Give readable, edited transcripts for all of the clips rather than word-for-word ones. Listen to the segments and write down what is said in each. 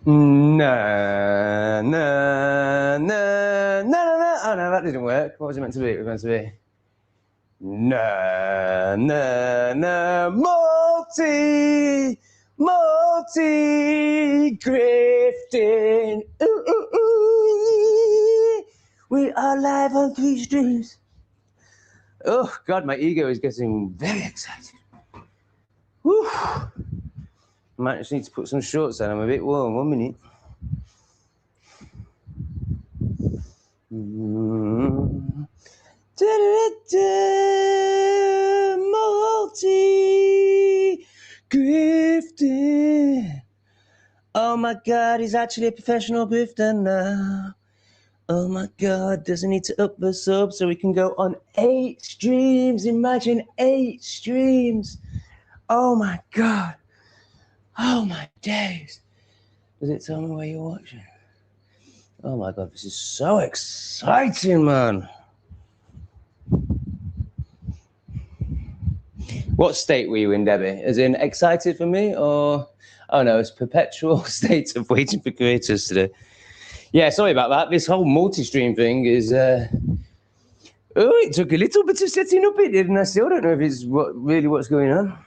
Na, na, na, na, na, na. Oh no, that didn't work. What was it meant to be? It was meant to be na, na, na, multi grifting. Ooh, ooh, ooh. We are live on three streams. Oh God, my ego is getting very excited. Whew. Might just need to put some shorts on. I'm a bit warm. 1 minute. Multi grifting. Oh my God, he's actually a professional grifter now. Oh my God, does he need to up the sub so we can go on 8 streams? Imagine 8 streams. Oh my God. Oh my days. Does it tell me where you're watching? Oh my God, this is so exciting, man. What state were you in, Debbie? As in excited for me or, oh no, it's perpetual state of waiting for creators today. Yeah, sorry about that. This whole multi-stream thing is, oh, it took a little bit of setting up, it did, and I still don't know if it's really what's going on.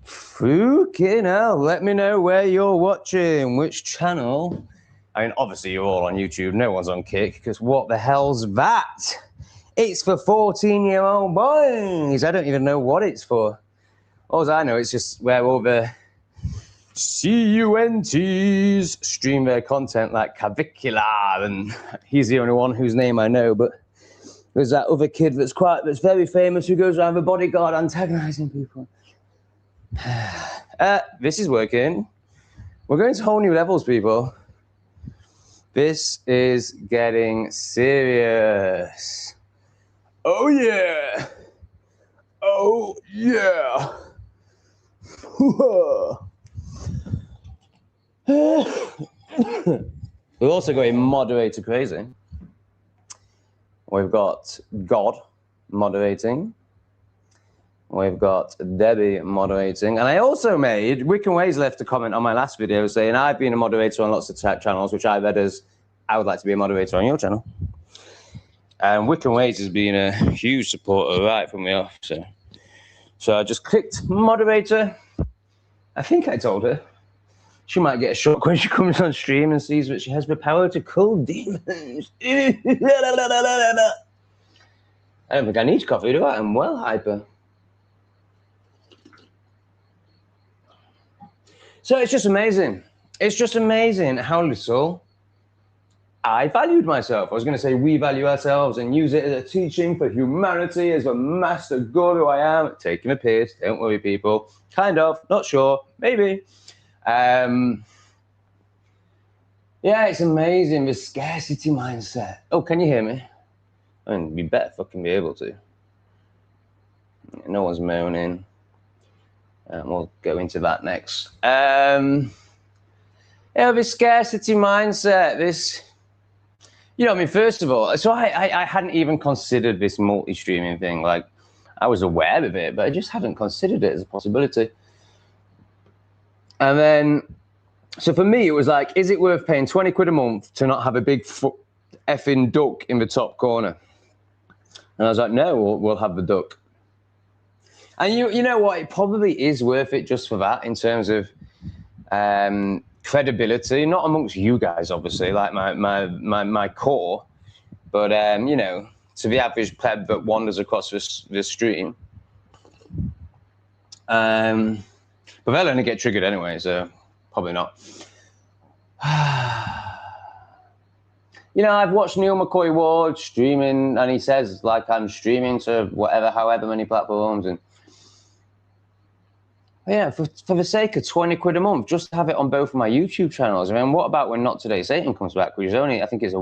Fucking hell, let me know where you're watching, which channel. I mean, obviously you're all on YouTube, no one's on Kick, because what the hell's that? It's for 14-year-old boys. I don't even know what it's for. All I know, it's just where all the CUNTs stream their content like Cavicula, and he's the only one whose name I know, but there's that other kid that's very famous who goes around the bodyguard antagonizing people. This is working. We're going to whole new levels, people. This is getting serious. Oh yeah. Oh yeah. We're also going moderator crazy. We've got God moderating. We've got Debbie moderating. And I also made, Wickham Ways left a comment on my last video saying I've been a moderator on lots of channels, which I read as I would like to be a moderator on your channel. And Wickham Ways has been a huge supporter right from the off. So I just clicked moderator. I think I told her she might get a shock when she comes on stream and sees that she has the power to kill demons. I don't think I need coffee, do I? I'm well hyper. So it's just amazing. It's just amazing how little I valued myself. I was going to say we value ourselves and use it as a teaching for humanity, as a master god who I am. Taking a piss. Don't worry, people. Kind of. Not sure. Maybe. Yeah, it's amazing, the scarcity mindset. Oh, can you hear me? I mean, we better fucking be able to. No one's moaning. We'll go into that next. Yeah, this scarcity mindset, this, you know, I mean, first of all, so I hadn't even considered this multi-streaming thing. Like, I was aware of it, but I just hadn't considered it as a possibility. And then, so for me, it was like, is it worth paying 20 quid a month to not have a big effing duck in the top corner? And I was like, no, we'll have the duck. And you know what? It probably is worth it just for that in terms of credibility, not amongst you guys, obviously, like my core, but you know, to the average pleb that wanders across this stream. But they'll only get triggered anyway, so probably not. You know, I've watched Neil McCoy Ward streaming, and he says, like, I'm streaming to however many platforms, and yeah, for the sake of 20 quid a month, just have it on both of my YouTube channels. I mean, what about when Not Today Satan comes back, which is only, I think if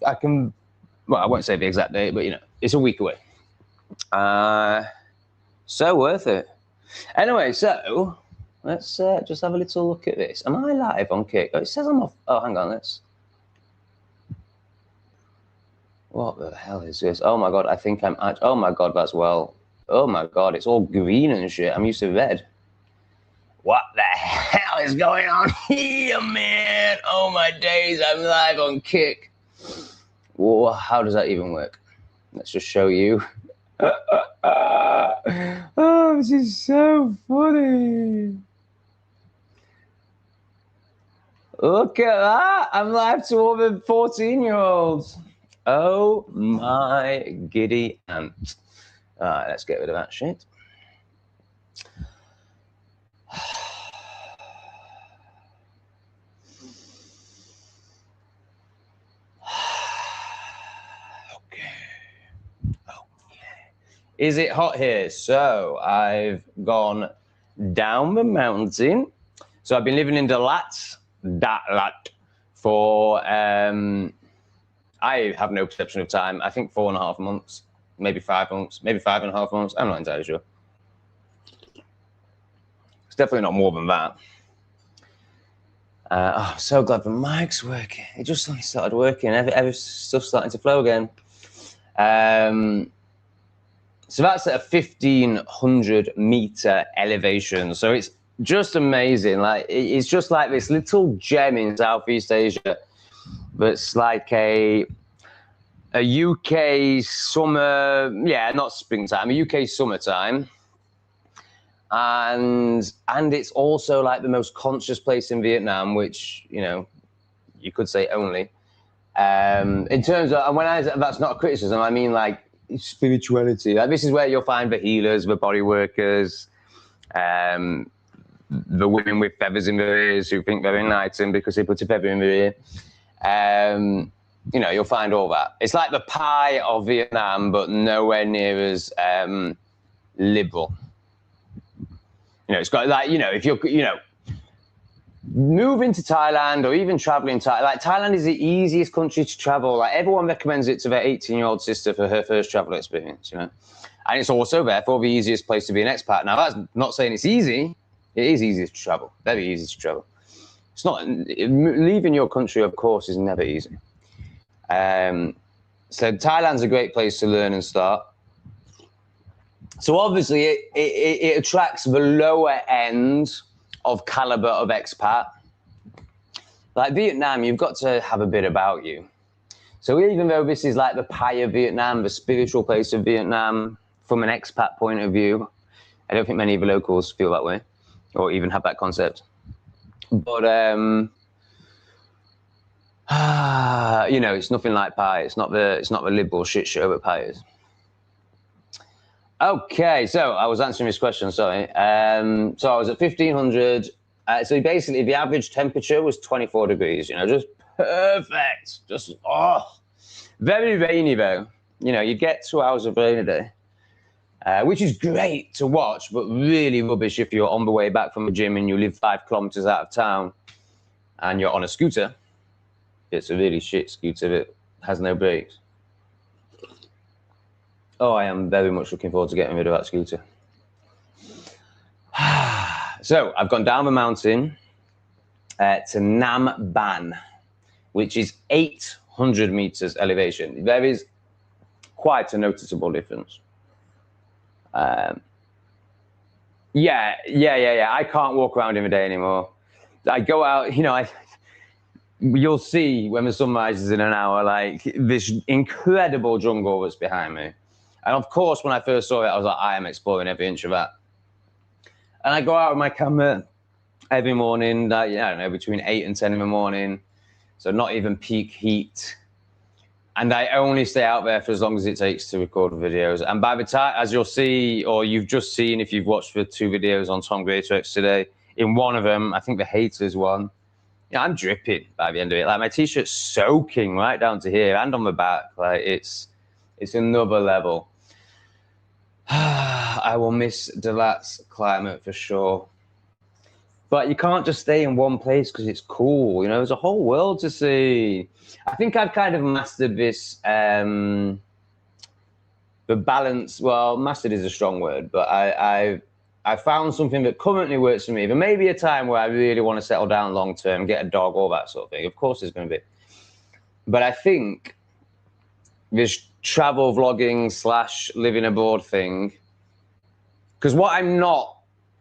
I can, well, I won't say the exact date, but, you know, it's a week away. So worth it. Anyway, so let's just have a little look at this. Am I live on Kick? Oh, it says I'm off. Oh, hang on, what the hell is this? Oh my God, I think I'm oh my God, that's well. Oh my God, it's all green and shit. I'm used to red. What the hell is going on here, man? Oh my days, I'm live on Kick. Whoa, how does that even work? Let's just show you. Oh, this is so funny. Look at that. I'm live to all the 14-year-olds. Oh my giddy aunt. All right, let's get rid of that shit. Is it hot here? So I've gone down the mountain. So I've been living in Dalat for, I have no perception of time. I think 4.5 months, maybe 5 months, maybe 5.5 months. I'm not entirely sure. It's definitely not more than that. I'm so glad the mic's working. It just only started working. Every stuff's starting to flow again. So that's at a 1,500 meter elevation. So it's just amazing. Like it's just like this little gem in Southeast Asia that's like a UK summer, yeah, not springtime, a UK summertime. And it's also like the most conscious place in Vietnam, which, you know, you could say only. In terms of, and when that's not a criticism, I mean like spirituality. Like this is where you'll find the healers, the body workers, the women with feathers in their ears who think they're enlightened because they put a feather in their ear. You know, you'll find all that. It's like the pie of Vietnam, but nowhere near as liberal. You know, it's got like, you know, if you're, you know, moving to Thailand or even traveling to, like Thailand is the easiest country to travel. Like everyone recommends it to their 18-year-old sister for her first travel experience, you know. And it's also therefore the easiest place to be an expat. Now that's not saying it's easy. It is easy to travel, very easy to travel. It's not, leaving your country, of course, is never easy. So Thailand's a great place to learn and start. So obviously it attracts the lower end of caliber of expat. Like Vietnam, you've got to have a bit about you. So even though this is like the pie of Vietnam, the spiritual place of Vietnam, from an expat point of view, I don't think many of the locals feel that way or even have that concept. But, you know, it's nothing like pie. It's not the liberal shit show that pie is. Okay, so I was answering this question, sorry. So I was at 1,500. So basically the average temperature was 24 degrees, you know, just perfect. Just, oh, very rainy though. You know, you get 2 hours of rain a day, which is great to watch, but really rubbish if you're on the way back from the gym and you live 5 kilometers out of town and you're on a scooter. It's a really shit scooter that has no brakes. Oh, I am very much looking forward to getting rid of that scooter. So I've gone down the mountain to Nam Ban, which is 800 meters elevation. There is quite a noticeable difference. Yeah. I can't walk around in the day anymore. I go out, you know, you'll see when the sun rises in an hour, like this incredible jungle that's behind me. And of course, when I first saw it, I was like, I am exploring every inch of that. And I go out with my camera every morning, I don't know, between 8 and 10 in the morning. So not even peak heat. And I only stay out there for as long as it takes to record videos. And by the time, as you'll see, or you've just seen, if you've watched the 2 videos on Tom Greatorex today, in one of them, I think the haters one, yeah, I'm dripping by the end of it. Like my t-shirt's soaking right down to here and on the back. Like it's another level. I will miss Dalat's climate for sure. But you can't just stay in one place because it's cool. You know, there's a whole world to see. I think I've kind of mastered this, the balance. Well, mastered is a strong word, but I found something that currently works for me. There may be a time where I really want to settle down long term, get a dog, all that sort of thing. Of course there's going to be. But I think this travel vlogging / living abroad thing, because what I'm not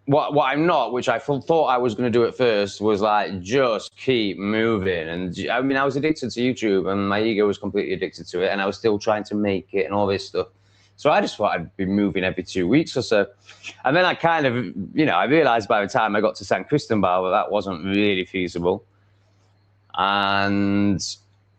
what I'm not, which I thought I was going to do at first, was like just keep moving. And I mean, I was addicted to YouTube, and my ego was completely addicted to it, and I was still trying to make it and all this stuff. So I just thought I'd be moving every 2 weeks or so. And then I kind of, you know, I realized by the time I got to San Cristobal that wasn't really feasible.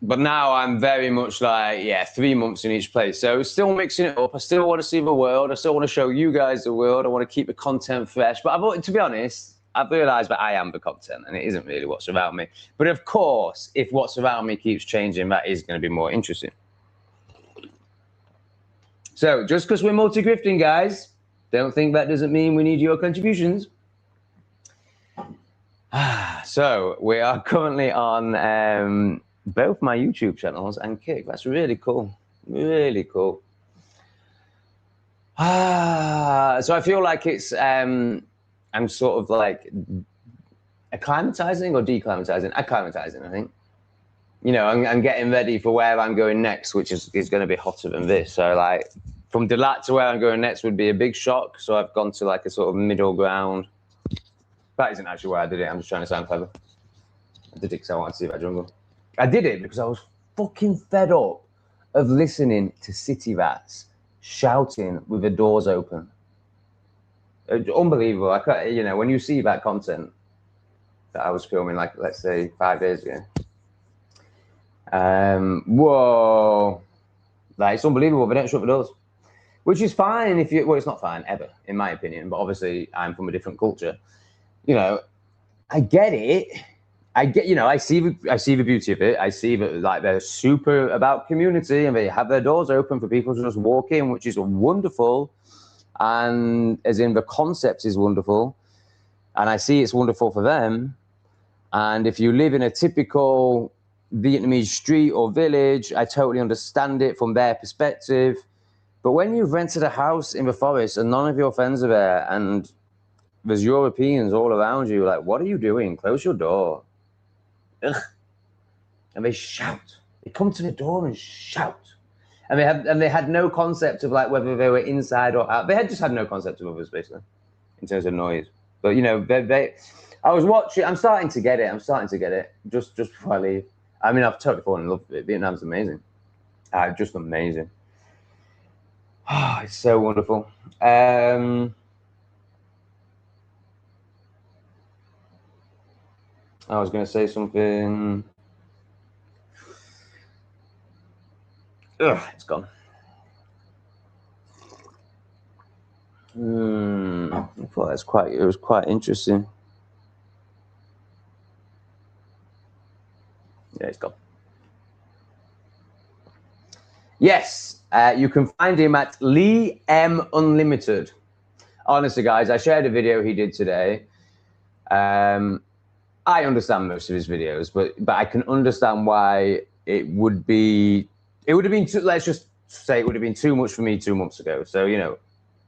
But now I'm very much like, yeah, 3 months in each place. So still mixing it up. I still want to see the world. I still want to show you guys the world. I want to keep the content fresh. But to be honest, I've realized that I am the content and it isn't really what's around me. But of course, if what's around me keeps changing, that is going to be more interesting. So just because we're multi-grifting, guys, don't think that doesn't mean we need your contributions. So we are currently on both my YouTube channels and Kick. That's really cool. Really cool. So I feel like it's, I'm sort of like acclimatizing or declimatizing? Acclimatizing, I think. You know, I'm getting ready for where I'm going next, which is going to be hotter than this. So like from Delat to where I'm going next would be a big shock. So I've gone to like a sort of middle ground. That isn't actually why I did it. I'm just trying to sound clever. I did it because I wanted to see that jungle. I did it because I was fucking fed up of listening to city rats shouting with the doors open. Unbelievable. I can't, you know, when you see that content that I was filming, like, let's say 5 days ago. Whoa. Like, it's unbelievable. They don't shut the doors. Which is fine if you, well, it's not fine ever, in my opinion. But obviously, I'm from a different culture. You know, I get it. I get, you know, I see the beauty of it. I see that like they're super about community and they have their doors open for people to just walk in, which is wonderful. And as in the concept is wonderful. And I see it's wonderful for them. And if you live in a typical Vietnamese street or village, I totally understand it from their perspective. But when you've rented a house in the forest and none of your friends are there and there's Europeans all around you, like, what are you doing? Close your door. Ugh. And they shout. They come to the door and shout. And they had no concept of like whether they were inside or out. They had just had no concept of others, basically, in terms of noise. But you know, I was watching. I'm starting to get it. Just before I leave. I mean, I've totally fallen in love with it. Vietnam's amazing. Just amazing. Oh, it's so wonderful. I was going to say something. Ugh, it's gone. I thought it was quite interesting. Yeah, it's gone. Yes, you can find him at Lee M Unlimited. Honestly, guys, I shared a video he did today. I understand most of his videos, but I can understand why it would have been, let's just say it would have been too much for me 2 months ago. So, you know,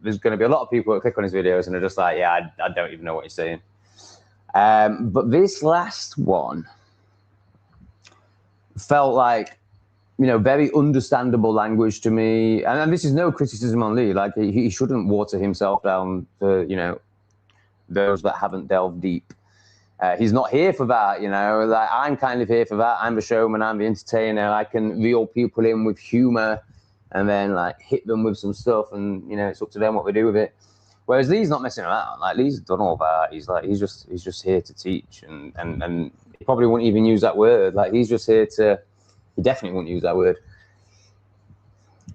there's going to be a lot of people that click on his videos and are just like, yeah, I don't even know what he's saying. But this last one felt like, you know, very understandable language to me. And this is no criticism on Lee. Like, he shouldn't water himself down for, you know, those that haven't delved deep. He's not here for that, you know. Like, I'm kind of here for that. I'm the showman. I'm the entertainer. I can reel people in with humor and then like hit them with some stuff, and you know, it's up to them what they do with it. Whereas Lee's not messing around. Like, Lee's done all that. He's just here to teach, and he probably wouldn't even use that word. Like, he's just here to. He definitely wouldn't use that word.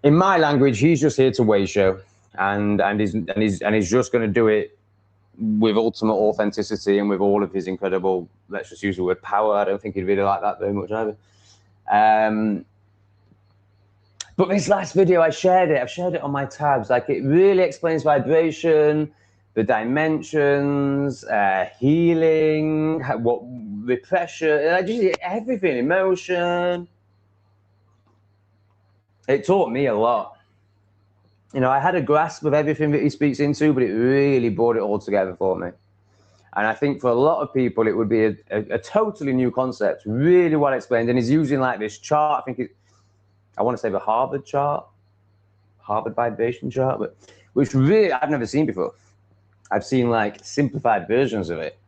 In my language, he's just here to wage show, and he's just going to do it with ultimate authenticity and with all of his incredible, let's just use the word power. I don't think he'd really like that very much either. But this last video, I've shared it on my tabs. Like, it really explains vibration, the dimensions, healing, what the pressure, just everything, emotion. It taught me a lot. You know, I had a grasp of everything that he speaks into, but it really brought it all together for me. And I think for a lot of people, it would be a totally new concept, really well explained. And he's using like this chart. I want to say the Harvard chart, Harvard vibration chart, but which really I've never seen before. I've seen like simplified versions of it.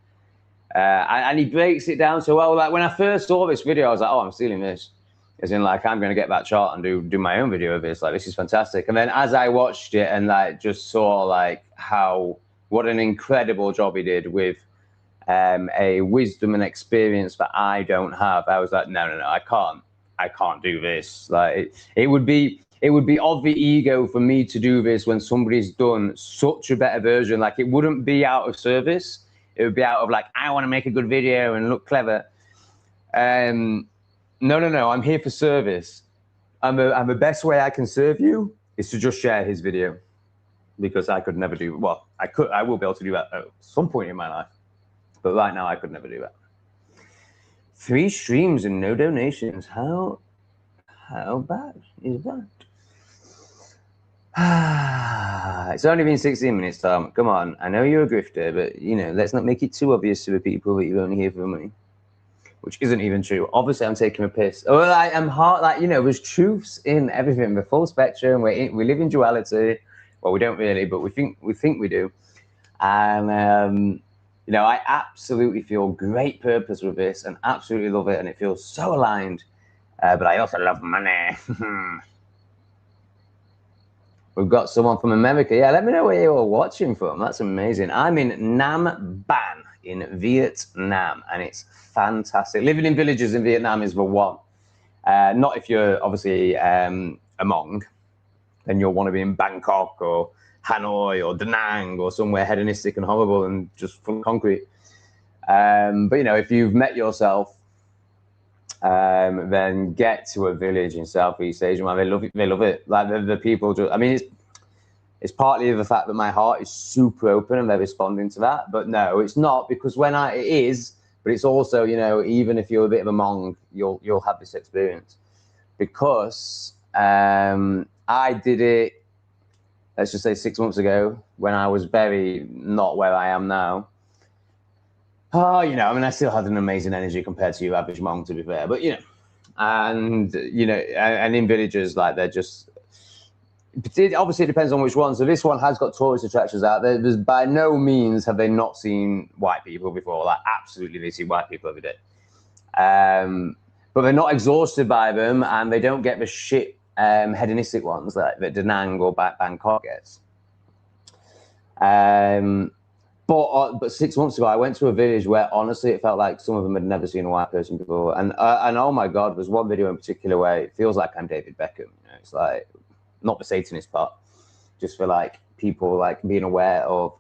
And he breaks it down so well. Like when I first saw this video, I was like, oh, I'm stealing this. As in, like, I'm going to get that chart and do my own video of this. Like, this is fantastic. And then as I watched it and like just saw like what an incredible job he did with a wisdom and experience that I don't have, I was like, no, I can't do this. Like it would be of the ego for me to do this when somebody's done such a better version. Like it wouldn't be out of service. It would be out of like, I want to make a good video and look clever. No, I'm here for service. And the best way I can serve you is to just share his video, because I could never do, well, I will be able to do that at some point in my life. But right now I could never do that. 3 streams and no donations. How bad is that? It's only been 16 minutes, Tom. Come on. I know you're a grifter, but you know, let's not make it too obvious to the people that you're only here for the money. Which isn't even true. Obviously, I'm taking a piss. Oh, I am hard. Like, you know, there's truths in everything. The full spectrum. We live in duality. Well, we don't really, but we think we do. And you know, I absolutely feel great purpose with this, and absolutely love it, and it feels so aligned. But I also love money. We've got someone from America. Yeah, let me know where you're watching from. That's amazing. I'm in Nam Ban in Vietnam, and it's fantastic. Living in villages in Vietnam is the one. Not if you're obviously a Hmong, then you'll want to be in Bangkok or Hanoi or Da Nang or somewhere hedonistic and horrible and just full concrete. But you know, if you've met yourself, then get to a village in Southeast Asia, man. They love it. They love it. Like the people. I mean, it's partly the fact that my heart is super open and they're responding to that. But no, it's not, because it is. But it's also, you know, even if you're a bit of a Hmong, you'll have this experience, because I did it, let's just say 6 months ago, when I was very not where I am now. Oh, you know, I mean, I still had an amazing energy compared to your average Hmong, to be fair. But, you know, and, you know, and in villages, like, they're just, obviously it depends on which one. So this one has got tourist attractions out there. There's by no means have they not seen white people before. Like, absolutely, they see white people every day. But they're not exhausted by them, and they don't get the shit hedonistic ones like that Da Nang or Bangkok gets. But 6 months ago, I went to a village where honestly it felt like some of them had never seen a white person before. And oh my God, there's one video in particular where it feels like I'm David Beckham. You know, it's like, not the Satanist part, just for like people like being aware of,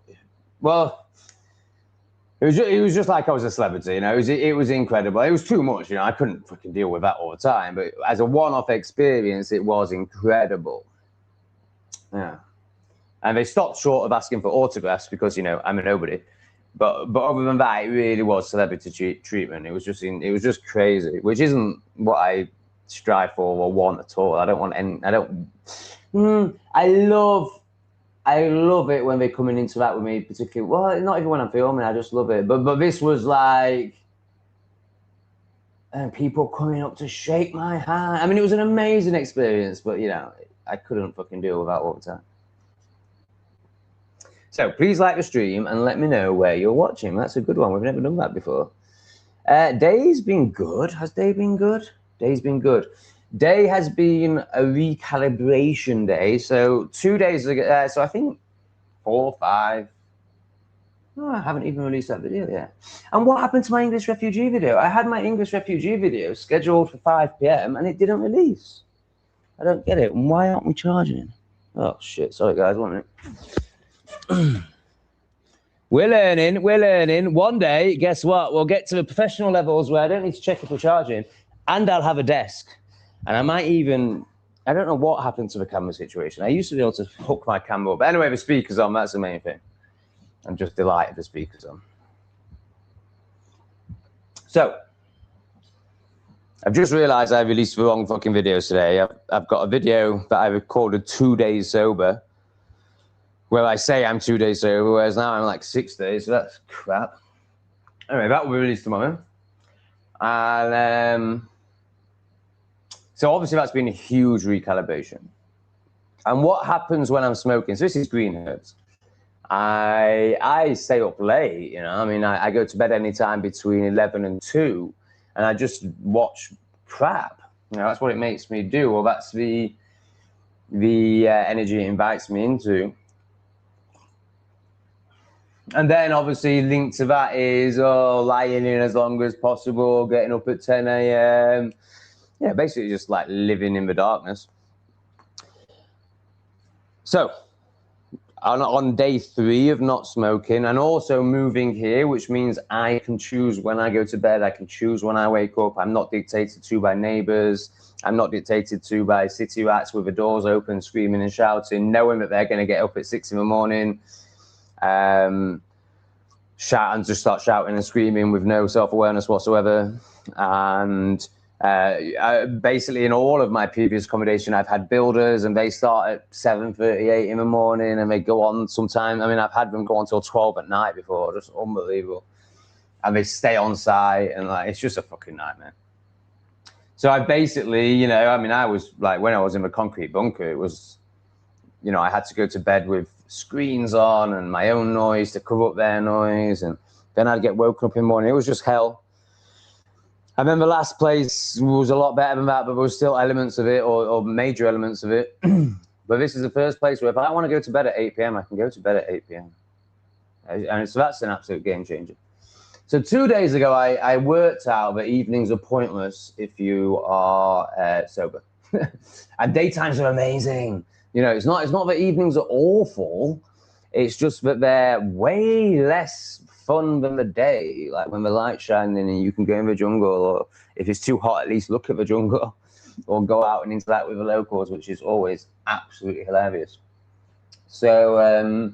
well, it was just like I was a celebrity, you know. It was incredible. It was too much, you know. I couldn't fucking deal with that all the time. But as a one-off experience, it was incredible. Yeah. And they stopped short of asking for autographs because, you know, I'm a nobody. But other than that, it really was celebrity treatment. It was just crazy, which isn't what I strive for or want at all. I don't want any. I love it when they come and interact with me, particularly. Well, not even when I'm filming. I just love it. But this was like, and people coming up to shake my hand. I mean, it was an amazing experience. But you know, I couldn't fucking deal with that all the time. So please like the stream and let me know where you're watching. That's a good one. We've never done that before. Day's been good. Has day been good? Day's been good. Day has been a recalibration day. So 2 days ago, so I think 4 or 5. Oh, I haven't even released that video yet. And what happened to my English refugee video? I had my English refugee video scheduled for 5 p.m. and it didn't release. I don't get it. Why aren't we charging? Oh, shit. Sorry, guys. 1 minute. We're learning. One day, guess what? We'll get to the professional levels where I don't need to check if we're charging, and I'll have a desk. And I might even, I don't know what happened to the camera situation. I used to be able to hook my camera up. But anyway, the speaker's on. That's the main thing. I'm just delighted the speaker's on. So, I've just realized I released the wrong fucking videos today. I've got a video that I recorded 2 days sober, where I say I'm 2 days sober, whereas now I'm like 6 days, so that's crap. Anyway, that will be released tomorrow. And so obviously that's been a huge recalibration. And what happens when I'm smoking? So this is green herbs. I stay up late, you know. I mean, I go to bed anytime between 11 and 2, and I just watch crap. You know, that's what it makes me do. Well, that's the energy it invites me into. And then obviously linked to that is lying in as long as possible, getting up at 10 a.m. Yeah, basically just like living in the darkness. So on day 3 of not smoking and also moving here, which means I can choose when I go to bed, I can choose when I wake up. I'm not dictated to by neighbors. I'm not dictated to by city rats with the doors open, screaming and shouting, knowing that they're going to get up at 6 in the morning. Shout and just start shouting and screaming with no self-awareness whatsoever. And basically in all of my previous accommodation, I've had builders and they start at 7:38 in the morning and they go on sometime. I mean, I've had them go on till 12 at night before, just unbelievable. And they stay on site and like, it's just a fucking nightmare. So I basically, you know, I mean, I was like, when I was in the concrete bunker, it was, you know, I had to go to bed with screens on and my own noise to cover up their noise. And then I'd get woken up in the morning. It was just hell. I remember the last place was a lot better than that, but there was still elements of it or major elements of it. But this is the first place where if I want to go to bed at 8 p.m., I can go to bed at 8 p.m. And so that's an absolute game changer. So 2 days ago, I worked out that evenings are pointless if you are sober. And daytimes are amazing. You know, it's not that evenings are awful. It's just that they're way less fun than the day. Like when the light's shining and you can go in the jungle, or if it's too hot, at least look at the jungle, or go out and interact with the locals, which is always absolutely hilarious. So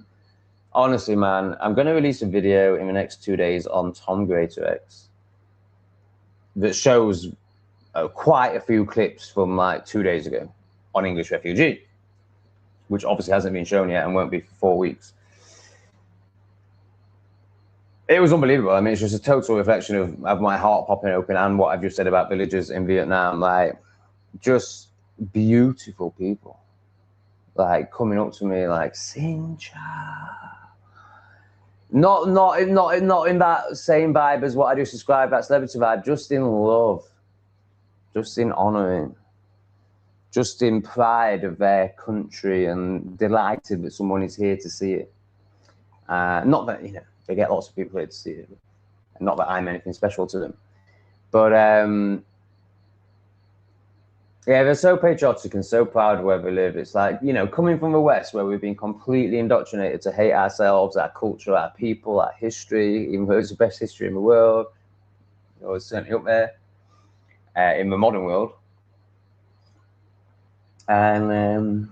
honestly, man, I'm going to release a video in the next 2 days on Tom Greatorex that shows quite a few clips from like 2 days ago on English Refugee, which obviously hasn't been shown yet and won't be for 4 weeks. It was unbelievable. I mean, it's just a total reflection of my heart popping open and what I've just said about villagers in Vietnam. Like, just beautiful people, like coming up to me like, Xin Cha. Not in that same vibe as what I just described, that celebrity vibe, just in love, just in honouring, just in pride of their country and delighted that someone is here to see it. Not that, you know, they get lots of people here to see it, and not that I'm anything special to them. But yeah, they're so patriotic and so proud of where they live. It's like, you know, coming from the West where we've been completely indoctrinated to hate ourselves, our culture, our people, our history, even though it's the best history in the world, you know, it's certainly up there in the modern world. And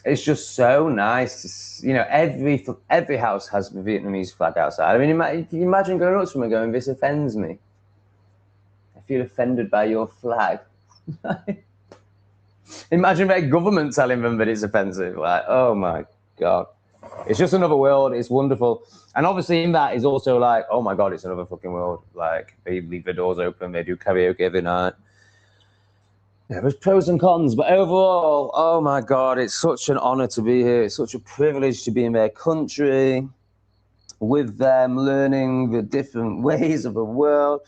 it's just so nice to see, you know, every house has the Vietnamese flag outside. I mean, can you imagine going up to them and going, this offends me? I feel offended by your flag. Imagine their government telling them that it's offensive. Like, oh my God. It's just another world. It's wonderful. And obviously in that is also like, oh my God, it's another fucking world. Like, they leave the doors open. They do karaoke every night. Yeah, there's pros and cons, but overall, oh my God, it's such an honor to be here. It's such a privilege to be in their country with them, learning the different ways of the world.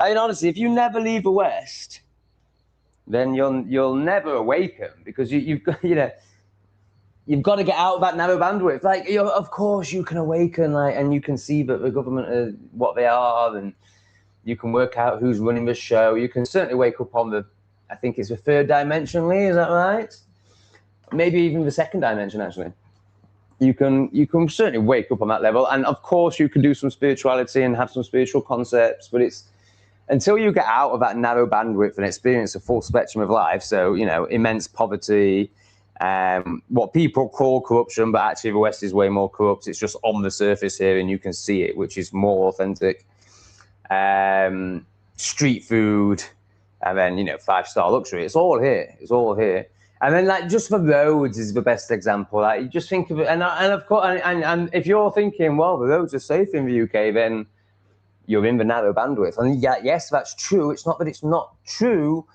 I mean, honestly, if you never leave the West, then you'll never awaken, because you've got, you know, you've got to get out of that narrow bandwidth. Like, you know, of course you can awaken, like, and you can see that the government are what they are, and you can work out who's running the show. You can certainly wake up on the, I think it's the third dimension, Lee, is that right? Maybe even the second dimension, actually. You can certainly wake up on that level. And of course you can do some spirituality and have some spiritual concepts, but it's until you get out of that narrow bandwidth and experience a full spectrum of life. So, you know, immense poverty, what people call corruption, but actually the West is way more corrupt. It's just on the surface here and you can see it, which is more authentic. Street food, and then, you know, 5-star luxury. It's all here. It's all here. And then, like, just the roads is the best example. Like, you just think of it, and of course, and if you're thinking, well, the roads are safe in the UK, then you're in the narrow bandwidth. And yeah, yes, that's true. It's not that it's not true,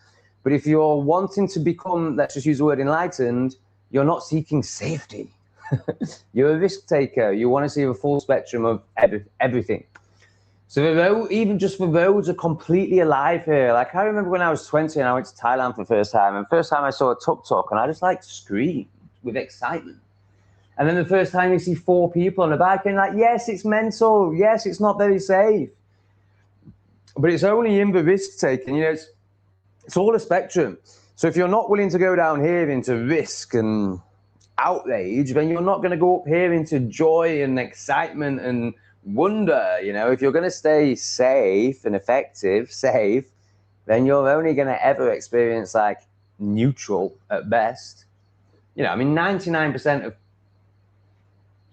but if you're wanting to become, let's just use the word enlightened, you're not seeking safety. You're a risk taker. You want to see the full spectrum of everything. So even just the roads are completely alive here. Like I remember when I was 20 and I went to Thailand for the first time, and first time I saw a tuk-tuk and I just like screamed with excitement. And then the first time you see 4 people on a bike and like, yes, it's mental. Yes, it's not very safe. But it's only in the risk taking, you know, it's all a spectrum. So if you're not willing to go down here into risk and outrage, then you're not going to go up here into joy and excitement and wonder. You know, if you're going to stay safe and effective, then you're only going to ever experience like neutral at best. You know, I mean, 99% of,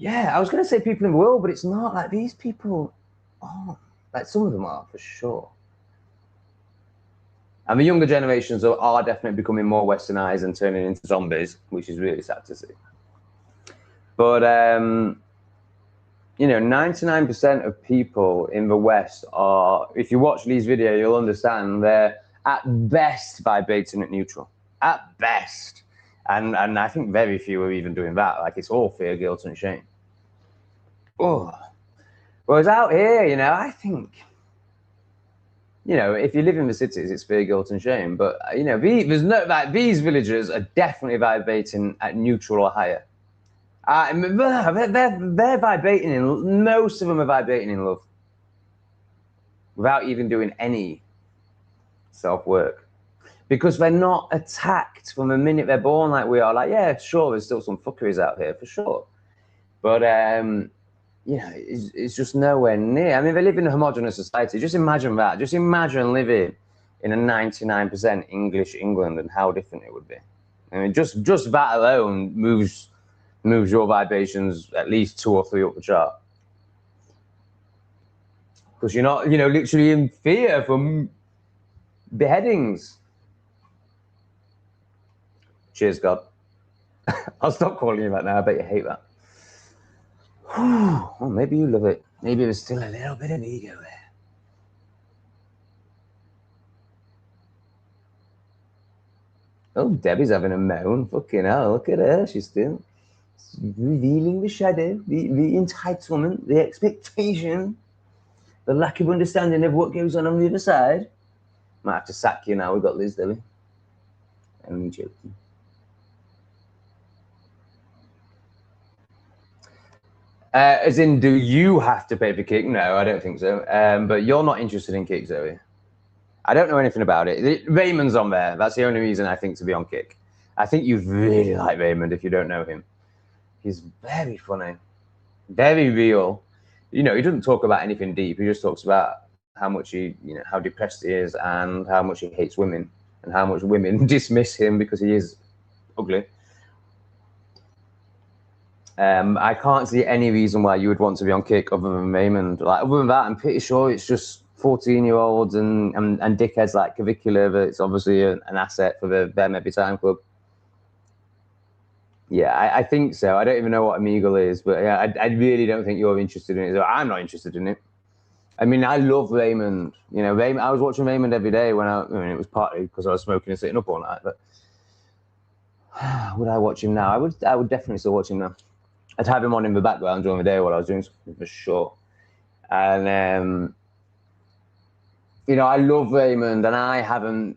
I was going to say people in the world, but it's not like these people aren't. Like some of them are for sure. And the younger generations are definitely becoming more westernized and turning into zombies, which is really sad to see. But, you know, 99% of people in the West are, if you watch Lee's video, you'll understand they're at best vibrating at neutral. At best. And I think very few are even doing that. Like, it's all fear, guilt, and shame. Oh. Whereas out here, you know, I think, you know, if you live in the cities, it's fear, guilt, and shame. But, you know, there's no, like, these villagers are definitely vibrating at neutral or higher. They're vibrating in, most of them are vibrating in love without even doing any self-work, because they're not attacked from the minute they're born like we are. Like, yeah, sure, there's still some fuckeries out here for sure, but you know, it's just nowhere near. I mean, they live in a homogenous society. Just imagine that. Just imagine living in a 99% English England and how different it would be. I mean, just that alone moves your vibrations at least 2 or 3 up the chart. Because you're not, you know, literally in fear from beheadings. Cheers, God. I'll stop calling you that now. I bet you hate that. Well, maybe you love it. Maybe there's still a little bit of ego there. Oh, Debbie's having a moan. Fucking hell, look at her. She's still revealing the shadow, the entitlement, the expectation, the lack of understanding of what goes on the other side. Might have to sack you now. We've got Liz, Debbie. Only joking. As in, do you have to pay for Kick? No, I don't think so. But you're not interested in Kick, Zoe. I don't know anything about it. Raymond's on there. That's the only reason I think to be on Kick. I think you'd really like Raymond if you don't know him. He's very funny, very real. You know, he doesn't talk about anything deep. He just talks about how much you know, how depressed he is and how much he hates women and how much women dismiss him because he is ugly. I can't see any reason why you would want to be on Kick other than Raymond. Like, other than that, I'm pretty sure it's just 14-year-olds and dickheads like Cavicula. But it's obviously an asset for the Them Every Time Club. Yeah, I think so. I don't even know what Omegle is, but yeah, I really don't think you're interested in it. So I'm not interested in it. I mean, I love Raymond. You know, Raymond, I was watching Raymond every day when I mean, it was partly because I was smoking and sitting up all night. But would I watch him now? I would definitely still watch him now. I'd have him on in the background during the day while I was doing something for sure. And you know, I love Raymond, and I haven't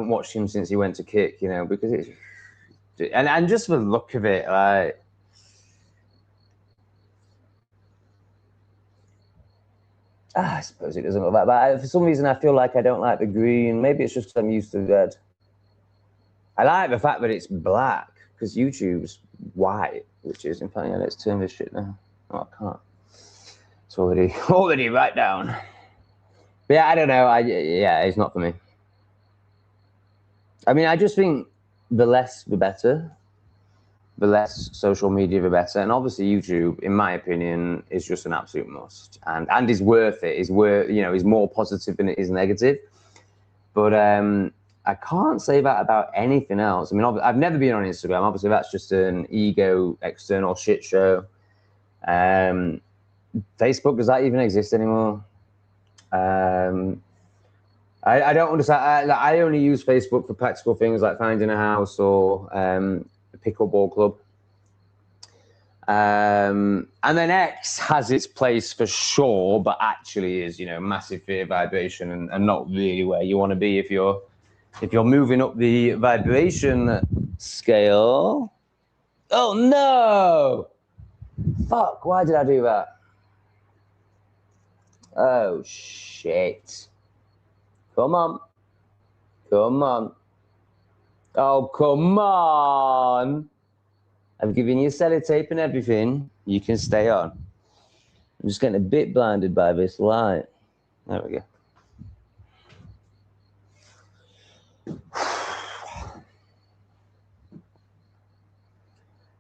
watched him since he went to Kick. You know, because it's and just the look of it, like. I suppose it doesn't look like that. For some reason, I feel like I don't like the green. Maybe it's just because I'm used to red. I like the fact that it's black, because YouTube's white, which is, in fact, yeah, let's turn this shit now. Oh, I can't. It's already right down. But yeah, I don't know. Yeah, it's not for me. I mean, I just think the less, the better. The less social media, the better. And obviously YouTube, in my opinion, is just an absolute must. And is worth it. Is more positive than it is negative. But I can't say that about anything else. I mean, I've never been on Instagram. Obviously, that's just an ego external shit show. Facebook, does that even exist anymore? I don't understand. I only use Facebook for practical things like finding a house or pickleball club. And then X has its place for sure, but actually is, you know, massive fear vibration and not really where you want to be if you're moving up the vibration scale. Oh no! Fuck, why did I do that? Oh shit. Come on. Come on. Oh, come on. I've given you sellotape and everything. You can stay on. I'm just getting a bit blinded by this light. There we go.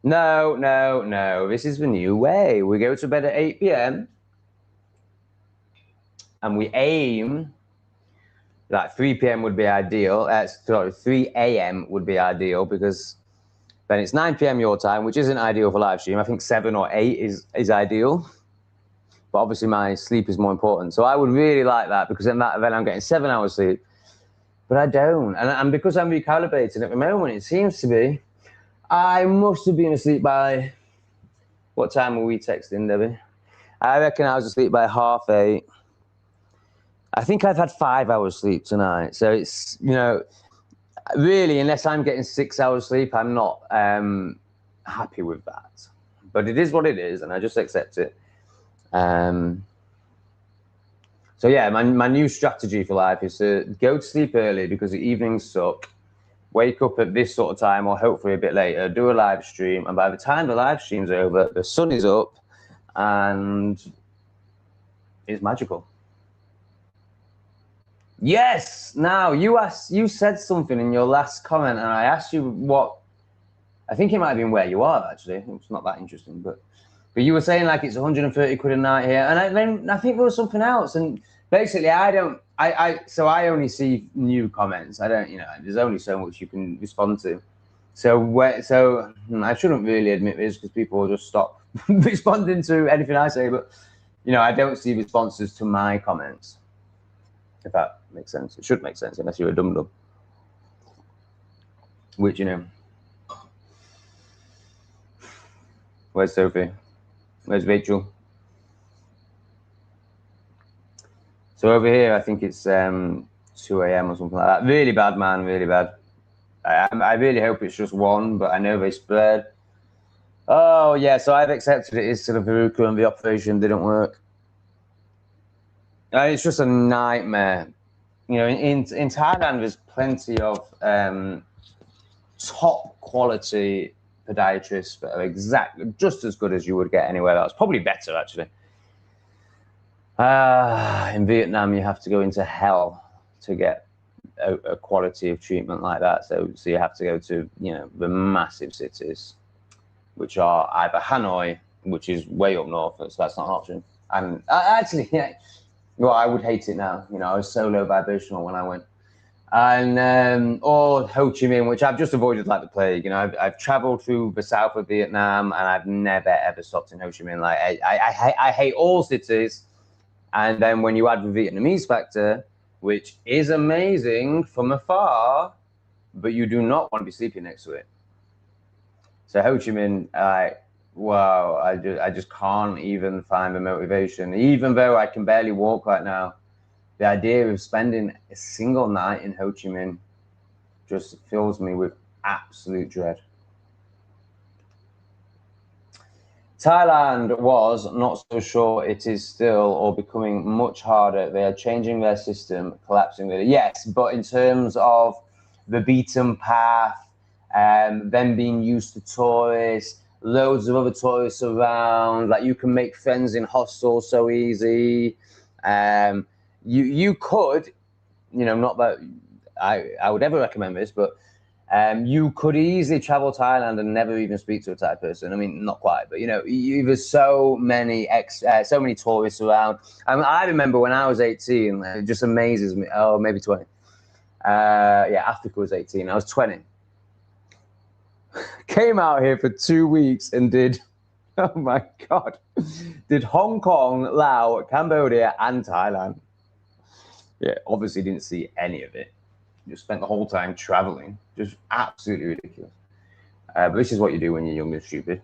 No. This is the new way. We go to bed at 8 p.m. and we aim, like 3 p.m. would be ideal. Sorry, 3 a.m. would be ideal because then it's 9 p.m. your time, which isn't ideal for live stream. I think 7 or 8 is ideal. But obviously my sleep is more important. So I would really like that because then I'm getting 7 hours sleep. But I don't. And because I'm recalibrating at the moment, it seems to be, I must have been asleep by, what time were we texting, Debbie? I reckon I was asleep by 7:30. I think I've had 5 hours sleep tonight. So it's, you know, really, unless I'm getting 6 hours sleep, I'm not happy with that. But it is what it is, and I just accept it. So yeah, my new strategy for life is to go to sleep early because the evenings suck. Wake up at this sort of time or hopefully a bit later, do a live stream, and by the time the live stream's over, the sun is up and it's magical. Yes. Now you said something in your last comment, and I asked you what. I think it might have been where you are actually. It's not that interesting, but you were saying like it's 130 quid a night here, and then I think there was something else. And basically, so I only see new comments. I don't, you know, there's only so much you can respond to. So I shouldn't really admit this because people will just stop responding to anything I say. But you know, I don't see responses to my comments. If that makes sense. It should make sense unless you're a dum-dum. Which, you know. Where's Sophie? Where's Rachel? So over here, I think it's 2 a.m. or something like that. Really bad, man, really bad. I really hope it's just one, but I know they spread. Oh, yeah, so I've accepted it is to the Veruca and the operation didn't work. It's just a nightmare. You know, in Thailand, there's plenty of top quality podiatrists that are exactly just as good as you would get anywhere else. Probably better, actually. In Vietnam, you have to go into hell to get a quality of treatment like that. So you have to go to, you know, the massive cities, which are either Hanoi, which is way up north, so that's not an option. And actually, yeah, well, I would hate it now. You know, I was so low vibrational when I went. And or Ho Chi Minh, which I've just avoided like the plague. You know, I've traveled through the south of Vietnam, and I've never ever stopped in Ho Chi Minh. Like I hate all cities. And then when you add the Vietnamese factor, which is amazing from afar, but you do not want to be sleeping next to it. So Ho Chi Minh, wow, I just can't even find the motivation, even though I can barely walk right now. The idea of spending a single night in Ho Chi Minh just fills me with absolute dread. Thailand was not so sure it is still or becoming much harder. They are changing their system, collapsing it. Yes, but in terms of the beaten path, them being used to tourists, loads of other tourists around, like you can make friends in hostels so easy. You could, you know, not that I would ever recommend this, but you could easily travel Thailand and never even speak to a Thai person. I mean, not quite, but you know, there's so many tourists around. I remember when I was 18, it just amazes me. Oh, maybe 20. Yeah, Africa was 18. I was 20. Came out here for 2 weeks and did, oh my God, did Hong Kong, Laos, Cambodia, and Thailand. Yeah, obviously didn't see any of it. Just spent the whole time traveling. Just absolutely ridiculous. But this is what you do when you're young and stupid.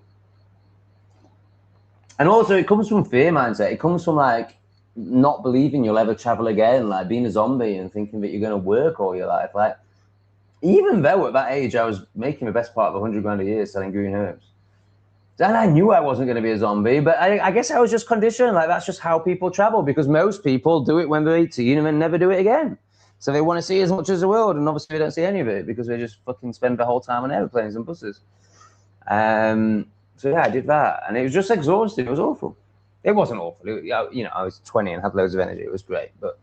And also, it comes from fear mindset. It comes from like not believing you'll ever travel again, like being a zombie and thinking that you're going to work all your life. Like, even though at that age I was making the best part of 100 grand a year selling green herbs, and I knew I wasn't going to be a zombie, but I guess I was just conditioned. Like, that's just how people travel, because most people do it when they're 18 and then never do it again. So they want to see as much as the world, and obviously they don't see any of it because they just fucking spend the whole time on airplanes and buses. So yeah, I did that, and it was just exhausting. It was awful. It wasn't awful. I was 20 and had loads of energy. It was great, but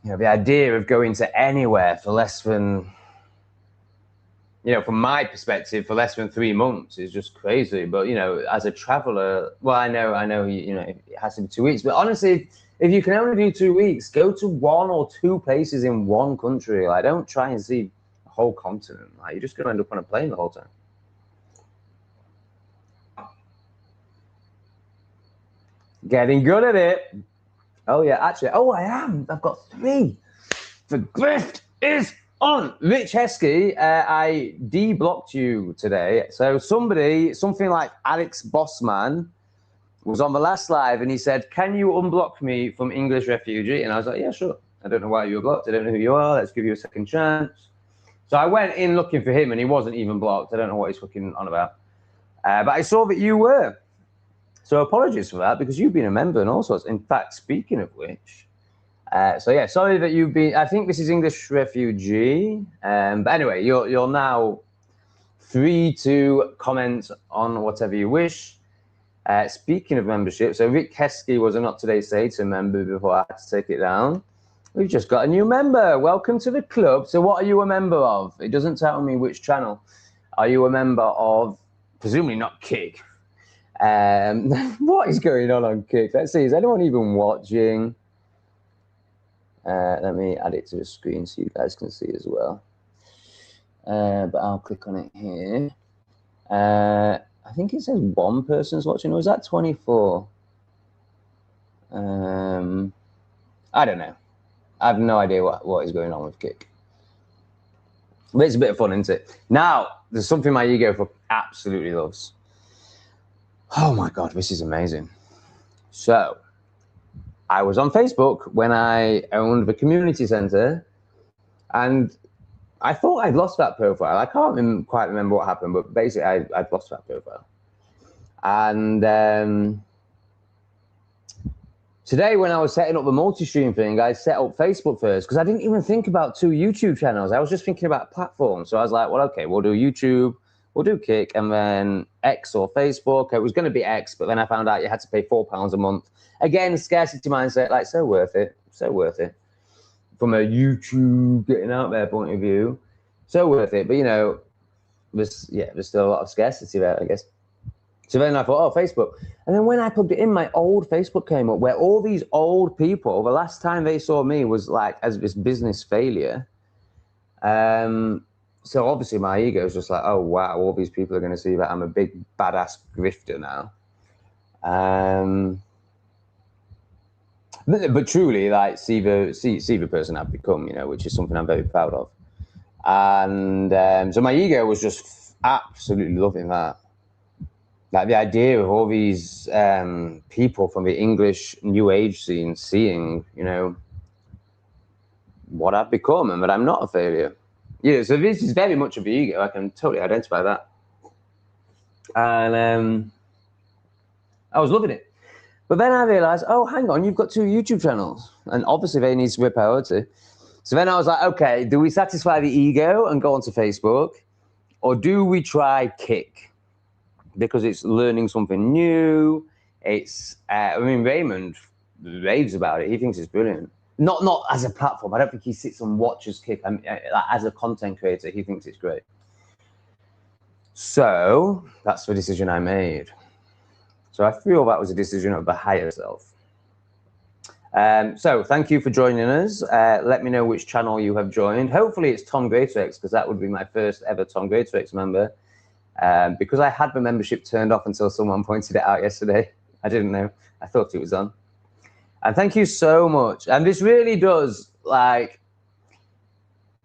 the idea of going to anywhere for less than, from my perspective, for less than 3 months is just crazy. But as a traveler, well, I know, it has to be 2 weeks. But honestly, if you can only do 2 weeks, go to 1 or 2 places in one country. Like, don't try and see a whole continent. Like, you're just gonna end up on a plane the whole time. Getting good at it. Oh yeah, actually, I am. I've got 3. The grift is on. Rich Heskey, I de-blocked you today. So something like Alex Bossman was on the last live and he said, "Can you unblock me from English Refugee?" And I was like, "Yeah, sure. I don't know why you were blocked. I don't know who you are. Let's give you a second chance." So I went in looking for him and he wasn't even blocked. I don't know what he's fucking on about. But I saw that you were. So apologies for that, because you've been a member and all sorts. In fact, speaking of which, so yeah, sorry that you've been. I think this is English Refugee. But anyway, you're now free to comment on whatever you wish. Speaking of membership, so Rick Heskey was a Not Today Satan member before I had to take it down. We've just got a new member. Welcome to the club. So what are you a member of? It doesn't tell me which channel. Are you a member of? Presumably not Kick. What is going on Kick? Let's see. Is anyone even watching? Let me add it to the screen so you guys can see as well. But I'll click on it here. I think it says 1 person's watching, or is that 24? I don't know. I have no idea what is going on with Kick. But it's a bit of fun, isn't it? Now, there's something my ego absolutely loves. Oh my God, this is amazing. So, I was on Facebook when I owned the community center, and I thought I'd lost that profile. I can't quite remember what happened, but basically I'd lost that profile. And today when I was setting up the multi-stream thing, I set up Facebook first because I didn't even think about 2 YouTube channels. I was just thinking about platforms. So I was like, well, okay, we'll do YouTube, we'll do Kick, and then X or Facebook. It was going to be X, but then I found out you had to pay £4 a month. Again, scarcity mindset, like, so worth it, so worth it. From a YouTube getting out there point of view, so worth it. But there's still a lot of scarcity there, I guess. So then I thought, oh, Facebook. And then when I plugged it in, my old Facebook came up where all these old people, the last time they saw me was like as this business failure. So obviously my ego is just like, oh, wow, all these people are going to see that I'm a big badass grifter now. But truly, like, see the person I've become, which is something I'm very proud of. And so my ego was just absolutely loving that. Like the idea of all these people from the English New Age scene seeing, what I've become and that I'm not a failure. So this is very much of the ego. I can totally identify that. And I was loving it. But then I realized, oh, hang on, you've got 2 YouTube channels. And obviously they need to be priority. So then I was like, okay, do we satisfy the ego and go onto Facebook? Or do we try Kick? Because it's learning something new. It's, Raymond raves about it. He thinks it's brilliant. Not as a platform. I don't think he sits and watches Kick. As a content creator, he thinks it's great. So that's the decision I made. So I feel that was a decision of the higher self. So thank you for joining us. Let me know which channel you have joined. Hopefully it's Tom Greatrex, because that would be my first ever Tom Greatrex member. Because I had the membership turned off until someone pointed it out yesterday. I didn't know. I thought it was on. And thank you so much. And this really does, like,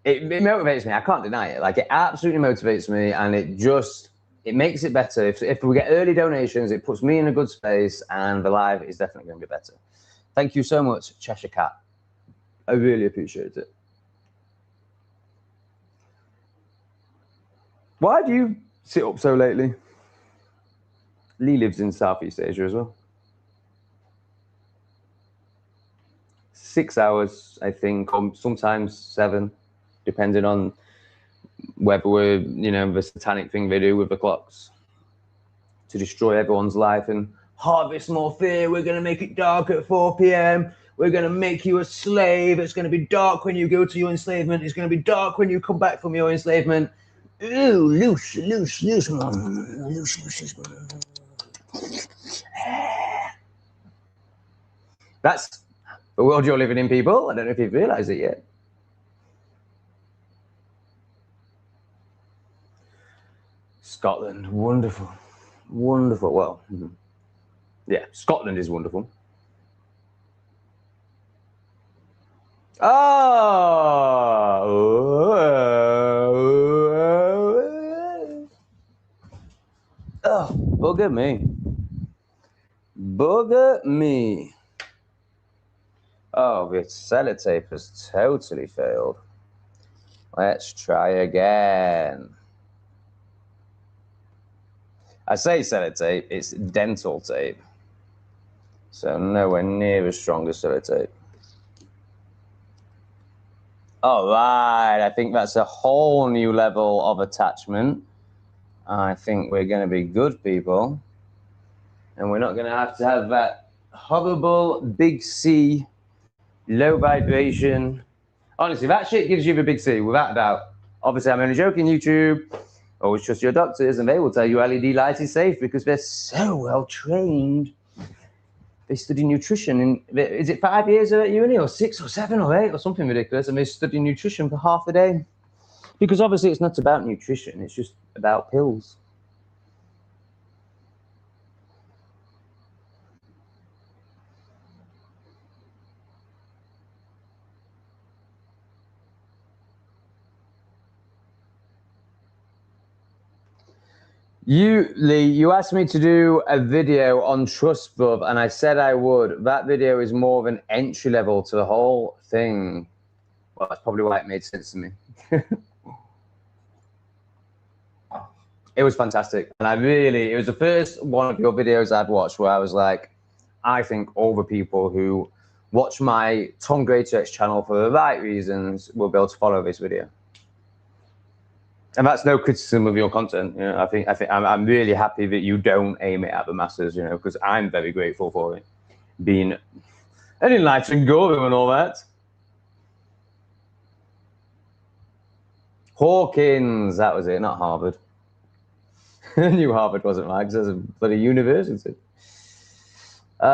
it motivates me. I can't deny it. Like, it absolutely motivates me, and it makes it better. If we get early donations, it puts me in a good space, and the live is definitely going to be better. Thank you so much, Cheshire Cat. I really appreciate it. Why do you sit up so lately? Lee lives in Southeast Asia as well. 6 hours, I think, or sometimes 7, depending on whether we're, the satanic thing they do with the clocks to destroy everyone's life and harvest more fear. We're going to make it dark at 4 p.m. We're going to make you a slave. It's going to be dark when you go to your enslavement. It's going to be dark when you come back from your enslavement. Ooh, loose. That's the world you're living in, people. I don't know if you've realized it yet. Scotland, wonderful. Wonderful. Well, yeah, Scotland is wonderful. Oh, bugger me. Bugger me. Oh, the sellotape has totally failed. Let's try again. I say sellotape, it's dental tape. So nowhere near as strong as sellotape. All right, I think that's a whole new level of attachment. I think we're going to be good, people. And we're not going to have that horrible big C, low vibration. Honestly, that shit gives you the big C, without a doubt. Obviously, I'm only joking, YouTube. Always trust your doctors, and they will tell you LED light is safe because they're so well trained. They study nutrition. Is it 5 years at uni, or 6 or 7 or 8 or something ridiculous? And they study nutrition for half a day. Because obviously it's not about nutrition, it's just about pills. Lee, you asked me to do a video on trust, bruv, and I said I would. That video is more of an entry level to the whole thing. Well, that's probably why it made sense to me. It was fantastic. And it was the first one of your videos I'd watched where I was like, I think all the people who watch my Tom Greatrex channel for the right reasons will be able to follow this video. And that's no criticism of your content. I think I'm really happy that you don't aim it at the masses, because I'm very grateful for it. Being an enlightened guru and all that. Hawkins, that was it, not Harvard. I knew Harvard wasn't right because it's a bloody university. At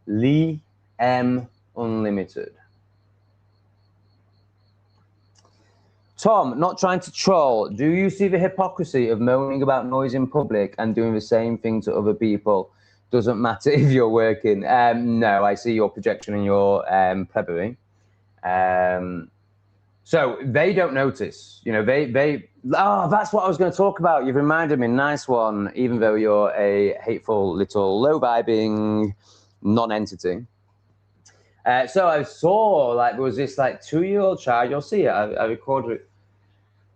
Lee M Unlimited. Tom, not trying to troll, do you see the hypocrisy of moaning about noise in public and doing the same thing to other people? Doesn't matter if you're working. No, I see your projection and your plebbery. So they don't notice, that's what I was going to talk about. You've reminded me, nice one, even though you're a hateful little low-vibing non-entity. So I saw, there was this 2-year-old child, you'll see it, I recorded it,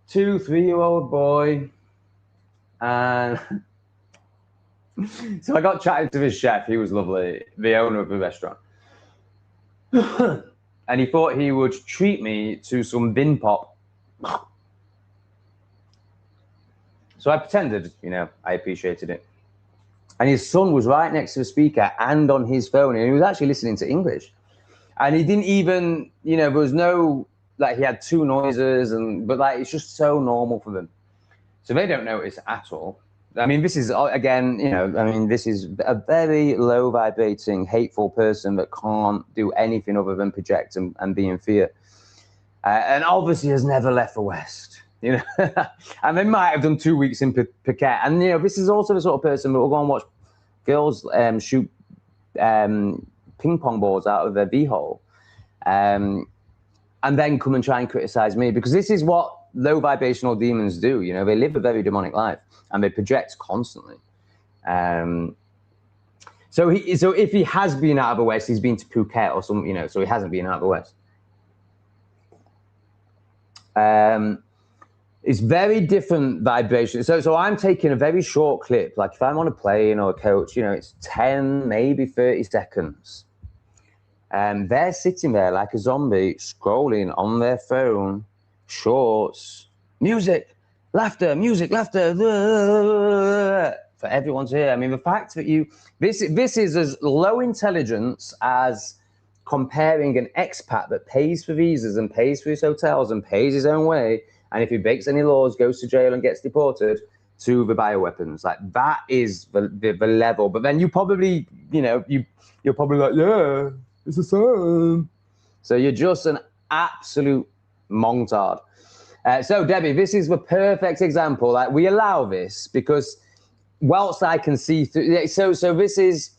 2-3-year-old boy, and so I got chatting to this chef, he was lovely, the owner of the restaurant. And he thought he would treat me to some bin pop. So I pretended, I appreciated it. And his son was right next to the speaker and on his phone, and he was actually listening to English. And he didn't even, there was no, he had 2 noises, but it's just so normal for them. So they don't notice at all. I mean, this is, again, this is a very low vibrating, hateful person that can't do anything other than project and be in fear. And obviously has never left the West, and they might have done 2 weeks in Phuket. And, this is also the sort of person that will go and watch girls shoot ping pong balls out of their beehole, and then come and try and criticize me, because this is what low vibrational demons do. You know, they live a very demonic life and they project constantly. So if he has been out of the West, he's been to Phuket or some, you know, so he hasn't been out of the West. It's very different vibration. So I'm taking a very short clip. Like if I'm on a plane or a coach, you know, it's 10, maybe 30 seconds. And they're sitting there like a zombie, scrolling on their phone, shorts, music, laughter, for everyone to hear. I mean, the fact that this is as low intelligence as comparing an expat that pays for visas and pays for his hotels and pays his own way, and if he breaks any laws, goes to jail and gets deported, to the bioweapons. Like that is the level. But then you probably, you know, you're probably like, yeah, it's the same. So you're just an absolute mongtard. So Debbie, this is the perfect example. Like we allow this because whilst I can see through, so this is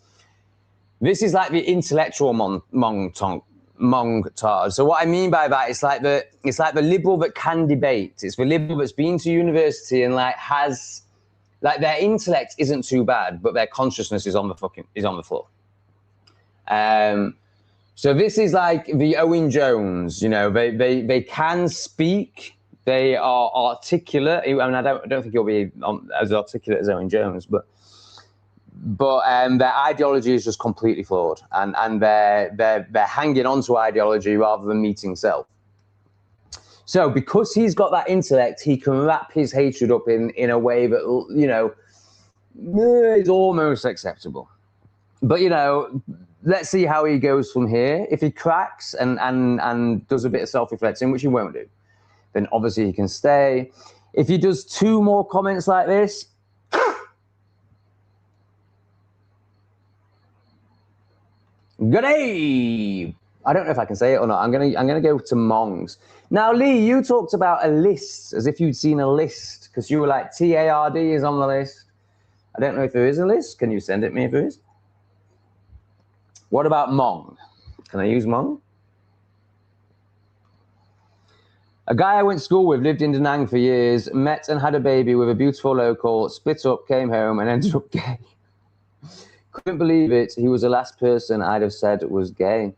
like the intellectual mongtard. So what I mean by that, it's like the liberal that can debate. It's the liberal that's been to university and like has, like their intellect isn't too bad, but their consciousness is on the floor. So this is like the Owen Jones, you know, they can speak, they are articulate. I mean, I don't think he'll be as articulate as Owen Jones, but their ideology is just completely flawed, and they're hanging on to ideology rather than meeting self. So because he's got that intellect, he can wrap his hatred up in a way that, you know, is almost acceptable. But, you know, let's see how he goes from here. If he cracks and does a bit of self-reflecting, which he won't do, then obviously he can stay. If he does 2 more comments like this, good day. I don't know if I can say it or not. I'm gonna go to Mongs. Now, Lee, you talked about a list as if you'd seen a list, because you were like, TARD is on the list. I don't know if there is a list. Can you send it me if there is? What about Mong? Can I use Mong? A guy I went to school with lived in Da Nang for years, met and had a baby with a beautiful local, split up, came home, and ended up gay. Couldn't believe it. He was the last person I'd have said was gay.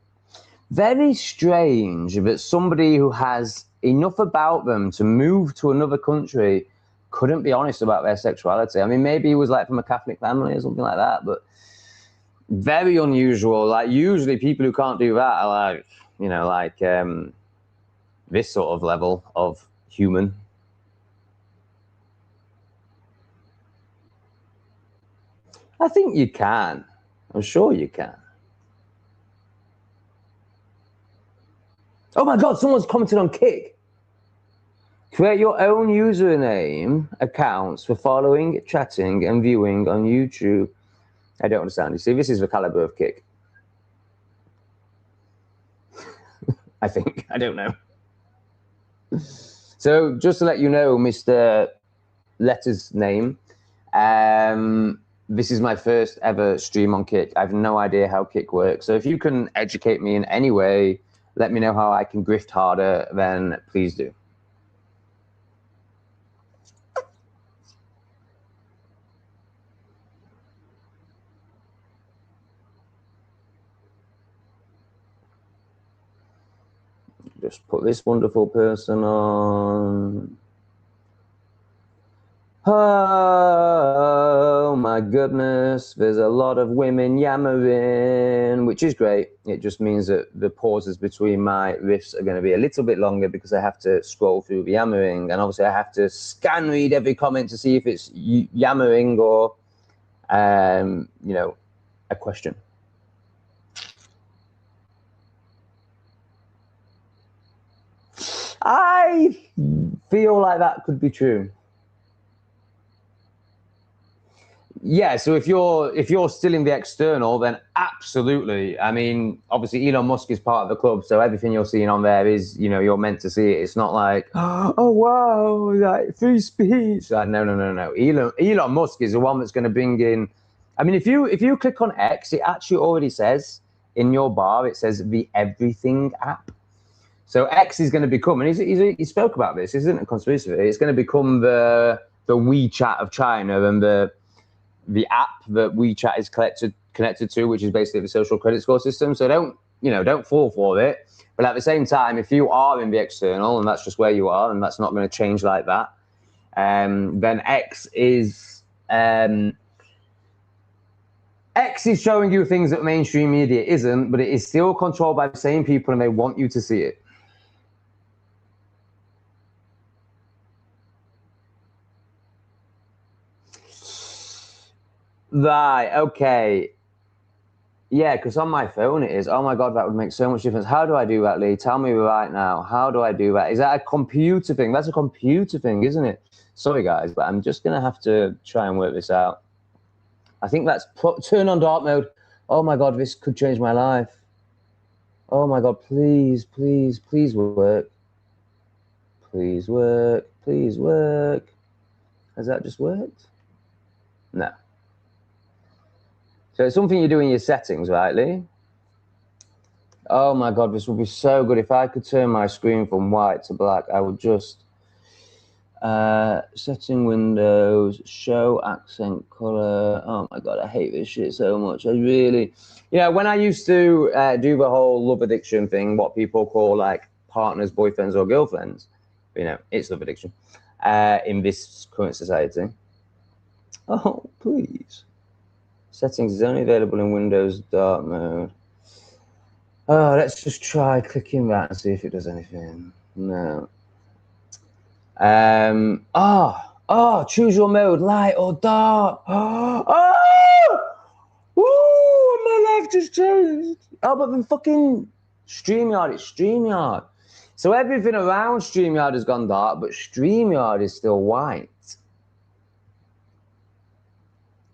Very strange that somebody who has enough about them to move to another country couldn't be honest about their sexuality. I mean, maybe he was like from a Catholic family or something like that, but very unusual. Like usually people who can't do that are like, you know, like this sort of level of human. I think you can. I'm sure you can. Oh my God, someone's commented on Kick. Create your own username accounts for following, chatting, and viewing on YouTube. I don't understand. You see, this is the caliber of Kick. I think. I don't know. So just to let you know, Mr. Letter's name, this is my first ever stream on Kick. I have no idea how Kick works. So if you can educate me in any way, let me know how I can grift harder, then please do. Just put this wonderful person on. Oh my goodness, there's a lot of women yammering, which is great. It just means that the pauses between my riffs are going to be a little bit longer because I have to scroll through the yammering, and obviously I have to scan read every comment to see if it's yammering or, you know, a question. I feel like that could be true. Yeah, so if you're still in the external, then absolutely. I mean, obviously Elon Musk is part of the club, so everything you're seeing on there is, you know, you're meant to see it. It's not like, oh wow, like free speech. Like, no. Elon Musk is the one that's going to bring in. I mean, if you click on X, it actually already says in your bar, it says the Everything app. So X is going to become, and he spoke about this, isn't it, a conspiracy theory? It's going to become the WeChat of China, and the app that WeChat is connected to, which is basically the social credit score system. So don't fall for it. But at the same time, if you are in the external, and that's just where you are, and that's not going to change like that, then X is showing you things that mainstream media isn't, but it is still controlled by the same people, and they want you to see it. Right, okay. Yeah, because on my phone it is. Oh my God, that would make so much difference. How do I do that, Lee? Tell me right now. How do I do that? Is that a computer thing? That's a computer thing, isn't it? Sorry, guys, but I'm just going to have to try and work this out. I think that's turn on dark mode. Oh my God, this could change my life. Oh my God, please, please, please work. Please work. Please work. Has that just worked? No. So it's something you do in your settings, right, Lee? Oh my God, this would be so good. If I could turn my screen from white to black, I would just setting windows, show accent color. Oh my God, I hate this shit so much. I really, when I used to do the whole love addiction thing, what people call like partners, boyfriends, or girlfriends, it's love addiction in this current society. Oh, please. Settings is only available in Windows dark mode. Oh, let's just try clicking that and see if it does anything. No. Choose your mode, light or dark. My life just changed. Oh, but then fucking StreamYard, it's StreamYard. So everything around StreamYard has gone dark, but StreamYard is still white.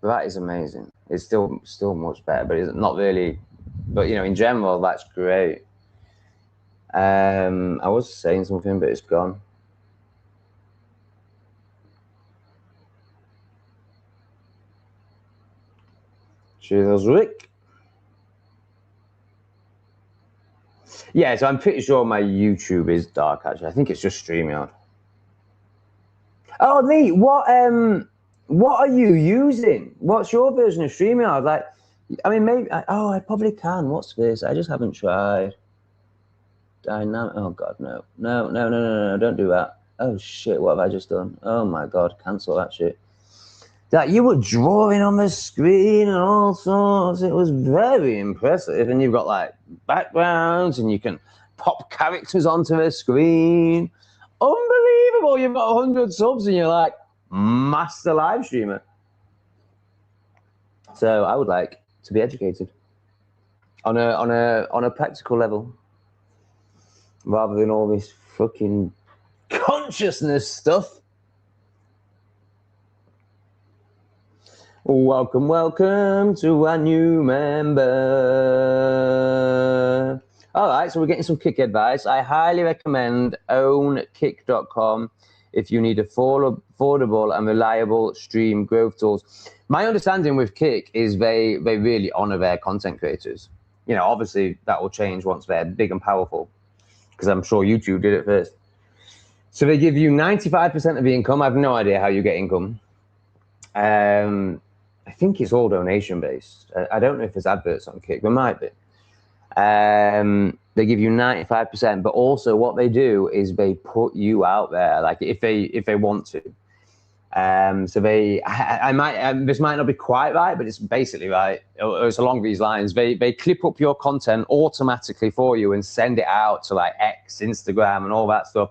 That is amazing. It's still much better, but it's not really. But in general, that's great. I was saying something, but it's gone. Cheers, Rick. Yeah, so I'm pretty sure my YouTube is dark, actually. I think it's just StreamYard. Oh, Lee, what are you using? What's your version of StreamYard? Like, I mean, maybe, I probably can. What's this? I just haven't tried. Dynamic, oh God, no, don't do that. Oh shit, what have I just done? Oh my God, cancel that shit. That you were drawing on the screen and all sorts. It was very impressive. And you've got like backgrounds and you can pop characters onto the screen. Unbelievable. You've got 100 subs and you're like master live streamer. So I would like to be educated on a practical level rather than all this fucking consciousness stuff. Welcome to a new member. All right, so we're getting some Kick advice. I highly recommend ownkick.com if you need affordable and reliable stream growth tools. My understanding with Kick is they really honor their content creators. Obviously that will change once they're big and powerful, because I'm sure YouTube did it first. So they give you 95% of the income. I have no idea how you get income. I think it's all donation based. I don't know if there's adverts on Kick. There might be. They give you 95%, but also what they do is they put you out there, like if they want to. So this might not be quite right, but it's basically right. It's along these lines. They clip up your content automatically for you and send it out to like X, Instagram, and all that stuff.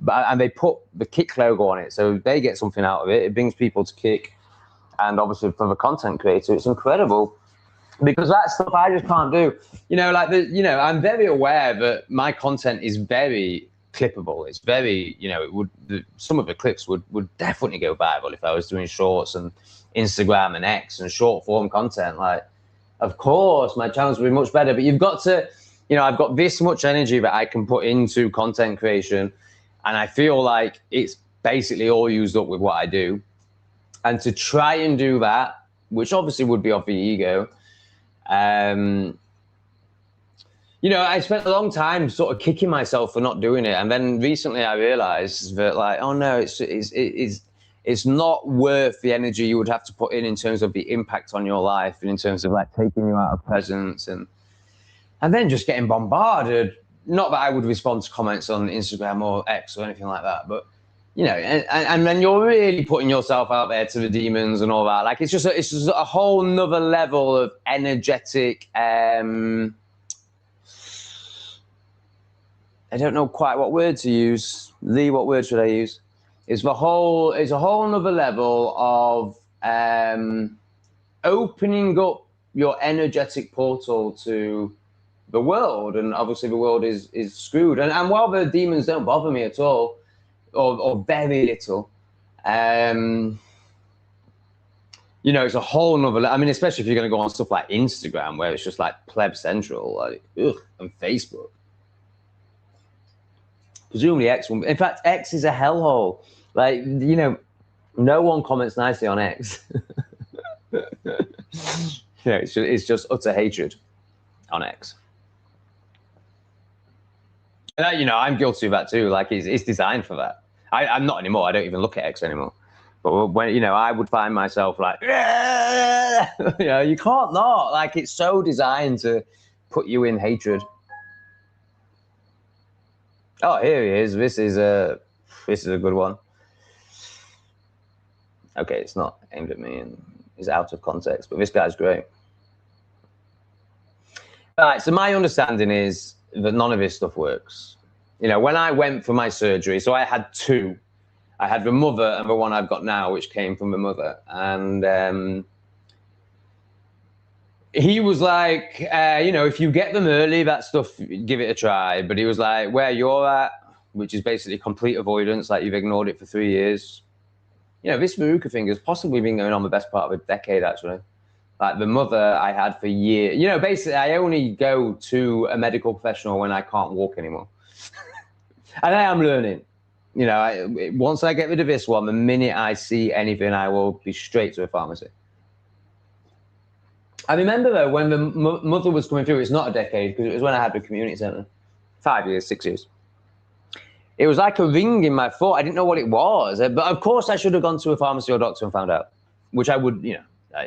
And they put the Kick logo on it, so they get something out of it. It brings people to Kick. And obviously for the content creator, it's incredible, because that stuff I just can't do. I'm very aware that my content is very clippable. It's very, some of the clips would definitely go viral if I was doing shorts and Instagram and X and short form content. Like, of course, my channels would be much better, but you've got to, I've got this much energy that I can put into content creation, and I feel like it's basically all used up with what I do. And to try and do that, which obviously would be off the ego, You know, I spent a long time sort of kicking myself for not doing it, and then recently I realised that, like, oh no, it's not worth the energy you would have to put in terms of the impact on your life, and in terms of like taking you out of presence, and then just getting bombarded. Not that I would respond to comments on Instagram or X or anything like that, but you know, and then you're really putting yourself out there to the demons and all that. Like it's just a whole nother level of energetic. I don't know quite what word to use. Lee, what word should I use? It's a whole nother level of opening up your energetic portal to the world, and obviously the world is screwed. And while the demons don't bother me at all, or very little, you know, it's a whole nother. I mean, especially if you're going to go on stuff like Instagram, where it's just like pleb central, like and Facebook. Presumably X will. In fact, X is a hellhole. Like, you know, no one comments nicely on X. You know, it's just utter hatred on X. And you know, I'm guilty of that too. Like, it's designed for that. I'm not anymore. I don't even look at X anymore. But when, you know, I would find myself like, you know, you can't not. Like, it's so designed to put you in hatred. Oh, here he is. This is a good one. Okay, it's not aimed at me and is out of context, but this guy's great. All right, so my understanding is that none of this stuff works. You know, when I went for my surgery, so I had two. I had the mother and the one I've got now, which came from the mother. And he was like, you know, if you get them early, that stuff, give it a try. But he was like, where you're at, which is basically complete avoidance, like you've ignored it for 3 years. You know, this verruca thing has possibly been going on the best part of a decade, actually. Like the mother I had for years. You know, basically, I only go to a medical professional when I can't walk anymore. And I am learning. You know, once I get rid of this one, the minute I see anything, I will be straight to a pharmacy. I remember, though, when the mother was coming through, it's not a decade, because it was when I had the community centre. 5 years, 6 years. It was like a ring in my foot. I didn't know what it was. But, of course, I should have gone to a pharmacy or doctor and found out, which I would, you know.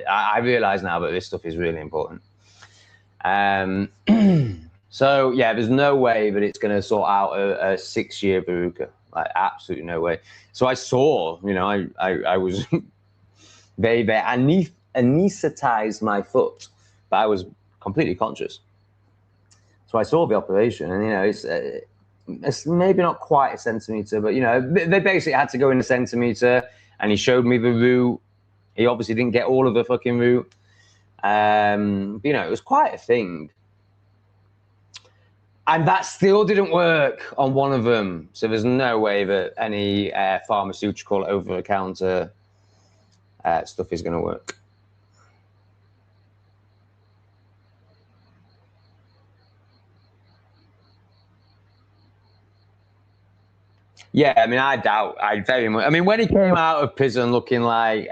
I realise now that this stuff is really important. So, yeah, there's no way that it's going to sort out a 6-year verruca. Like, absolutely no way. So I saw, you know, I was very, very anesthetized my foot, but I was completely conscious. So I saw the operation, and, you know, it's maybe not quite a centimetre, but, you know, they basically had to go in a centimetre, and he showed me the root. He obviously didn't get all of the fucking root. You know, it was quite a thing. And that still didn't work on one of them. So there's no way that any pharmaceutical over-the-counter stuff is going to work. Yeah, I mean, I doubt. I very much. I mean, when he came out of prison looking like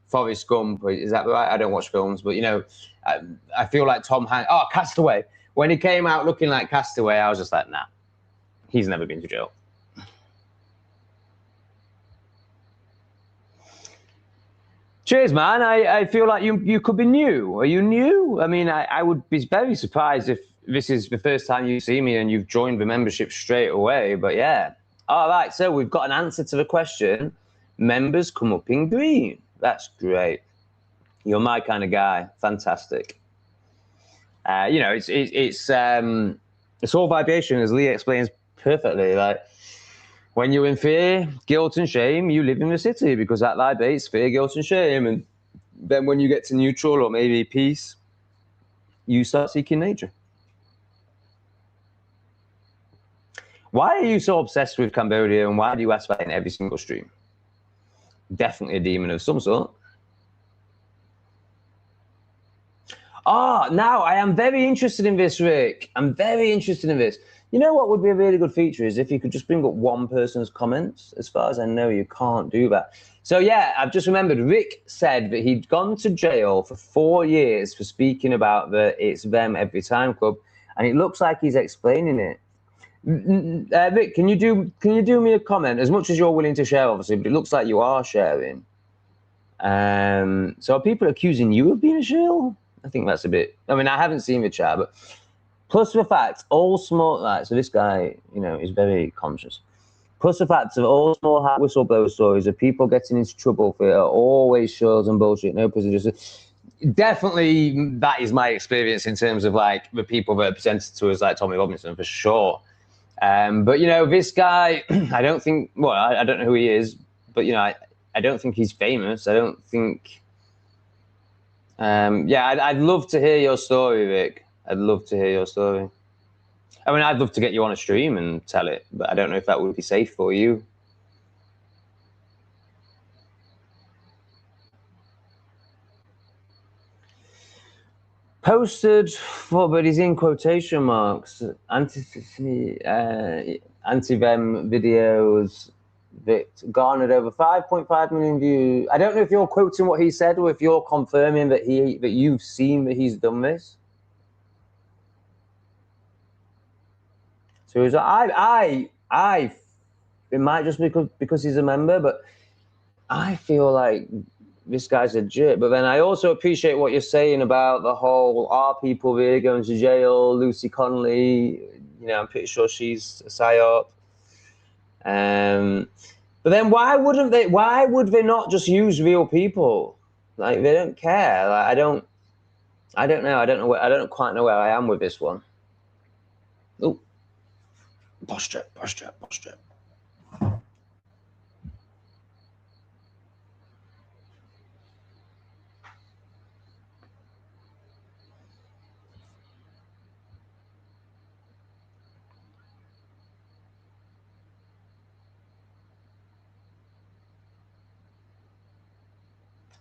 Forrest Gump, is that right? I don't watch films, but, you know, I feel like Tom Hanks. Oh, Castaway. When he came out looking like Castaway, I was just like, nah, he's never been to jail. Cheers, man. I feel like you could be new. Are you new? I mean, I would be very surprised if this is the first time you see me and you've joined the membership straight away. But yeah. All right, so we've got an answer to the question. Members come up in green. That's great. You're my kind of guy. Fantastic. You know, it's all vibration, as Lee explains perfectly. Like, when you're in fear, guilt, and shame, you live in the city, because that vibrates fear, guilt, and shame. And then when you get to neutral or maybe peace, you start seeking nature. Why are you so obsessed with Cambodia, and why do you ask that in every single stream? Definitely a demon of some sort. Now I am very interested in this, Rick. I'm very interested in this. You know what would be a really good feature is if you could just bring up one person's comments. As far as I know, you can't do that. So yeah, I've just remembered Rick said that he'd gone to jail for 4 years for speaking about the It's Them Every Time Club. and it looks like he's explaining it. Vic, can you do me a comment, as much as you're willing to share, obviously, but it looks like you are sharing. So are people accusing you of being a shill? I think that's a bit. I mean, I haven't seen the chat, but plus the fact all small. Like, so this guy, you know, is very conscious. Plus the fact of all small hat whistleblower stories of people getting into trouble for it are always shows and bullshit. No prison. Definitely, that is my experience in terms of like the people that are presented to us, like Tommy Robinson, for sure. But you know, this guy, I don't think. Well, I don't know who he is, but you know, I don't think he's famous. I don't think. Yeah, I'd love to hear your story, Vic. I'd love to hear your story. I mean, I'd love to get you on a stream and tell it, but I don't know if that would be safe for you. Posted for, but he's in quotation marks. Anti-them videos that garnered over 5.5 million views. I don't know if you're quoting what he said or if you're confirming that you've seen that he's done this. So he's it might just be because he's a member, but I feel like this guy's a jerk. But then I also appreciate what you're saying about the whole, are people really going to jail? Lucy Connolly, you know, I'm pretty sure she's a psyop. But then why would they not just use real people? Like, they don't care. Like, I don't know. I don't quite know where I am with this one. Oh, posture.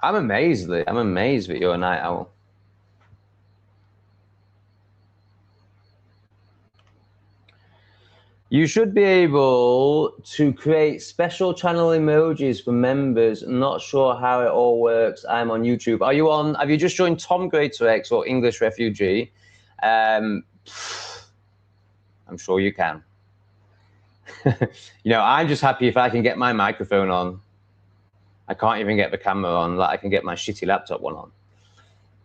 I'm amazed that you're a night owl. You should be able to create special channel emojis for members. Not sure how it all works. I'm on YouTube. Have you just joined Tom Greater X or English Refugee? I'm sure you can. You know, I'm just happy if I can get my microphone on. I can't even get the camera on. Like, I can get my shitty laptop one on.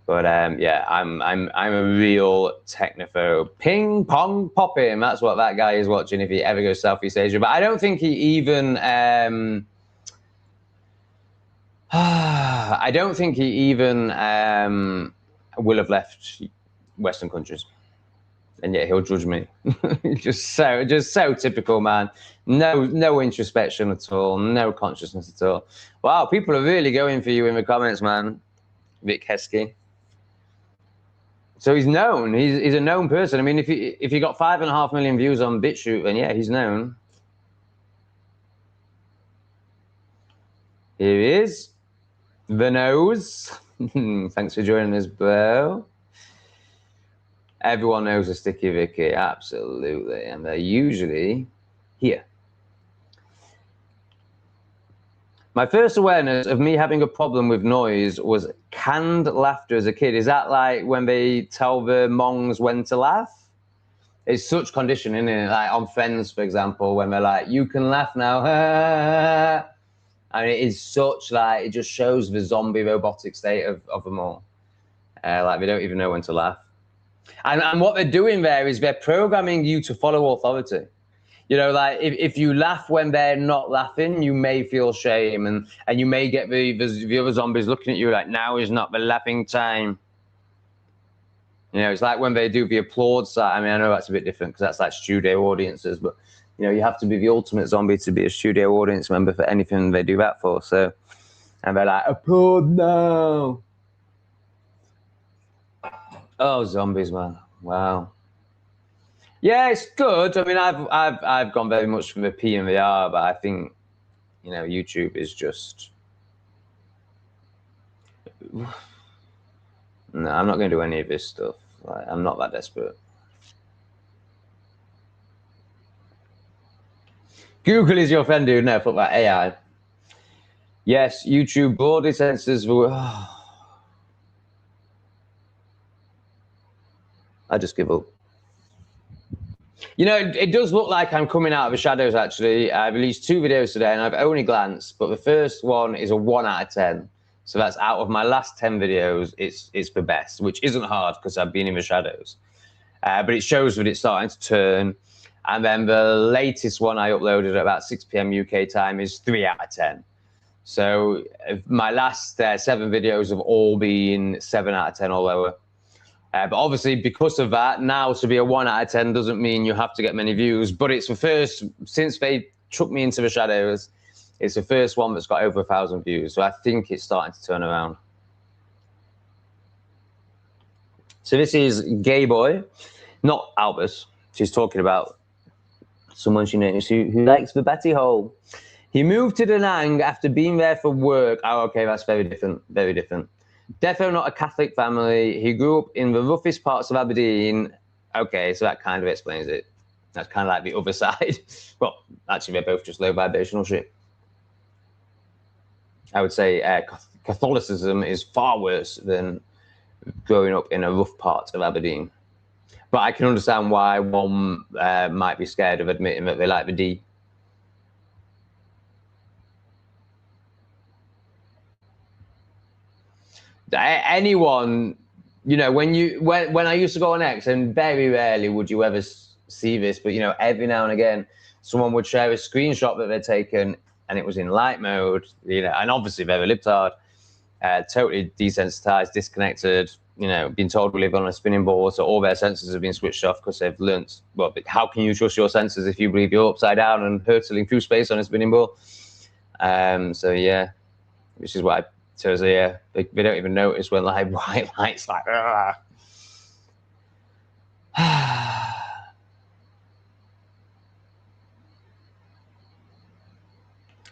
But yeah, I'm a real technophobe. Ping pong popping. That's what that guy is watching if he ever goes Southeast Asia. But I don't think he even. I don't think he even will have left Western countries, and yet he'll judge me. just so typical, man. No introspection at all. No consciousness at all. Wow, people are really going for you in the comments, man. Vic Heskey. So he's known. He's a known person. I mean, if he got 5.5 million views on BitChute, then yeah, he's known. Here he is. The nose. Thanks for joining us, bro. Everyone knows a Sticky Vicky, absolutely, and they're usually here. My first awareness of me having a problem with noise was canned laughter as a kid. Is that like when they tell the mongs when to laugh? It's such conditioning, isn't it? Like on Friends, for example, when they're like, you can laugh now. And it is such like, it just shows the zombie robotic state of them all. Like they don't even know when to laugh. And what they're doing there is they're programming you to follow authority. You know, like if you laugh when they're not laughing, you may feel shame, and you may get the other zombies looking at you like, now is not the laughing time. You know, it's like when they do the applaud side. I mean, I know that's a bit different because that's like studio audiences, but you know, you have to be the ultimate zombie to be a studio audience member for anything they do that for. So, and they're like, applaud now. Oh, zombies, man! Wow. Yeah, it's good. I mean, I've gone very much from the P and the R, but I think, you know, YouTube is just. No, I'm not going to do any of this stuff. Like, I'm not that desperate. Google is your friend, dude. No, fuck that AI. Yes, YouTube broadly censors. I just give up. You know, it does look like I'm coming out of the shadows, actually. I've released 2 videos today, and I've only glanced, but the first one is a 1 out of 10. So that's out of my last 10 videos, it's the best, which isn't hard because I've been in the shadows. But it shows that it's starting to turn. And then the latest one I uploaded at about 6 p.m. UK time is 3 out of 10. So my last 7 videos have all been 7 out of 10 or lower. But obviously, because of that, now to be a 1 out of 10 doesn't mean you have to get many views. But it's the first, since they took me into the shadows, it's the first one that's got over 1,000 views. So I think it's starting to turn around. So this is Gay Boy, not Albus. She's talking about someone she knows who likes the Betty hole. He moved to Da Nang after being there for work. Oh, okay, that's very different, very different. Defo not a Catholic family. He grew up in the roughest parts of Aberdeen. Okay, so that kind of explains it. That's kind of like the other side. Well, actually, they're both just low vibrational shit. I would say Catholicism is far worse than growing up in a rough part of Aberdeen. But I can understand why one might be scared of admitting that they like the D. Anyone, you know, when I used to go on X, and very rarely would you ever see this, but you know, every now and again, someone would share a screenshot that they'd taken, and it was in light mode, you know, and obviously they were libtard, totally desensitized, disconnected, you know, being told we live on a spinning ball, so all their senses have been switched off because they've learnt. Well, but how can you trust your senses if you believe you're upside down and hurtling through space on a spinning ball? So yeah, which is why. So yeah, they don't even notice when like white lights like.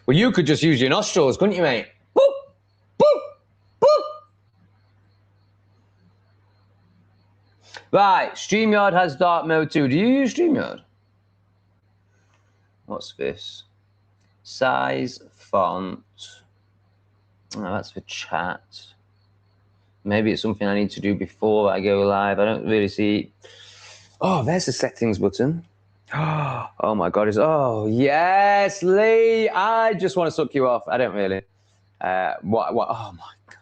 Well, you could just use your nostrils, couldn't you, mate? Boop, boop, boop. Right, StreamYard has dark mode too. Do you use StreamYard? What's this? Size, font. Oh, that's for chat. Maybe it's something I need to do before I go live. I don't really see. Oh, there's the settings button. Oh my God! Oh yes, Lee. I just want to suck you off. I don't really. What? Oh my God!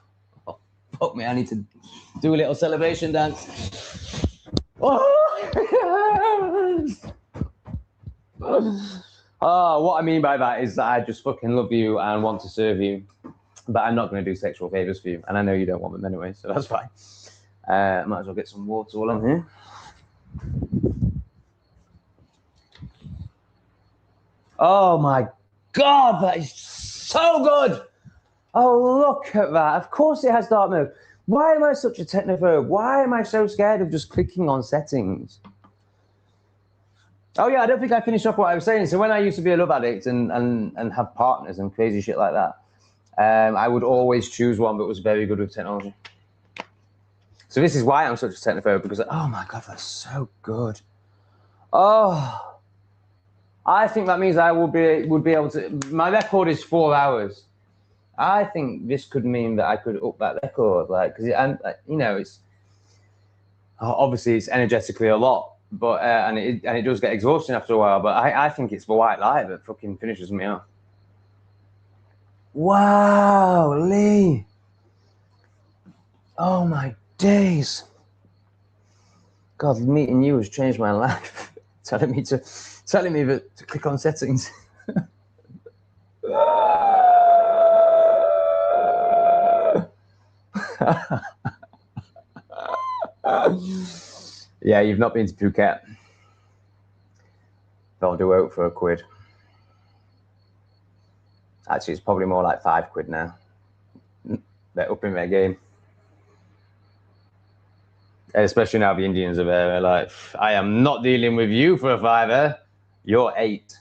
Oh, fuck me! I need to do a little celebration dance. Oh. Oh, what I mean by that is that I just fucking love you and want to serve you. But I'm not going to do sexual favors for you. And I know you don't want them anyway, so that's fine. Might as well get some water while I'm here. Oh my God, that is so good. Oh, look at that. Of course it has dark mode. Why am I such a technophobe? Why am I so scared of just clicking on settings? Oh yeah, I don't think I finished off what I was saying. So when I used to be a love addict and have partners and crazy shit like that, I would always choose one that was very good with technology. So this is why I'm such a technophobe, because oh my God, that's so good. Oh, I think that means I would be able to. My record is 4 hours. I think this could mean that I could up that record, like, because you know, it's obviously it's energetically a lot, but and it does get exhausting after a while. But I think it's the white light that fucking finishes me off. Wow, Lee. Oh my days. God, meeting you has changed my life. telling me that to click on settings. Yeah, you've not been to Phuket. They'll do out for £1. Actually, it's probably more like £5 now. They're upping their game. Especially now the Indians are there. They're like, I am not dealing with you for a £5. You're 8.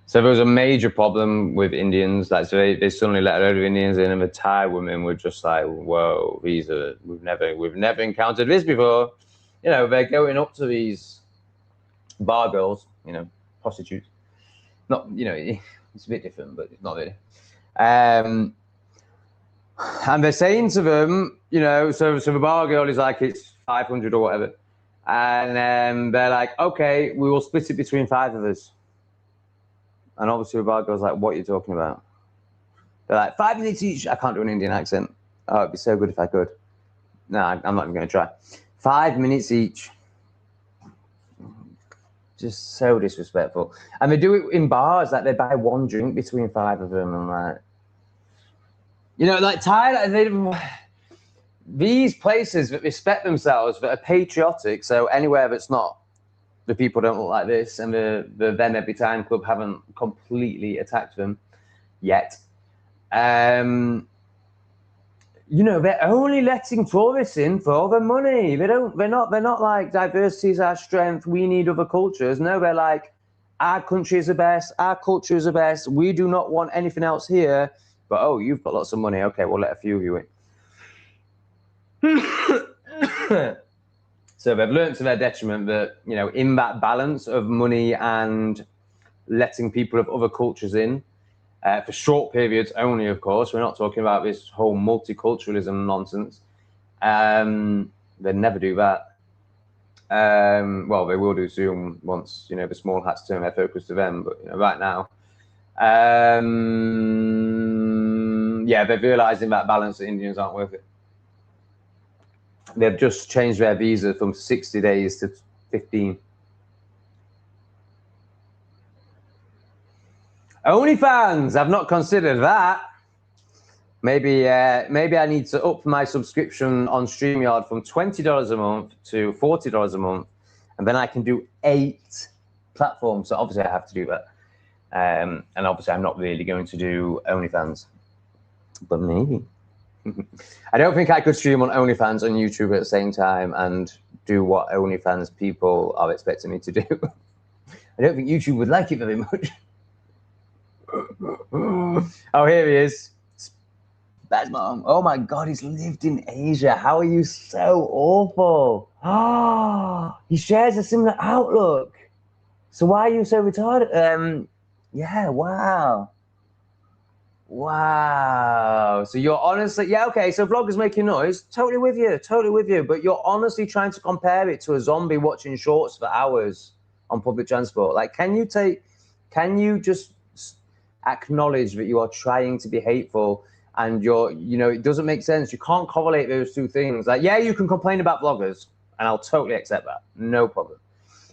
So there was a major problem with Indians. Like, so they suddenly let a load of Indians in, and the Thai women were just like, whoa, we've never encountered this before. You know, they're going up to these bar girls, you know, prostitutes. Not, you know, it's a bit different, but it's not really. And they're saying to them, you know, so the bar girl is like, it's 500 or whatever. And they're like, okay, we will split it between 5 of us. And obviously Bar goes like, what are you talking about? They're like, 5 minutes each. I can't do an Indian accent. Oh, it'd be so good if I could. No, I'm not even going to try. 5 minutes each. Just so disrespectful. And they do it in bars, like they buy 1 drink between 5 of them. And like, you know, like Thailand, these places that respect themselves, that are patriotic, so anywhere that's not the people don't look like this, and the Then Every Time Club haven't completely attacked them yet. You know, they're only letting tourists in for the money. They're not like diversity is our strength, we need other cultures. No, they're like, our country is the best, our culture is the best, we do not want anything else here. But oh, you've got lots of money, okay, we'll let a few of you in. So they've learned to their detriment that, you know, in that balance of money and letting people of other cultures in, for short periods only, of course. We're not talking about this whole multiculturalism nonsense. They'd never do that. Well, they will do soon once, you know, the small hats turn their focus to them. But you know, right now, yeah, they're realising that balance that Indians aren't worth it. They've just changed their visa from 60 days to 15. OnlyFans, I've not considered that. Maybe I need to up my subscription on StreamYard from $20 a month to $40 a month, and then I can do 8 platforms. So obviously I have to do that. And obviously I'm not really going to do OnlyFans, but maybe. I don't think I could stream on OnlyFans on YouTube at the same time and do what OnlyFans people are expecting me to do. I don't think YouTube would like it very much. Oh, here he is. That's Mom. Oh my God, he's lived in Asia. How are you so awful? Ah, he shares a similar outlook. So why are you so retarded? Yeah, wow. Wow. So you're honestly, yeah, okay, so vloggers making noise, totally with you. But you're honestly trying to compare it to a zombie watching shorts for hours on public transport. Like, can you just acknowledge that you are trying to be hateful and you know, it doesn't make sense. You can't correlate those two things. Like, yeah, you can complain about vloggers and I'll totally accept that. No problem.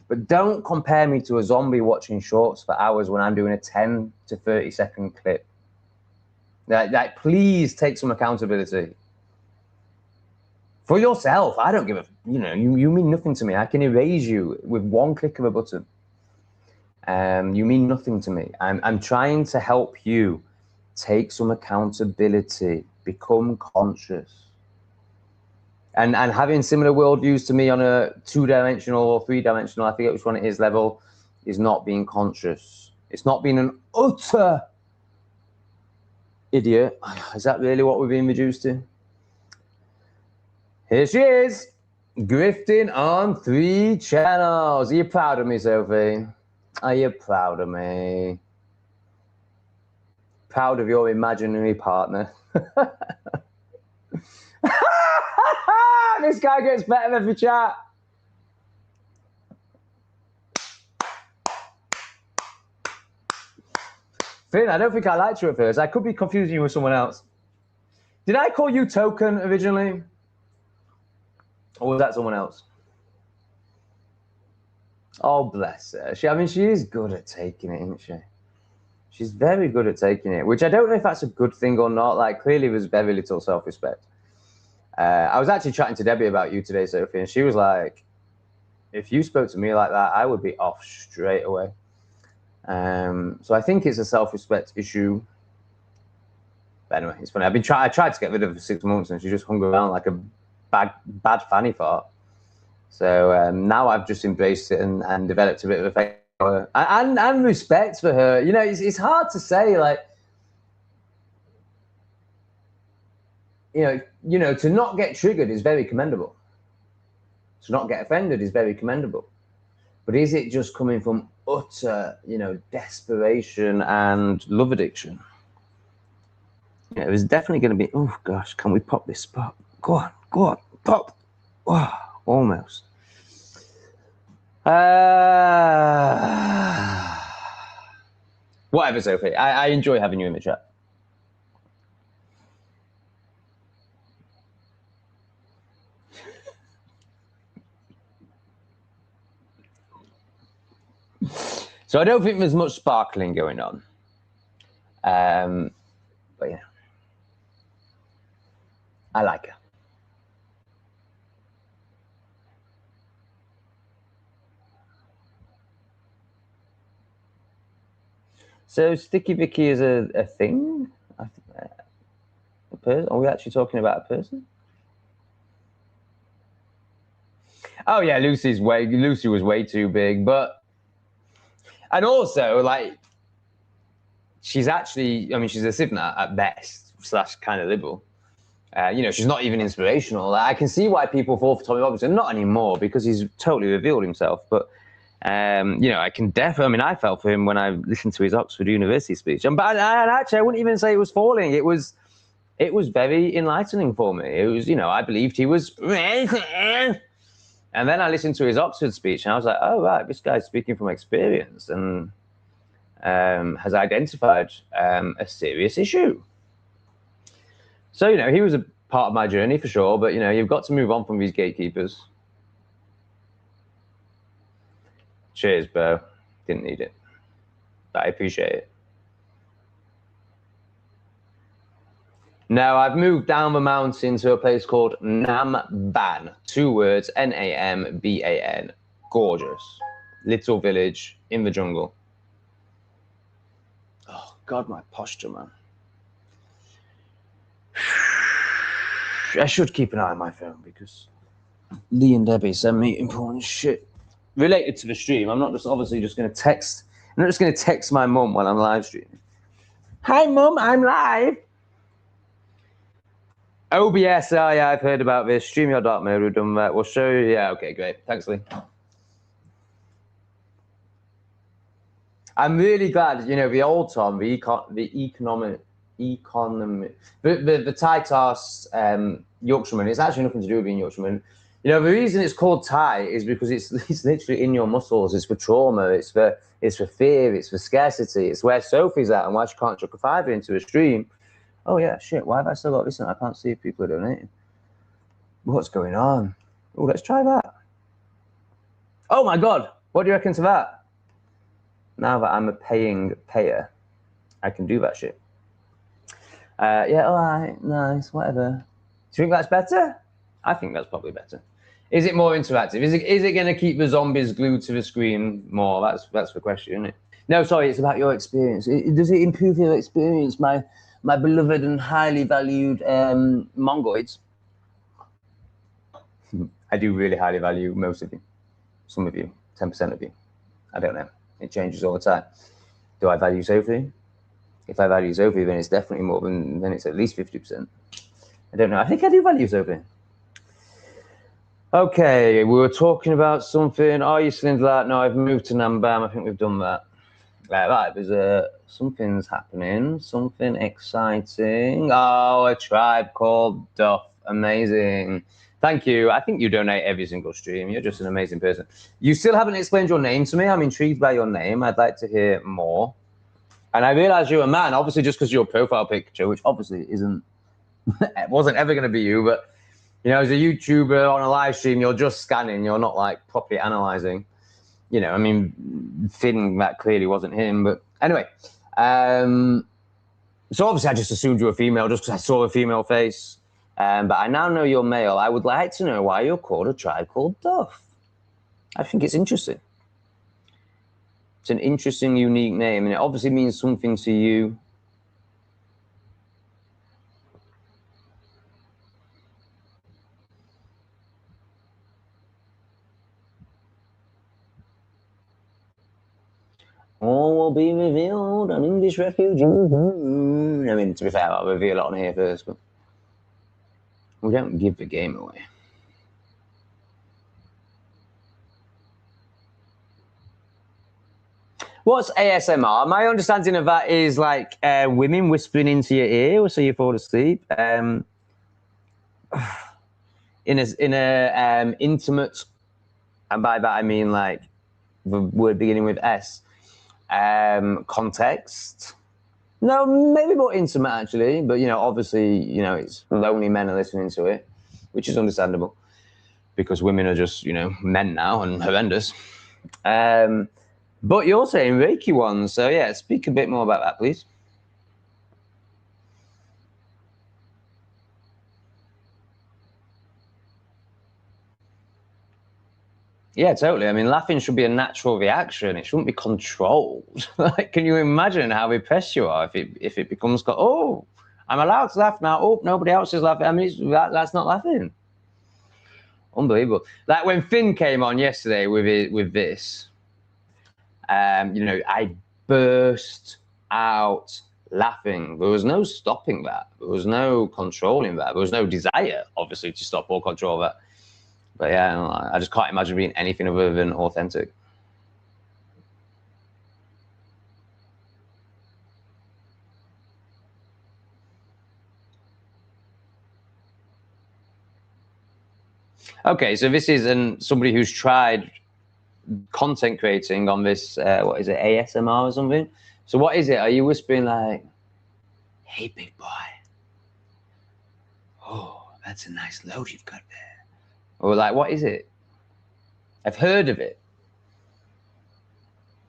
But don't compare me to a zombie watching shorts for hours when I'm doing a 10 to 30 second clip. Like, please take some accountability for yourself. I don't give a, you know, you mean nothing to me. I can erase you with 1 click of a button. You mean nothing to me. I'm trying to help you take some accountability, become conscious. And having similar worldviews to me on a 2-dimensional or 3-dimensional, I forget which one it is, level, is not being conscious. It's not being an utter idiot. Is that really what we're being reduced to? Here she is, grifting on 3 channels. Are you proud of me, Sophie? Are you proud of me? Proud of your imaginary partner. This guy gets better every chat. Finn, I don't think I liked you at first. I could be confusing you with someone else. Did I call you Token originally? Or was that someone else? Oh, bless her. I mean, she is good at taking it, isn't she? She's very good at taking it, which I don't know if that's a good thing or not. Like, clearly there's very little self-respect. I was actually chatting to Debbie about you today, Sophie, and she was like, if you spoke to me like that, I would be off straight away. So I think it's a self-respect issue. But anyway, it's funny. I tried to get rid of her for 6 months, and she just hung around like a bad fanny fart. So now I've just embraced it and developed a bit of affection for her and respect for her. You know, it's hard to say, like, you know, to not get triggered is very commendable. To not get offended is very commendable. But is it just coming from utter, you know, desperation and love addiction? You know, there's definitely going to be, oh gosh, can we pop this spot? Go on, pop. Oh, almost. Whatever, Sophie. I enjoy having you in the chat. So I don't think there's much sparkling going on. But yeah, I like her. So Sticky Vicky is a thing? A person? Are we actually talking about a person? Oh yeah, Lucy was way too big, and also like she's actually, I mean, she's a Sivna at best / kind of liberal. You know, she's not even inspirational. I can see why people fall for Tommy Robinson, not anymore because he's totally revealed himself. But you know, I can definitely. I mean, I felt for him when I listened to his Oxford University speech, but actually, I wouldn't even say it was falling. It was very enlightening for me. It was, you know, I believed he was. And then I listened to his Oxford speech, and I was like, oh right, this guy's speaking from experience and has identified a serious issue. So, you know, he was a part of my journey for sure, but, you know, you've got to move on from these gatekeepers. Cheers, Bo. Didn't need it, but I appreciate it. Now, I've moved down the mountain to a place called Namban. 2 words, Namban. Gorgeous. Little village in the jungle. Oh, God, my posture, man. I should keep an eye on my phone because Lee and Debbie send me important shit related to the stream. I'm not just obviously just going to text. I'm not just going to text my mum while I'm live streaming. Hi, Mum, I'm live. OBS, oh yeah, I've heard about this. Stream your dark mode, we've done that. We'll show you. Yeah, okay, great. Thanks, Lee. I'm really glad, you know, the old Tom, the Thai-toss Yorkshireman, it's actually nothing to do with being Yorkshireman. You know, the reason it's called Thai is because it's literally in your muscles. It's for trauma. It's for fear. It's for scarcity. It's where Sophie's at and why she can't chuck a fiver into a stream. Oh yeah, shit. Why have I still got this? I can't see if people are donating. What's going on? Oh, let's try that. Oh my God. What do you reckon to that? Now that I'm a paying payer, I can do that shit. Yeah, all right, nice, whatever. Do you think that's better? I think that's probably better. Is it more interactive? Is it going to keep the zombies glued to the screen more? That's the question, isn't it? No, sorry, it's about your experience. Does it improve your experience, my beloved and highly valued Mongoloids? I do really highly value most of you. Some of you, 10% of you. I don't know. It changes all the time. Do I value Sophie? If I value Sophie, then it's definitely more than, then it's at least 50%. I don't know. I think I do value Sophie. Okay, we were talking about something. Are you still into that? No, I've moved to Nambam. I think we've done that. Right, there's something's happening. Something exciting. Oh, a tribe called Duff. Amazing. Thank you. I think you donate every single stream. You're just an amazing person. You still haven't explained your name to me. I'm intrigued by your name. I'd like to hear more. And I realize you're a man, obviously just because your profile picture, which obviously wasn't ever going to be you, but, you know, as a YouTuber on a live stream, you're just scanning. You're not, like, properly analyzing. You know, I mean, Finn, that clearly wasn't him. But anyway, so obviously I just assumed you were female just because I saw a female face. But I now know you're male. I would like to know why you're called a tribe called Duff. I think it's interesting. It's an interesting, unique name, and it obviously means something to you. All will be revealed on English refugees. I mean, to be fair, I'll reveal it on here first, but we don't give the game away. What's ASMR? My understanding of that is like women whispering into your ear so you fall asleep. In a intimate, and by that I mean like the word beginning with S. Context. No, maybe more intimate actually, but obviously, it's lonely men are listening to it, which is understandable because women are just, men now and horrendous. But you're saying Reiki ones, so yeah, speak a bit more about that, please. Yeah, totally. I mean, laughing should be a natural reaction. It shouldn't be controlled. Like, can you imagine how repressed you are if it becomes, oh, I'm allowed to laugh now. Oh, nobody else is laughing. I mean, that's not laughing. Unbelievable. Like when Finn came on yesterday with this, I burst out laughing. There was no stopping that. There was no controlling that. There was no desire, obviously, to stop or control that. But yeah, I just can't imagine being anything other than authentic. Okay, so this is somebody who's tried content creating on this, what is it, ASMR or something? So what is it? Are you whispering like, hey, big boy. Oh, that's a nice load you've got there. Or like, what is it? I've heard of it.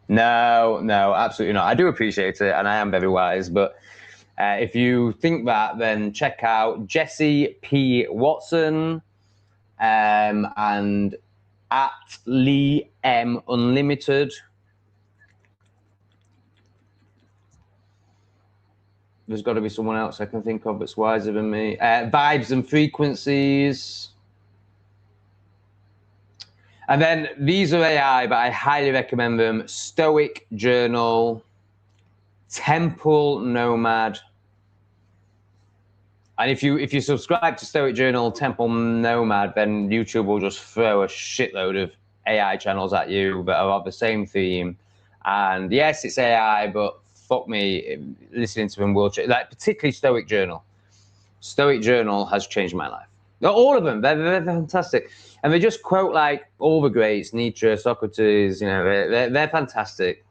No, absolutely not. I do appreciate it, and I am very wise. But if you think that, then check out Jesse P. Watson and at Lee M. Unlimited. There's got to be someone else I can think of that's wiser than me. Vibes and Frequencies. And then these are AI, but I highly recommend them. Stoic Journal, Temple Nomad. And if you subscribe to Stoic Journal, Temple Nomad, then YouTube will just throw a shitload of AI channels at you that are of the same theme. And yes, it's AI, but fuck me, listening to them will change. Like particularly Stoic Journal. Stoic Journal has changed my life. All of them, they're fantastic. And they just quote like all the greats, Nietzsche, Socrates, they're fantastic.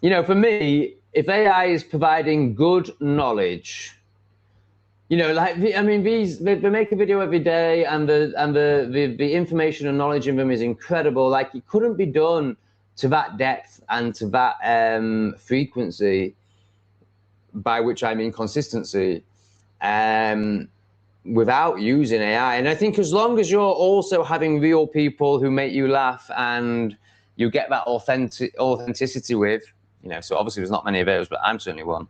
For me, if AI is providing good knowledge, they make a video every day, and the information and knowledge in them is incredible. Like it couldn't be done to that depth and to that frequency, by which I mean consistency, without using AI. And I think as long as you're also having real people who make you laugh and you get that authenticity with, so obviously there's not many of those, but I'm certainly one.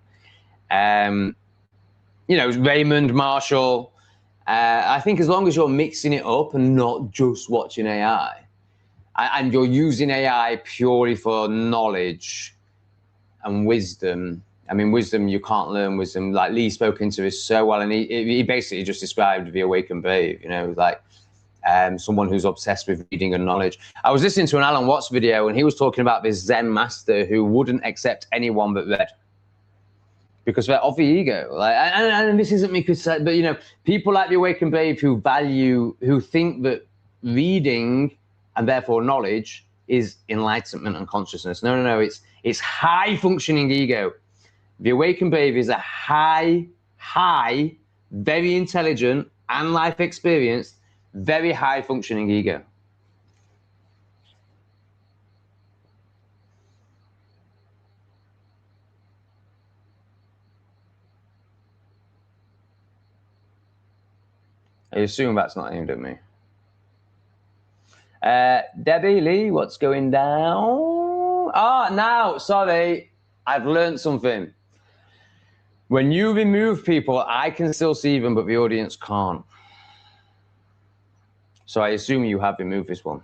Raymond Marshall. I think as long as you're mixing it up and not just watching AI, and you're using AI purely for knowledge and wisdom. I mean, wisdom, you can't learn wisdom. Like Lee spoke into this so well, and he basically just described the awakened brave, like someone who's obsessed with reading and knowledge. I was listening to an Alan Watts video, and he was talking about this Zen master who wouldn't accept anyone but read, because they're of the ego. Like, and this isn't me criticizing, but people like the awakened brave who think that reading and therefore knowledge is enlightenment and consciousness. No, it's high functioning ego. The awakened brave is a high, very intelligent and life experienced, very high functioning ego. I assume that's not aimed at me. Debbie Lee, what's going down? Now, sorry, I've learned something. When you remove people, I can still see them, but the audience can't. So I assume you have removed this one.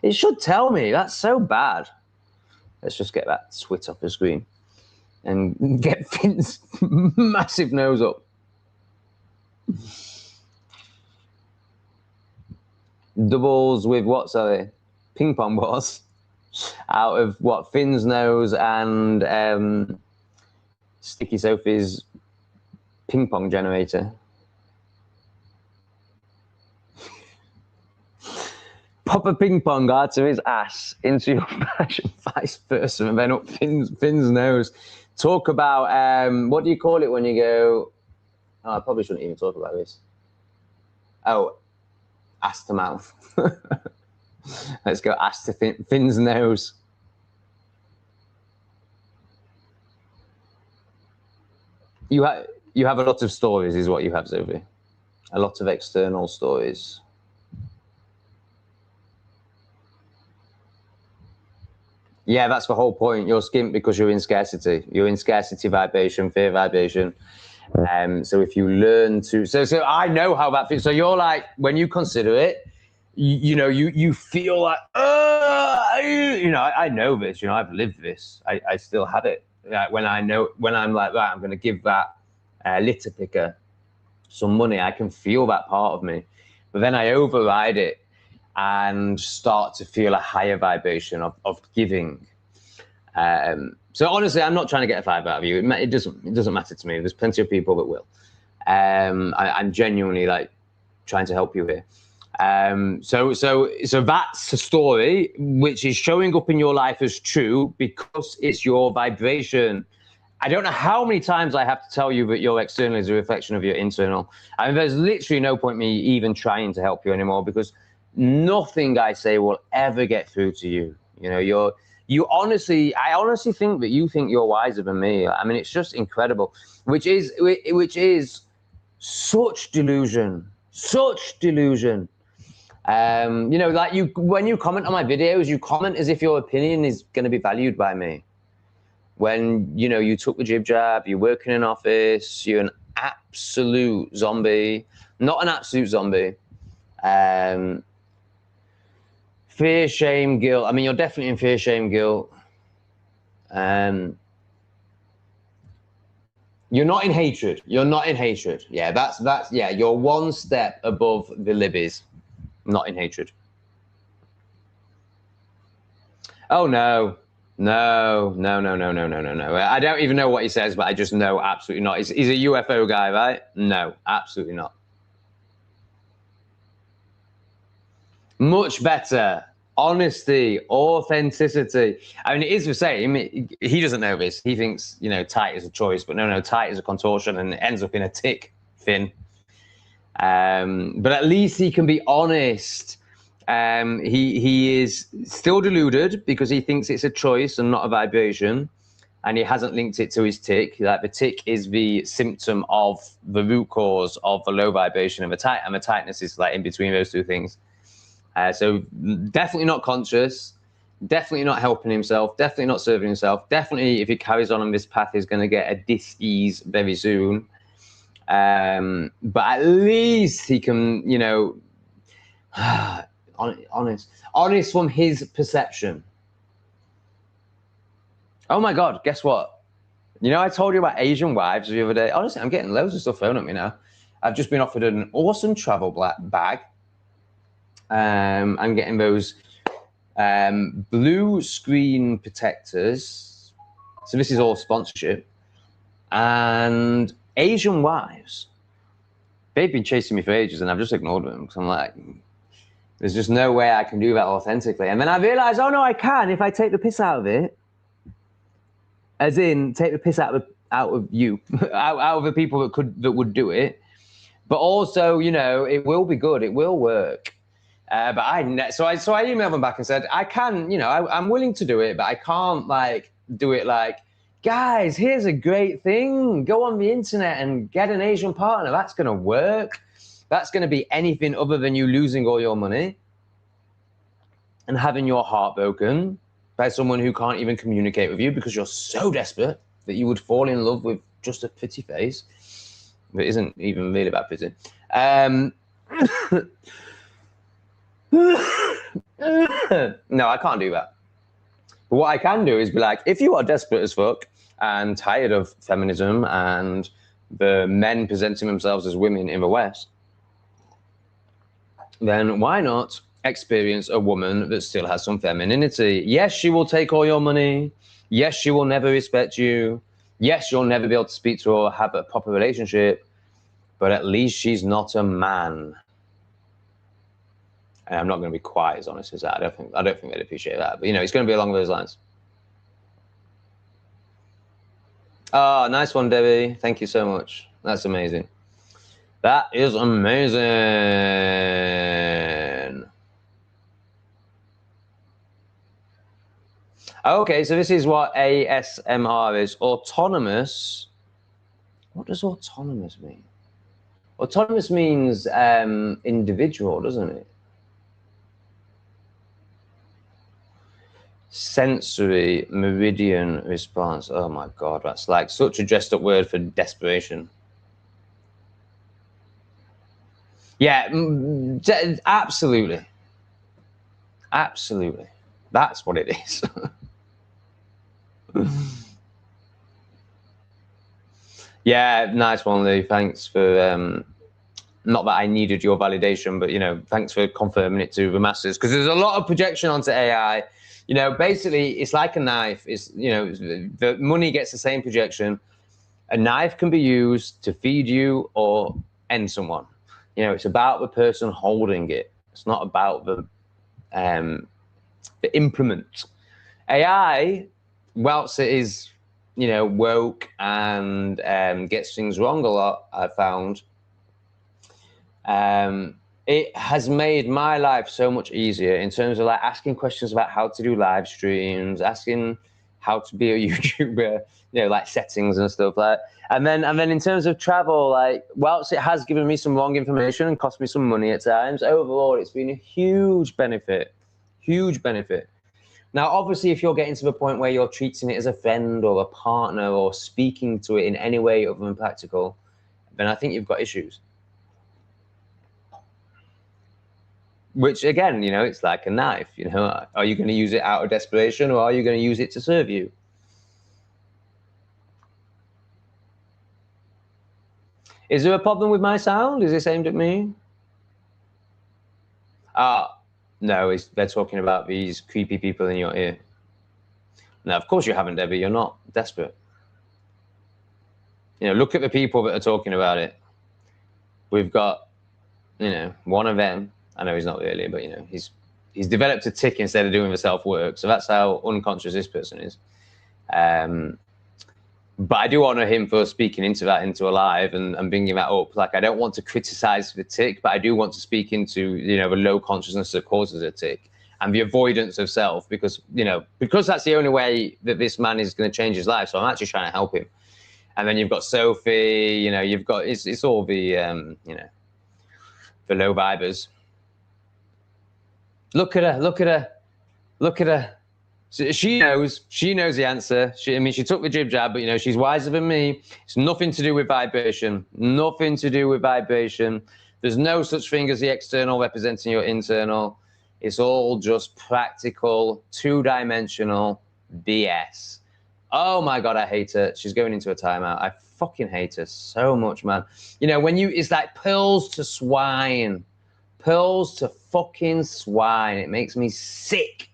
It should tell me. That's so bad. Let's just get that swit off the screen and get Finn's massive nose up. Doubles with what, sorry? Ping pong balls out of what? Finn's nose and Sticky Sophie's ping pong generator. Pop a ping pong out to his ass into your badge and vice versa, and then up Finn's nose. Talk about, what do you call it when you go, oh, I probably shouldn't even talk about this. Oh, ass to mouth. Let's go ass to Finn's nose. You have a lot of stories, is what you have, Sophie. A lot of external stories. Yeah, that's the whole point. You're skimp because you're in scarcity. You're in scarcity vibration, fear vibration. So if you learn to, so I know how that feels. So you're like, when you consider it, you feel like, I know this. I've lived this. I still have it. Like when I'm like, right, I'm going to give that litter picker some money. I can feel that part of me, but then I override it and start to feel a higher vibration of giving. So honestly, I'm not trying to get a vibe out of you. It doesn't matter to me. There's plenty of people that will. I'm genuinely like trying to help you here. So that's a story which is showing up in your life as true because it's your vibration. I don't know how many times I have to tell you that your external is a reflection of your internal. I mean, there's literally no point me even trying to help you anymore because nothing I say will ever get through to you. I honestly think that you think you're wiser than me. I mean, it's just incredible, which is such delusion. Like when you comment on my videos, you comment as if your opinion is going to be valued by me. When, you took the jib jab, you work in an office, you're an absolute zombie, not an absolute zombie. Fear, shame, guilt. I mean, you're definitely in fear, shame, guilt. You're not in hatred. You're not in hatred. Yeah, that's yeah. You're one step above the libbies, not in hatred. Oh no. No. I don't even know what he says, but I just know absolutely not. He's a UFO guy, right? No, absolutely not. Much better. Honesty, authenticity. I mean, it is the same. He doesn't know this. He thinks, tight is a choice, but no, tight is a contortion and it ends up in a tick, Finn. But at least he can be honest. He is still deluded because he thinks it's a choice and not a vibration, and he hasn't linked it to his tick. Like the tick is the symptom of the root cause of the low vibration of a tight, and the tightness is like in between those two things. So definitely not conscious, definitely not helping himself, definitely not serving himself. Definitely, if he carries on this path, he's going to get a dis-ease very soon. But at least he can, honest from his perception. Oh my God, guess what? I told you about Asian wives the other day. Honestly, I'm getting loads of stuff thrown at me now. I've just been offered an awesome travel bag. I'm getting those blue screen protectors. So this is all sponsorship. And Asian wives, they've been chasing me for ages and I've just ignored them because I'm like, there's just no way I can do that authentically. And then I realized, oh no, I can if I take the piss out of it. As in, take the piss out of you, out of the people that would do it. But also, it will be good. It will work. So I emailed them back and said, I can, I'm willing to do it, but I can't do it like, guys, here's a great thing. Go on the internet and get an Asian partner. That's going to work. That's going to be anything other than you losing all your money and having your heart broken by someone who can't even communicate with you because you're so desperate that you would fall in love with just a pretty face that isn't even really that pretty. No, I can't do that. But what I can do is be like, if you are desperate as fuck and tired of feminism and the men presenting themselves as women in the West, then why not experience a woman that still has some femininity? Yes, she will take all your money. Yes, she will never respect you. Yes, you'll never be able to speak to her or have a proper relationship, but at least she's not a man. And I'm not going to be quite as honest as that. I don't think they'd appreciate that. But, you know, it's going to be along those lines. Oh, nice one, Debbie. Thank you so much. That's amazing. That is amazing. Okay, so this is what ASMR is. Autonomous. What does autonomous mean? Autonomous means individual, doesn't it? Sensory meridian response. Oh my God, that's like such a dressed up word for desperation. Yeah, absolutely. Absolutely. That's what it is. Yeah, nice one, Lou. Thanks for not that I needed your validation, but, you know, thanks for confirming it to the masses, because there's a lot of projection onto AI. You know, basically, it's like a knife. It's, you know, the money gets the same projection. A knife can be used to feed you or end someone. You know, it's about the person holding it. It's not about the implement. AI, whilst it is, you know, woke and gets things wrong a lot, I've found, it has made my life so much easier in terms of like asking questions about how to do live streams, asking how to be a YouTuber, you know, like settings and stuff like that. And then in terms of travel, like, whilst it has given me some wrong information and cost me some money at times, overall it's been a huge benefit. Huge benefit. Now, obviously, if you're getting to the point where you're treating it as a friend or a partner or speaking to it in any way other than practical, then I think you've got issues. Which, again, you know, it's like a knife. You know, are you going to use it out of desperation, or are you going to use it to serve you? Is there a problem with my sound? Is this aimed at me? No, they're talking about these creepy people in your ear. No, of course you haven't, Debbie. You're not desperate. You know, look at the people that are talking about it. We've got, you know, one of them. I know he's not really, but, you know, he's developed a tick instead of doing the self-work. So that's how unconscious this person is. But I do honor him for speaking into a live and bringing that up. Like, I don't want to criticize the tick, but I do want to speak into, you know, the low consciousness that causes a tick and the avoidance of self, because, you know, because that's the only way that this man is going to change his life. So I'm actually trying to help him. And then you've got Sophie, you know, you've got, it's all the, you know, the low vibers. Look at her, look at her, look at her. She knows the answer. I mean, she took the jib jab, but, you know, she's wiser than me. It's nothing to do with vibration. Nothing to do with vibration. There's no such thing as the external representing your internal. It's all just practical, two-dimensional BS. Oh my God, I hate her. She's going into a timeout. I fucking hate her so much, man. You know, when it's like pearls to swine. Pearls to fucking swine. It makes me sick.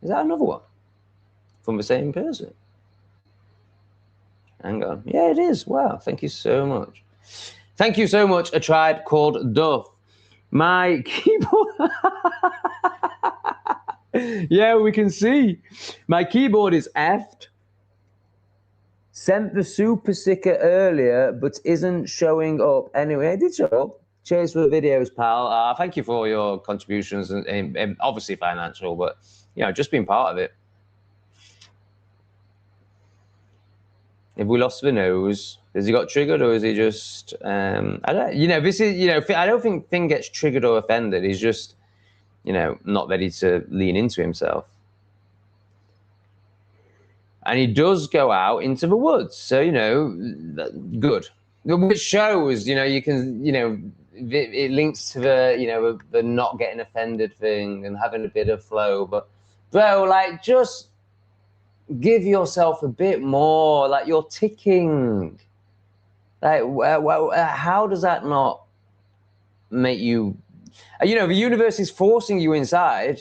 Is that another one from the same person? Hang on. Yeah, it is. Wow. Thank you so much. Thank you so much, A Tribe Called Duff. My keyboard. Yeah, we can see. My keyboard is effed. Sent the super sticker earlier, but isn't showing up. Anyway, it did show up. Cheers for the videos, pal. Thank you for all your contributions, and obviously financial, but, you know, just being part of it. If we lost the nose, has he got triggered, or is he just, I don't, you know, this is, you know, I don't think Finn gets triggered or offended. He's just, you know, not ready to lean into himself. And he does go out into the woods. So, you know, good. Which shows, you know, you can, you know, it links to the, you know, the not getting offended thing and having a bit of flow. But, bro, like, just give yourself a bit more. Like, you're ticking. Like, how does that not make you, you know, the universe is forcing you inside,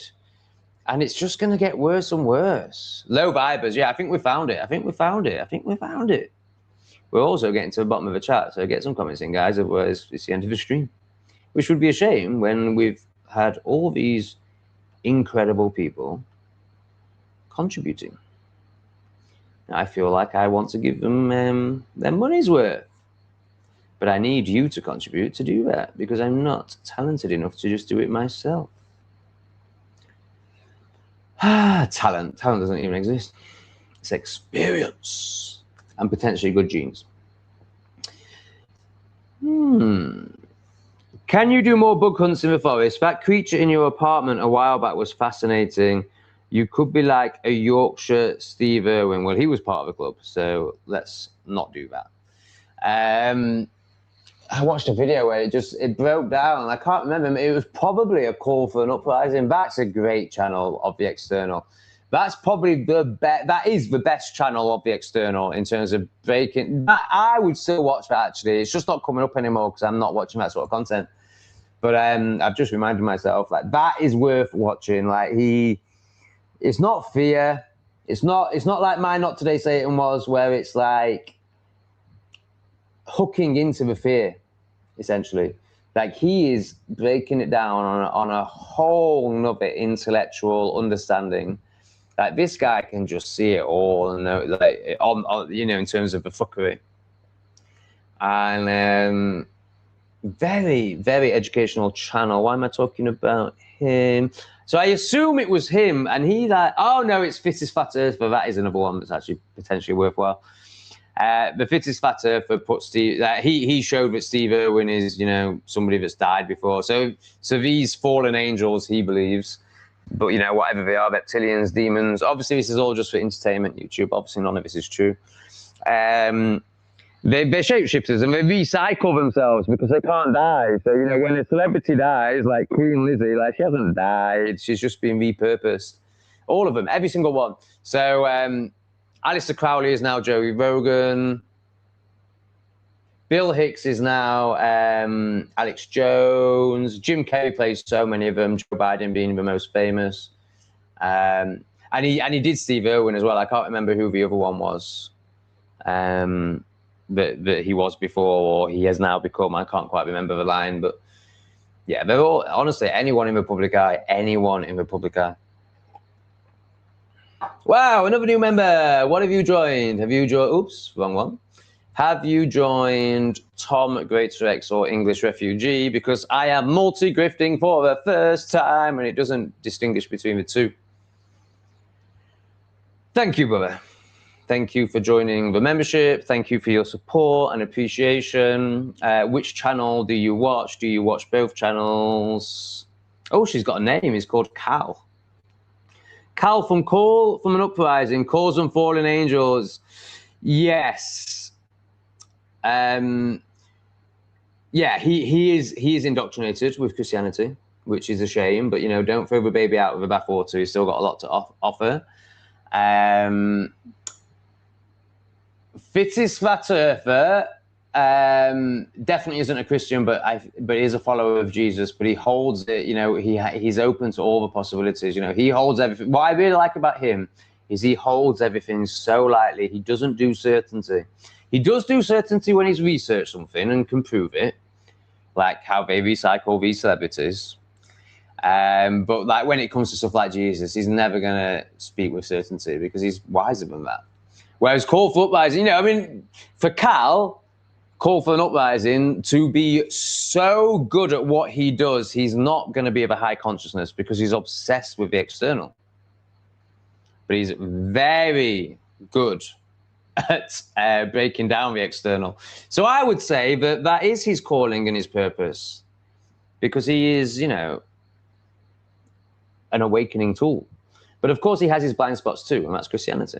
and it's just going to get worse and worse. Low vibers. Yeah, I think we found it. I think we found it. I think we found it. We're also getting to the bottom of the chat, so get some comments in, guys. Otherwise, it's the end of the stream. which would be a shame when we've had all these incredible people contributing. I feel like I want to give them their money's worth. But I need you to contribute to do that because I'm not talented enough to just do it myself. Talent doesn't even exist. It's experience and potentially good genes. Can you do more bug hunts in the forest? That creature in your apartment a while back was fascinating. You could be like a Yorkshire Steve Irwin. Well, he was part of the club, so let's not do that. I watched a video where it broke down. I can't remember. It was probably a call for an uprising. That's a great channel of the external. That's probably that is the best channel of the external in terms of breaking. I would still watch that actually. It's just not coming up anymore because I'm not watching that sort of content. But I've just reminded myself like that is worth watching. Like it's not fear. It's not like my Not Today Satan was, where it's like hooking into the fear, essentially. Like he is breaking it down on a whole nother intellectual understanding. Like this guy can just see it all and know, like on in terms of the fuckery. And very, very educational channel. Why am I talking about him? So I assume it was him, and he like, oh no, it's Fittest Fat Earther. That is another one that's actually potentially worthwhile. The Fittest Fat Earther put Steve. He showed that Steve Irwin is somebody that's died before. So these fallen angels, he believes, but whatever they are, reptilians, demons. Obviously, this is all just for entertainment. YouTube. Obviously, none of this is true. They're shapeshifters and they recycle themselves because they can't die. So, when a celebrity dies, like Queen Lizzie, like she hasn't died. She's just been repurposed. All of them, every single one. So, Aleister Crowley is now Joey Rogan. Bill Hicks is now Alex Jones. Jim Carrey plays so many of them. Joe Biden being the most famous. And he did Steve Irwin as well. I can't remember who the other one was. That he was before, or he has now become. I can't quite remember the line, but yeah, they're all, honestly, anyone in the public eye. Wow, another new member. What have you joined? Oops, wrong one. Have you joined Tom Greater X or English Refugee? Because I am multi-grifting for the first time, and it doesn't distinguish between the two. Thank you, brother. Thank you for joining the membership. Thank you for your support and appreciation. Which channel do you watch? Do you watch both channels? Oh, she's got a name. It's called Cal. Cal from Call from an Uprising, Calls and Fallen Angels. Yes. Yeah, he is indoctrinated with Christianity, which is a shame. But, don't throw the baby out with the bathwater. He's still got a lot to offer. Fittest Fat Earther definitely isn't a Christian, but he is a follower of Jesus. But he holds it, he's open to all the possibilities. He holds everything. What I really like about him is he holds everything so lightly. He doesn't do certainty. He does do certainty when he's researched something and can prove it, like how they recycle these celebrities. But like when it comes to stuff like Jesus, he's never gonna speak with certainty because he's wiser than that. Whereas Call for Uprising, for Cal, Call for an Uprising, to be so good at what he does, he's not going to be of a high consciousness because he's obsessed with the external. But he's very good at breaking down the external. So I would say that is his calling and his purpose, because he is, an awakening tool. But of course he has his blind spots too, and that's Christianity.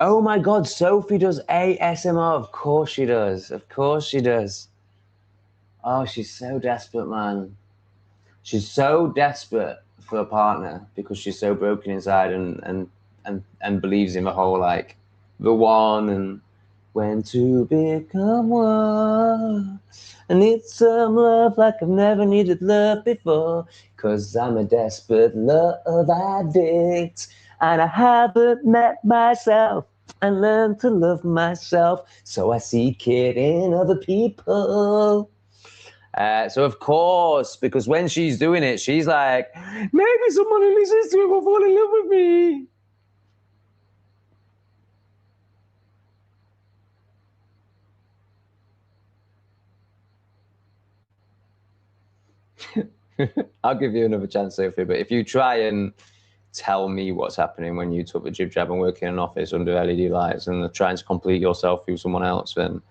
Oh my God, Sophie does ASMR. Of course she does. Of course she does. Oh, she's so desperate, man. She's so desperate for a partner because she's so broken inside and believes in the whole, like, the one and when to become one. I need some love like I've never needed love before, 'cause I'm a desperate love addict and I haven't met myself. and learn to love myself, so I seek it in other people. So of course, because when she's doing it, she's like, maybe someone who listens to it will fall in love with me. I'll give you another chance, Sophie, but if you try and tell me what's happening when you took the jib jab and work in an office under LED lights and trying to complete yourself through someone else, then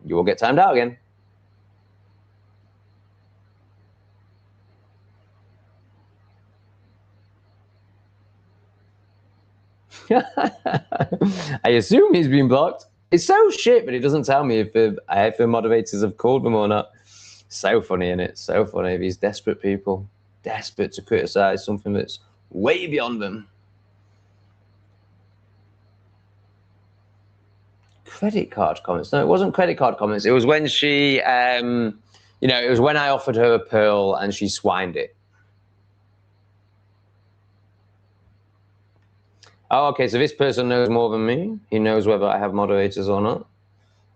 you will get timed out again. I assume he's been blocked. It's so shit, but it doesn't tell me if the moderators have called them or not. So funny, isn't it? So funny. These desperate people, desperate to criticize something that's way beyond them. Credit card comments. No, it wasn't credit card comments. It was when she, it was when I offered her a pearl and she swined it. Oh, okay. So this person knows more than me. He knows whether I have moderators or not.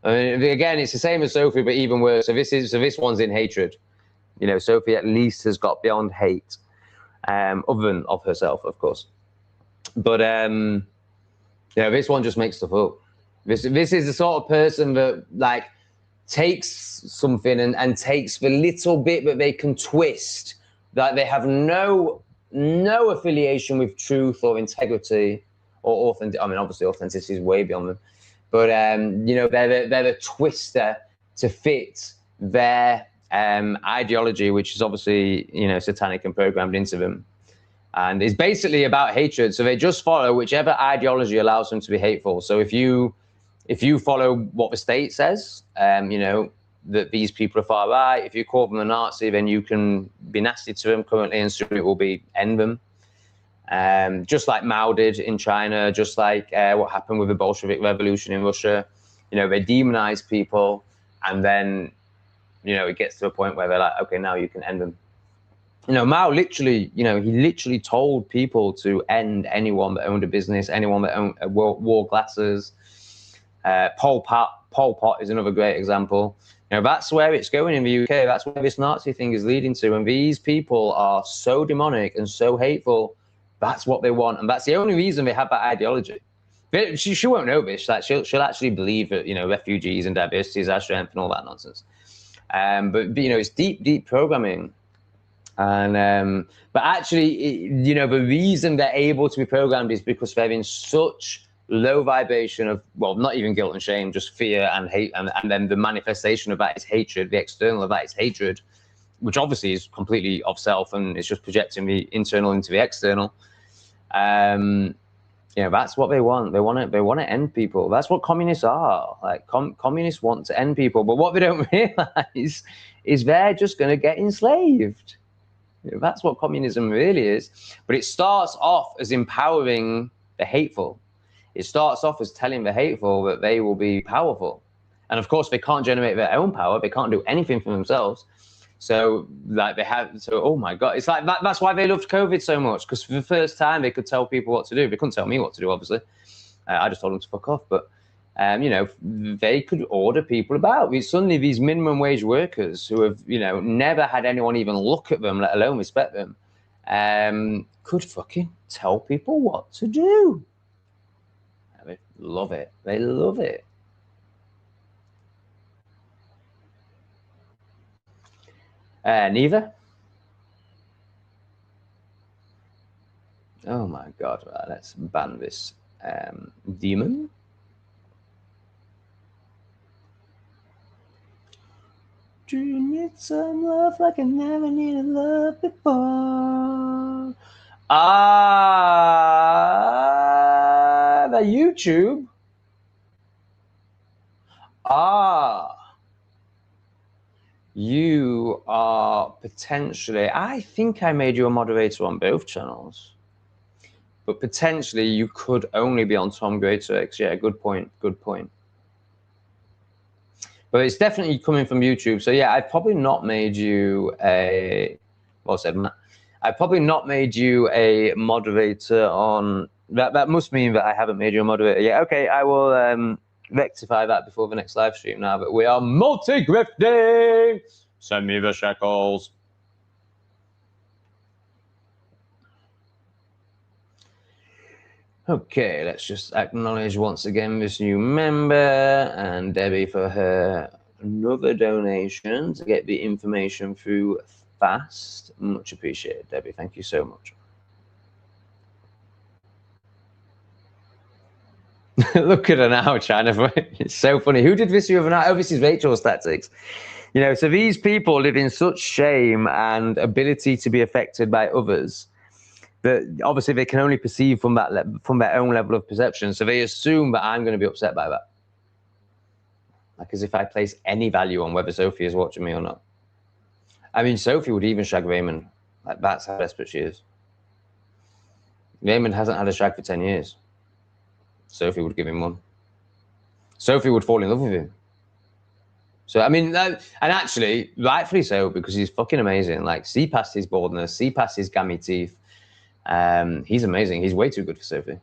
I mean, again, it's the same as Sophie, but even worse. So this one's in hatred. Sophie at least has got beyond hate, other than of herself, of course. But this one just makes stuff up. This is the sort of person that like takes something and takes the little bit that they can twist, that they have no affiliation with truth or integrity or authentic. I mean, obviously authenticity is way beyond them, but they're the twister to fit their ideology, which is obviously satanic and programmed into them, and it's basically about hatred. So they just follow whichever ideology allows them to be hateful. So if you follow what the state says, that these people are far right, if you call them a Nazi, then you can be nasty to them currently, and soon it will be end them. Just like Mao did in China, just like what happened with the Bolshevik Revolution in Russia. They demonize people, and then, it gets to a point where they're like, okay, now you can end them. Mao literally, he literally told people to end anyone that owned a business, anyone that wore glasses. Pol Pot is another great example. That's where it's going in the UK. That's where this Nazi thing is leading to. And these people are so demonic and so hateful. That's what they want. And that's the only reason they have that ideology. She won't know this. Like she'll actually believe that, refugees and diversity is our strength and all that nonsense. But it's deep programming. And but actually, the reason they're able to be programmed is because they're in such low vibration of, well, not even guilt and shame, just fear and hate, and then the manifestation of that is hatred. The external of that is hatred, which obviously is completely of self, and it's just projecting the internal into the external. That's what they want. They want to end people. That's what communists are. Like communists want to end people, but what they don't realize is they're just going to get enslaved. That's what communism really is. But it starts off as empowering the hateful. It starts off as telling the hateful that they will be powerful. And of course, they can't generate their own power. They can't do anything for themselves. So oh my God, it's like that's why they loved COVID so much, because for the first time they could tell people what to do. They couldn't tell me what to do, obviously. I just told them to fuck off. But, they could order people about. Suddenly these minimum wage workers who have, never had anyone even look at them, let alone respect them, could fucking tell people what to do. They love it. They love it. Neither. Oh my God. Right, let's ban this demon. Do you need some love like I never needed love before? The YouTube. You are potentially, I think I made you a moderator on both channels, but potentially you could only be on Tom Greater X. Yeah, good point. Good point. But it's definitely coming from YouTube. So yeah, I've probably not made you a, well said, Matt. I've probably not made you a moderator on That must mean that I haven't made you a moderator yet. Okay, I will rectify that before the next live stream now. But we are multi-grifting. Send me the shekels. Okay, let's just acknowledge once again this new member and Debbie for her another donation to get the information through fast. Much appreciated, Debbie. Thank you so much. Look at her now, China. It's so funny. Who did this the other night? Oh, this is Rachel's tactics. You know, so these people live in such shame and ability to be affected by others that obviously they can only perceive from that from their own level of perception. So they assume that I'm going to be upset by that, like as if I place any value on whether Sophie is watching me or not. I mean, Sophie would even shag Raymond. Like, that's how desperate she is. Raymond hasn't had a shag for 10 years. Sophie would give him one. Sophie would fall in love with him. So, I mean, and actually, rightfully so, because he's fucking amazing. Like, see past his baldness, see past his gammy teeth. He's amazing. He's way too good for Sophie.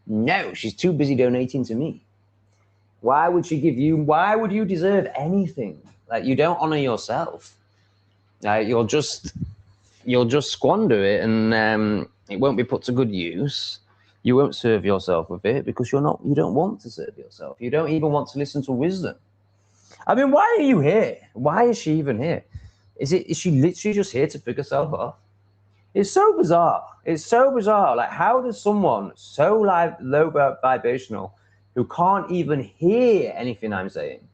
No, she's too busy donating to me. Why would she give you, why would you deserve anything? Like, you don't honor yourself. You'll just squander it, and it won't be put to good use. You won't serve yourself with it because you don't want to serve yourself. You don't even want to listen to wisdom. I mean, why are you here? Why is she even here? Is she literally just here to pick herself off? It's so bizarre. It's so bizarre. Like, how does someone so low vibrational who can't even hear anything I'm saying,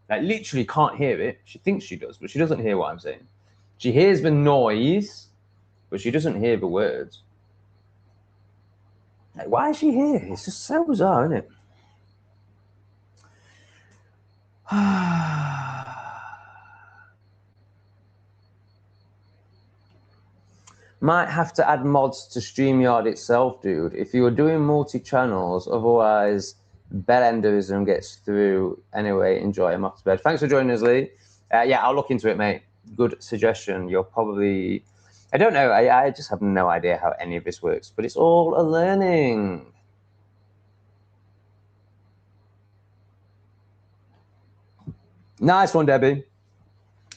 like literally can't hear it? She thinks she does, but she doesn't hear what I'm saying. She hears the noise, but she doesn't hear the words. Like, why is she here? It's just so bizarre, isn't it? Might have to add mods to StreamYard itself, dude. If you were doing multi-channels, otherwise Bellenderism gets through. Anyway, enjoy. I'm off to bed. Thanks for joining us, Lee. Yeah, I'll look into it, mate. Good suggestion. You're probably... I don't know. I just have no idea how any of this works, but it's all a learning. Nice one, Debbie.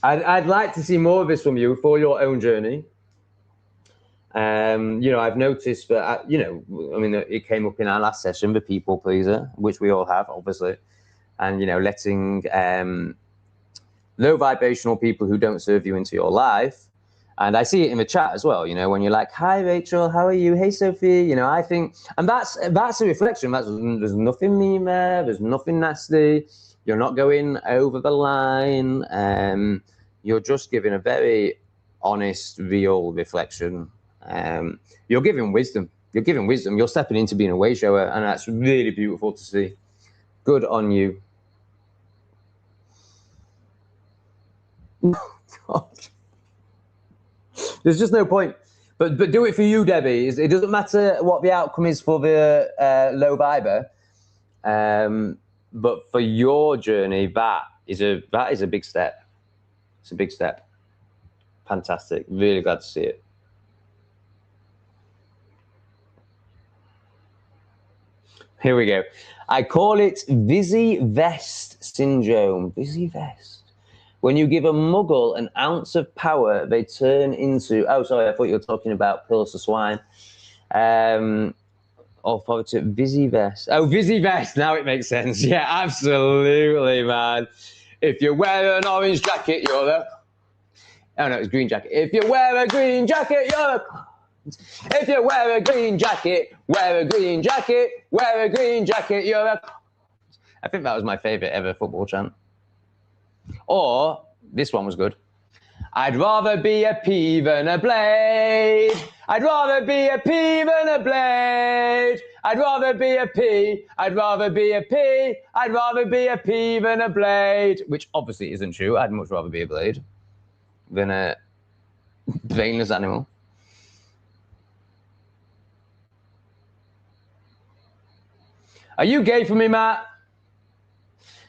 I'd like to see more of this from you for your own journey. You know, I've noticed that, you know, I mean, it came up in our last session, the people pleaser, which we all have, obviously. And, you know, letting low vibrational people who don't serve you into your life. And I see it in the chat as well, you know, when you're like, hi, Rachel, how are you? Hey, Sophie. You know, I think, and that's a reflection. There's nothing mean there. There's nothing nasty. You're not going over the line. You're just giving a very honest, real reflection. You're giving wisdom. You're giving wisdom. You're stepping into being a way shower, and that's really beautiful to see. Good on you. God. There's just no point. But do it for you, Debbie. It doesn't matter what the outcome is for the low viber. But for your journey, that is a big step. It's a big step. Fantastic. Really glad to see it. Here we go. I call it Vizzy Vest syndrome. Vizzy Vest. When you give a muggle an ounce of power, they turn into... Oh, sorry, I thought you were talking about pills for swine. Authority, Vizzy Vest. Oh, Vizzy Vest. Now it makes sense. Yeah, absolutely, man. If you wear an orange jacket, you're a... Oh, no, it's green jacket. If you wear a green jacket, you're a... If you wear a green jacket, wear a green jacket, wear a green jacket, you're a... I think that was my favorite ever football chant. Or, this one was good. I'd rather be a pea than a blade. I'd rather be a pea than a blade. I'd rather be a pea. I'd rather be a pea. I'd rather be a pea than a blade. Which obviously isn't true. I'd much rather be a blade than a brainless animal. Are you gay for me, Matt?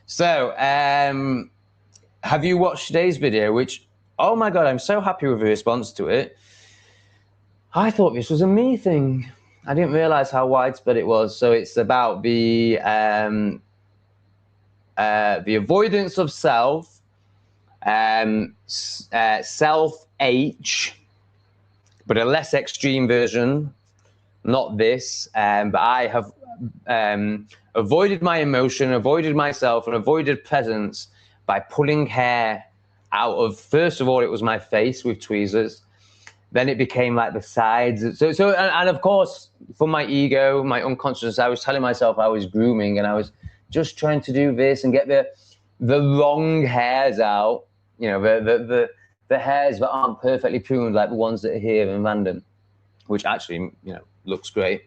So, have you watched today's video? Which, oh my God, I'm so happy with the response to it. I thought this was a me thing. I didn't realize how widespread it was. So it's about the avoidance of self, self-H, but a less extreme version, not this. But I have avoided my emotion, avoided myself, and avoided presence by pulling hair out of, first of all, it was my face with tweezers. Then it became like the sides. And of course, for my ego, my unconscious, I was telling myself I was grooming, and I was just trying to do this and get the wrong hairs out. You know, the hairs that aren't perfectly pruned, like the ones that are here and random, which actually, you know, looks great.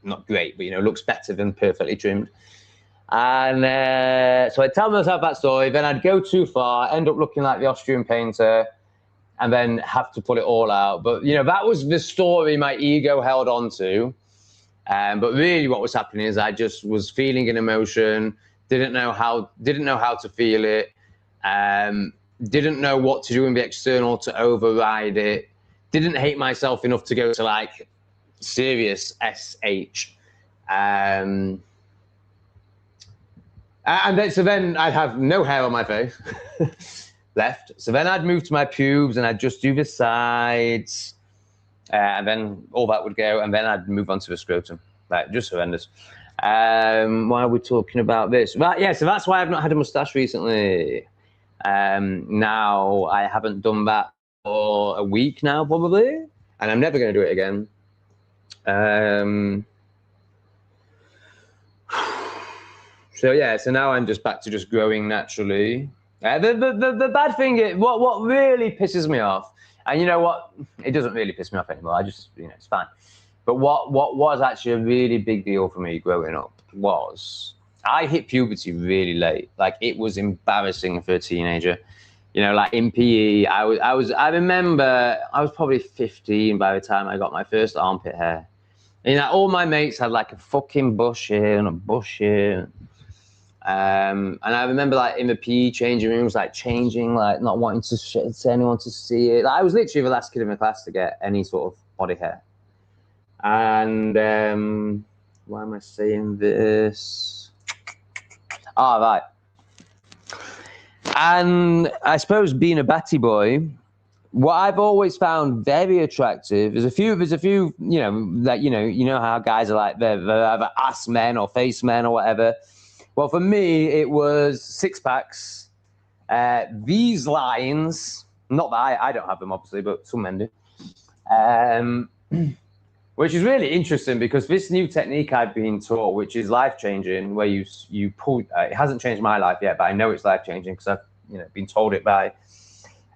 Not great, but, you know, looks better than perfectly trimmed. And so I'd tell myself that story, then I'd go too far, end up looking like the Austrian painter, and then have to pull it all out. But, you know, that was the story my ego held on to. But really what was happening is I just was feeling an emotion, didn't know how to feel it, didn't know what to do in the external to override it, didn't hate myself enough to go to like serious SH. And then, so then I'd have no hair on my face left. So then I'd move to my pubes and I'd just do the sides, and then all that would go, and then I'd move on to the scrotum. Like, just horrendous. Why are we talking about this? Right, yeah, so that's why I've not had a mustache recently. Now I haven't done that for a week now, probably, and I'm never going to do it again. So yeah, so now I'm just back to just growing naturally. The bad thing is, what really pisses me off, and you know what, it doesn't really piss me off anymore. I just, you know, it's fine. But what was actually a really big deal for me growing up was I hit puberty really late. Like, it was embarrassing for a teenager. You know, like in PE, I remember I was probably 15 by the time I got my first armpit hair. And, you know, all my mates had like a fucking bush here and a bush here. And I remember, like, in the PE changing rooms, like changing, like not wanting to anyone to see it. Like, I was literally the last kid in the class to get any sort of body hair. And why am I saying this? Ah, right. And I suppose being a batty boy, what I've always found very attractive is there's a few, you know, that, you know how guys are like, they're either ass men or face men or whatever. Well, for me, it was six packs, these lines, not that I don't have them, obviously, but some men do. Which is really interesting because this new technique I've been taught, which is life-changing, where you pull, it hasn't changed my life yet, but I know it's life-changing because I've, you know, been told it by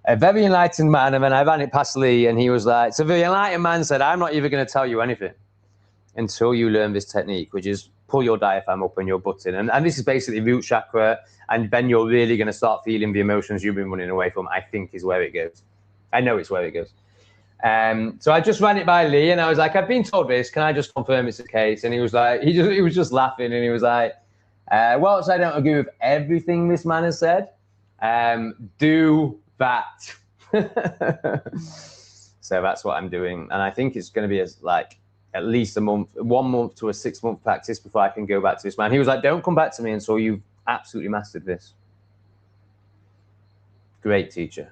a very enlightened man. And then I ran it past Lee, and he was like, so the enlightened man said, I'm not even going to tell you anything until you learn this technique, which is pull your diaphragm up and your butt in. And this is basically root chakra, and then you're really going to start feeling the emotions you've been running away from, I think is where it goes. I know it's where it goes. So I just ran it by Lee, and I was like, I've been told this. Can I just confirm it's the case? And he was like, he was just laughing, and he was like, well, so I don't agree with everything this man has said. Do that. So that's what I'm doing, and I think it's going to be like at least 1 month to a 6 month practice before I can go back to this man. He was like, don't come back to me until you've absolutely mastered this. Great teacher.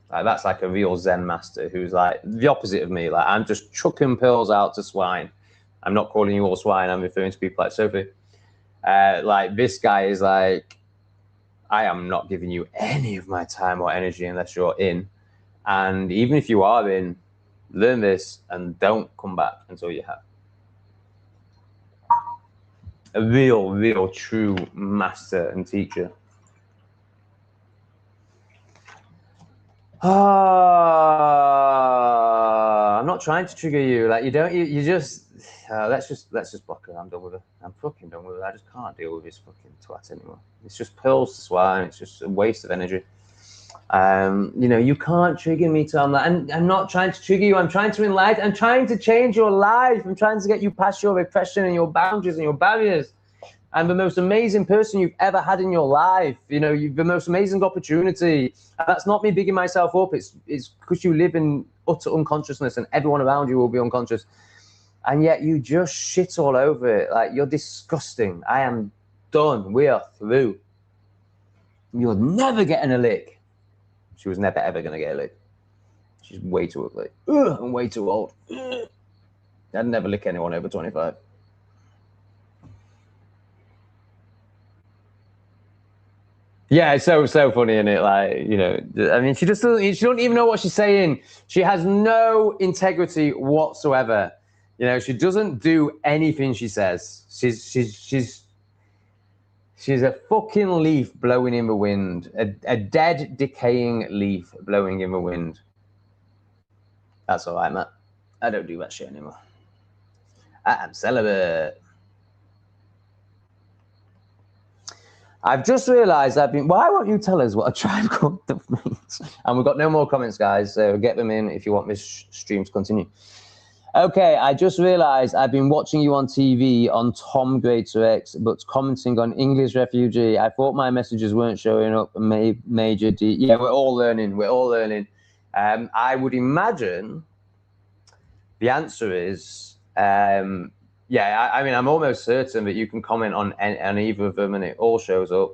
Like, that's like a real Zen master who's like the opposite of me. Like, I'm just chucking pearls out to swine. I'm not calling you all swine. I'm referring to people like Sophie. Like, this guy is like, I am not giving you any of my time or energy unless you're in. And even if you are in, learn this and don't come back until you have. A real, true master and teacher. I'm not trying to trigger you. Like, you just let's just block her. I'm done with her. I'm fucking done with her. I just can't deal with this fucking twat anymore. It's just pearls to swine. It's just a waste of energy. You know, you can't trigger me, Tom. And I'm not trying to trigger you. I'm trying to enlighten. I'm trying to change your life. I'm trying to get you past your repression and your boundaries and your barriers. I'm the most amazing person you've ever had in your life. You know, you've the most amazing opportunity. And that's not me bigging myself up. It's because you live in utter unconsciousness and everyone around you will be unconscious. And yet you just shit all over it. Like, you're disgusting. I am done. We are through. You're never getting a lick. She was never, ever going to get a lick. She's way too ugly. I'm way too old. I'd never lick anyone over 25. Yeah, it's so funny, isn't it? Like, you know, I mean, she just doesn't. She don't even know what she's saying. She has no integrity whatsoever. You know, she doesn't do anything she says. She's a fucking leaf blowing in the wind. A dead, decaying leaf blowing in the wind. That's all right, Matt. I don't do that shit anymore. I am celibate. I've just realised why won't you tell us what a tribe called means? And we've got no more comments, guys, so get them in if you want this stream to continue. Okay, I just realised I've been watching you on TV on Tom Greater X, but commenting on English refugee. I thought my messages weren't showing up. Major D. Yeah, we're all learning. We're all learning. I would imagine the answer is yeah, I mean, I'm almost certain that you can comment on either of them and it all shows up.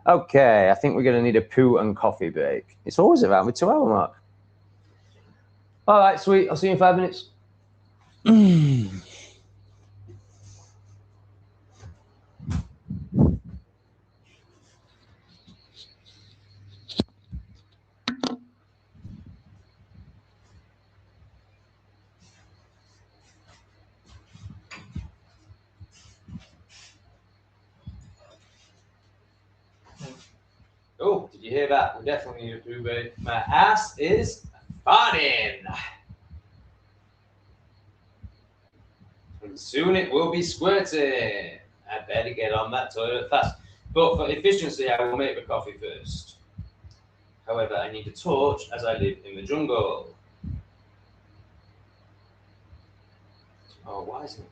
Okay, I think we're going to need a poo and coffee break. It's always around the 2 hour mark. All right, sweet. I'll see you in 5 minutes. Oh, did you hear that? We definitely need a poo break. My ass is farting. And soon it will be squirting. I better get on that toilet fast. But for efficiency, I will make the coffee first. However, I need a torch as I live in the jungle. Oh, why isn't it?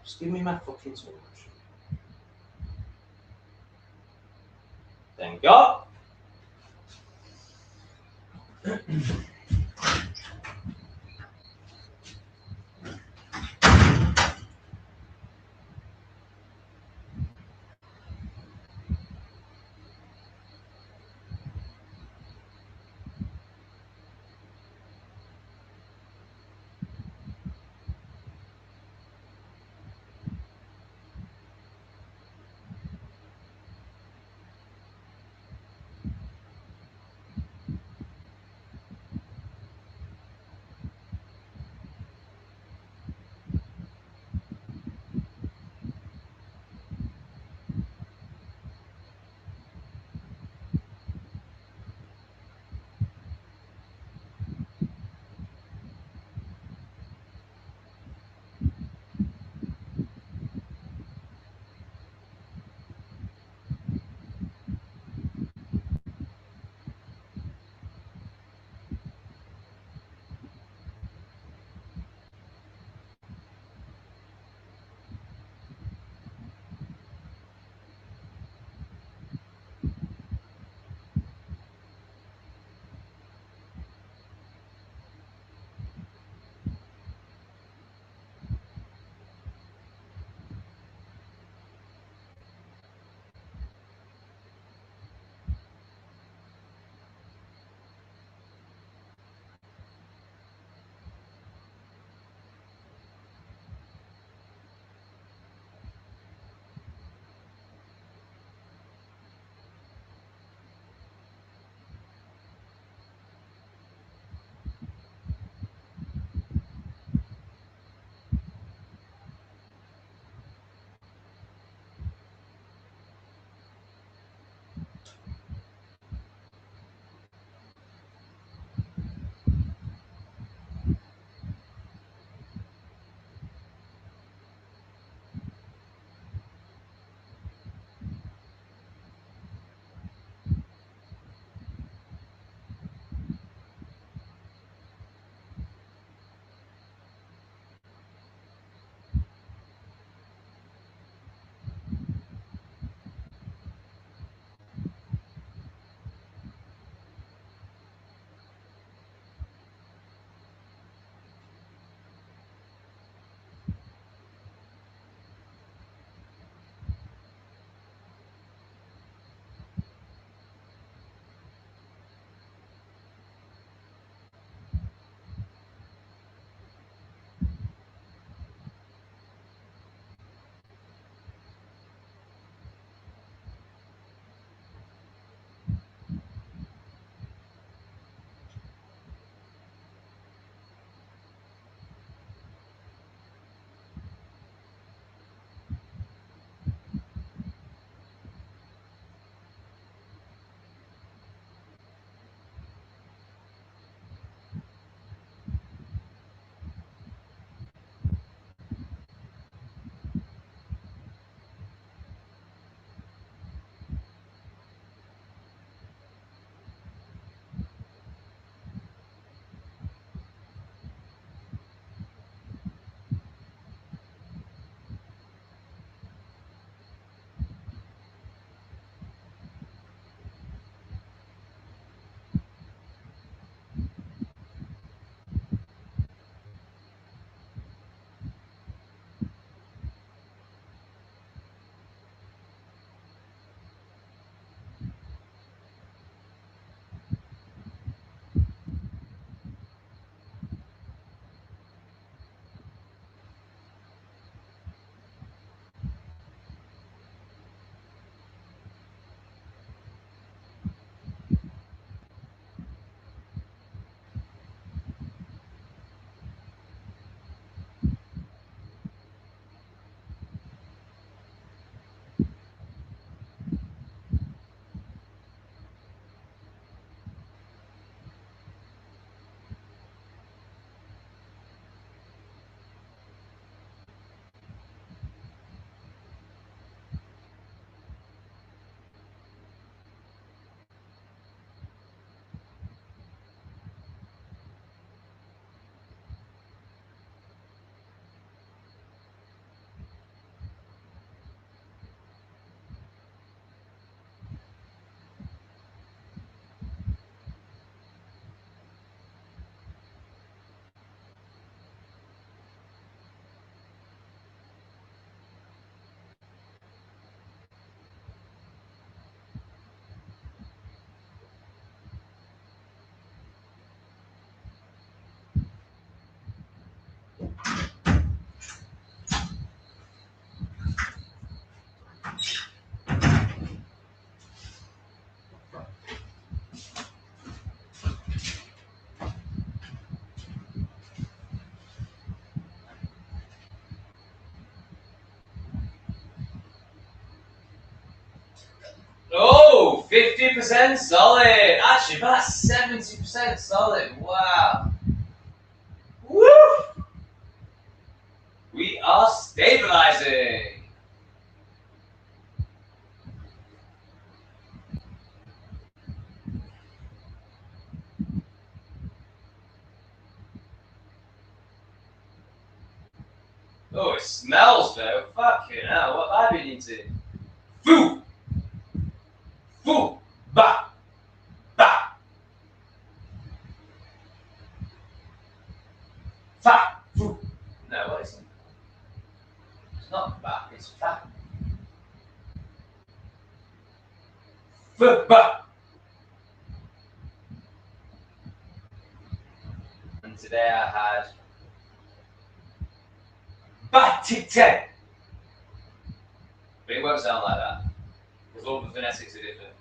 Just give me my fucking torch. Thank God. 50% solid. Actually, about 70% solid. Wow. Woo! We are stabilizing. Oh, it smells though. Fucking hell, what have I been eating? Foo! Foo! Ba! Ba! Fa! Foo! No, what is it? It's not ba, it's fa. Foo! Ba! And today I had Batite! But it won't sound like that. Because all the phonetics are different.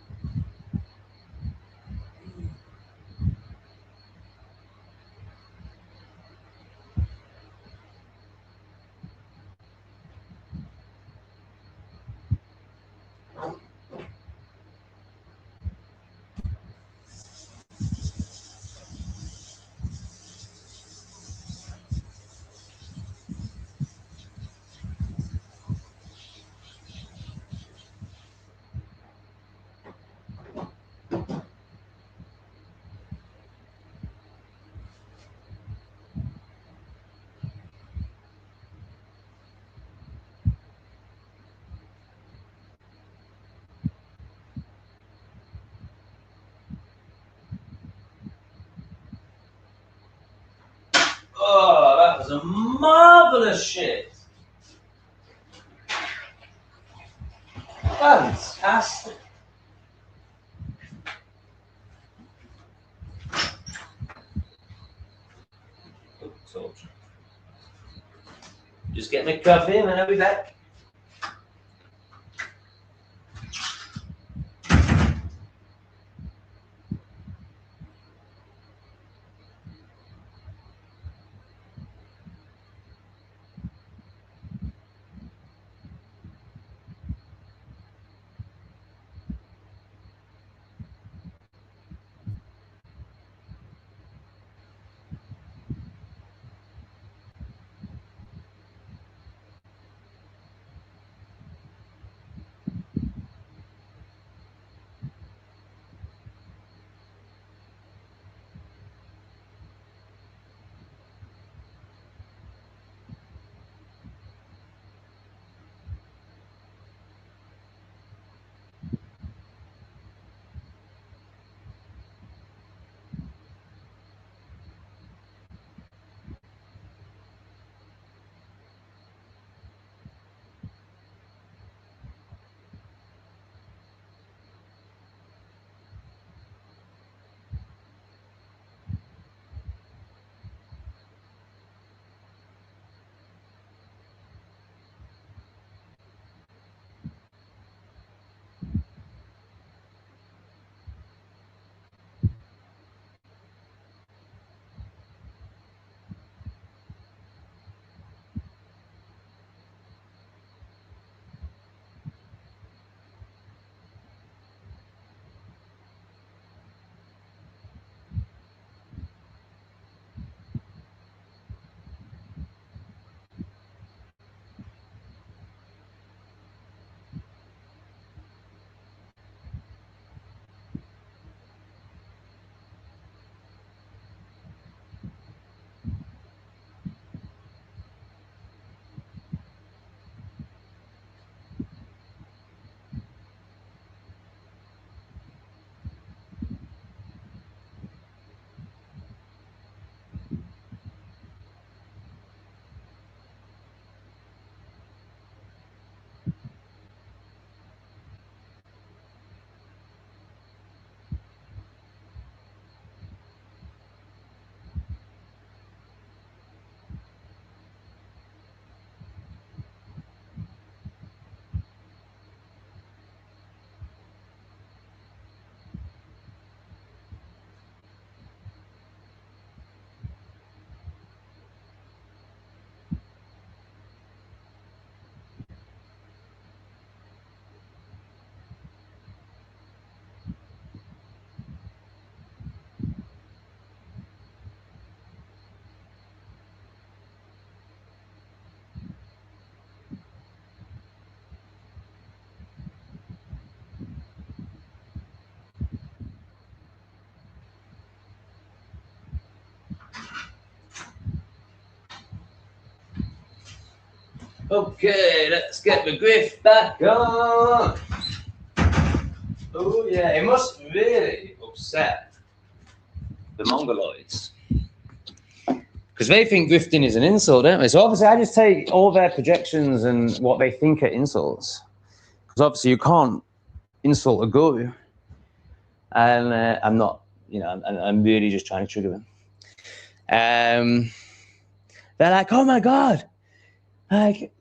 Oh, that was a marvellous shit. Fantastic. Oh, torch. Just get my coffee and then I'll be back. Okay, let's get the grift back on. Oh yeah, it must really upset the Mongoloids. Because they think grifting is an insult, don't they? So obviously I just take all their projections and what they think are insults. Because obviously you can't insult a guru. And I'm not, you know, I'm really just trying to trigger them. They're like, oh my God. Like,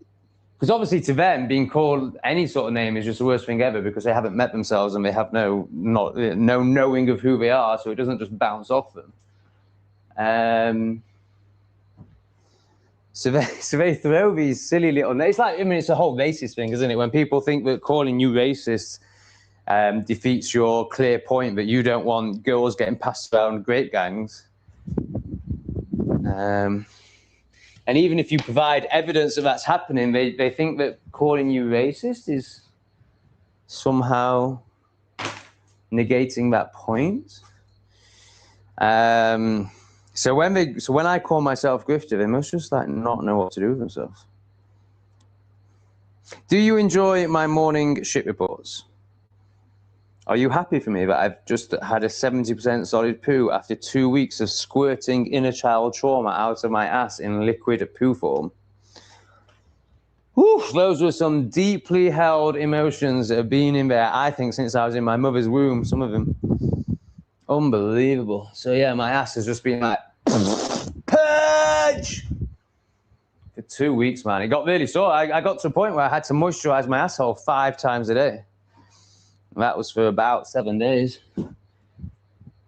because obviously to them, being called any sort of name is just the worst thing ever because they haven't met themselves and they have no knowing of who they are, so it doesn't just bounce off them. So they throw these silly little names. It's like, I mean, it's a whole racist thing, isn't it? When people think that calling you racist defeats your clear point that you don't want girls getting passed around grape gangs. And even if you provide evidence that that's happening, they think that calling you racist is somehow negating that point. So when I call myself grifter, they must just like not know what to do with themselves. Do you enjoy my morning shit reports? Are you happy for me that I've just had a 70% solid poo after 2 weeks of squirting inner child trauma out of my ass in liquid poo form? Whew, those were some deeply held emotions that have been in there, I think, since I was in my mother's womb, some of them. Unbelievable. So yeah, my ass has just been like, purge! For 2 weeks, man. It got really sore. I got to a point where I had to moisturize my asshole 5 times a day. That was for about 7 days.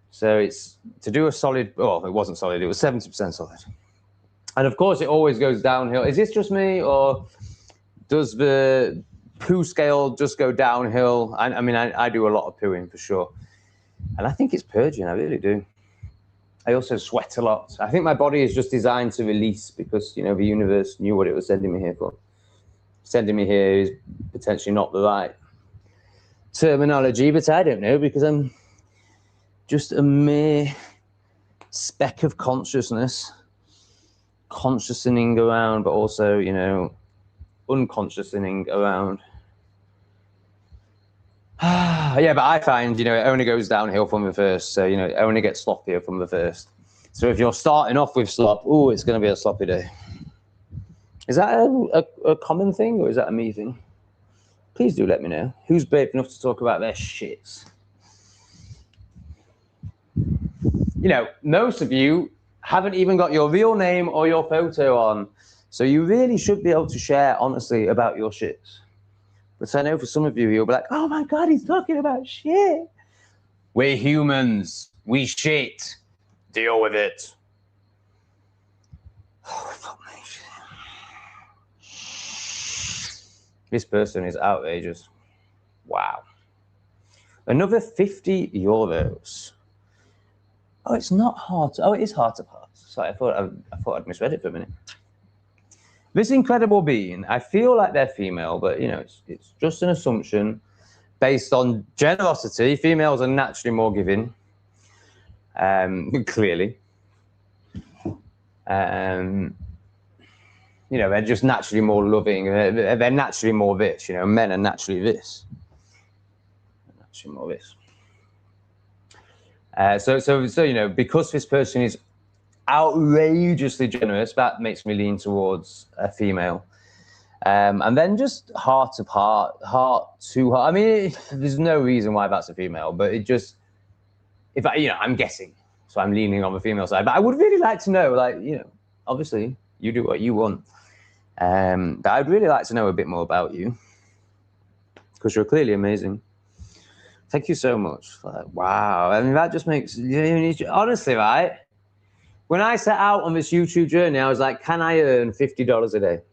So it's to do a solid, well, it wasn't solid, it was 70% solid. And of course, it always goes downhill. Is this just me, or does the poo scale just go downhill? I mean, I do a lot of pooing for sure. And I think it's purging, I really do. I also sweat a lot. I think my body is just designed to release because, you know, the universe knew what it was sending me here for. Sending me here is potentially not the right terminology, but I don't know because I'm just a mere speck of consciousness, consciousing around, but also, you know, unconsciousing around. Yeah, but I find, you know, it only goes downhill from the first, so, you know, it only gets sloppier from the first. So if you're starting off with slop, ooh, it's going to be a sloppy day. Is that a common thing, or is that a me thing? Please do let me know. Who's brave enough to talk about their shits? You know, most of you haven't even got your real name or your photo on, so you really should be able to share honestly about your shits. But I know for some of you, you'll be like, oh my God, he's talking about shit. We're humans. We shit. Deal with it. Oh, fuck me. This person is outrageous. Wow. Another 50 euros. Oh, it's not hard. Oh, it is hard to pass. Sorry, I thought I'd misread it for a minute. This incredible being, I feel like they're female, but, you know, it's just an assumption based on generosity. Females are naturally more giving, clearly. You know, they're just naturally more loving. They're naturally more this, you know, men are naturally this. Naturally more this. So, you know, because this person is outrageously generous, that makes me lean towards a female. And then just heart to heart. I mean, there's no reason why that's a female, but it just, if I, you know, I'm guessing, so I'm leaning on the female side. But I would really like to know, like, you know, obviously you do what you want. But I'd really like to know a bit more about you because you're clearly amazing. Thank you so much. Wow. I mean, that just makes, honestly, right? When I set out on this YouTube journey, I was like, can I earn $50 a day?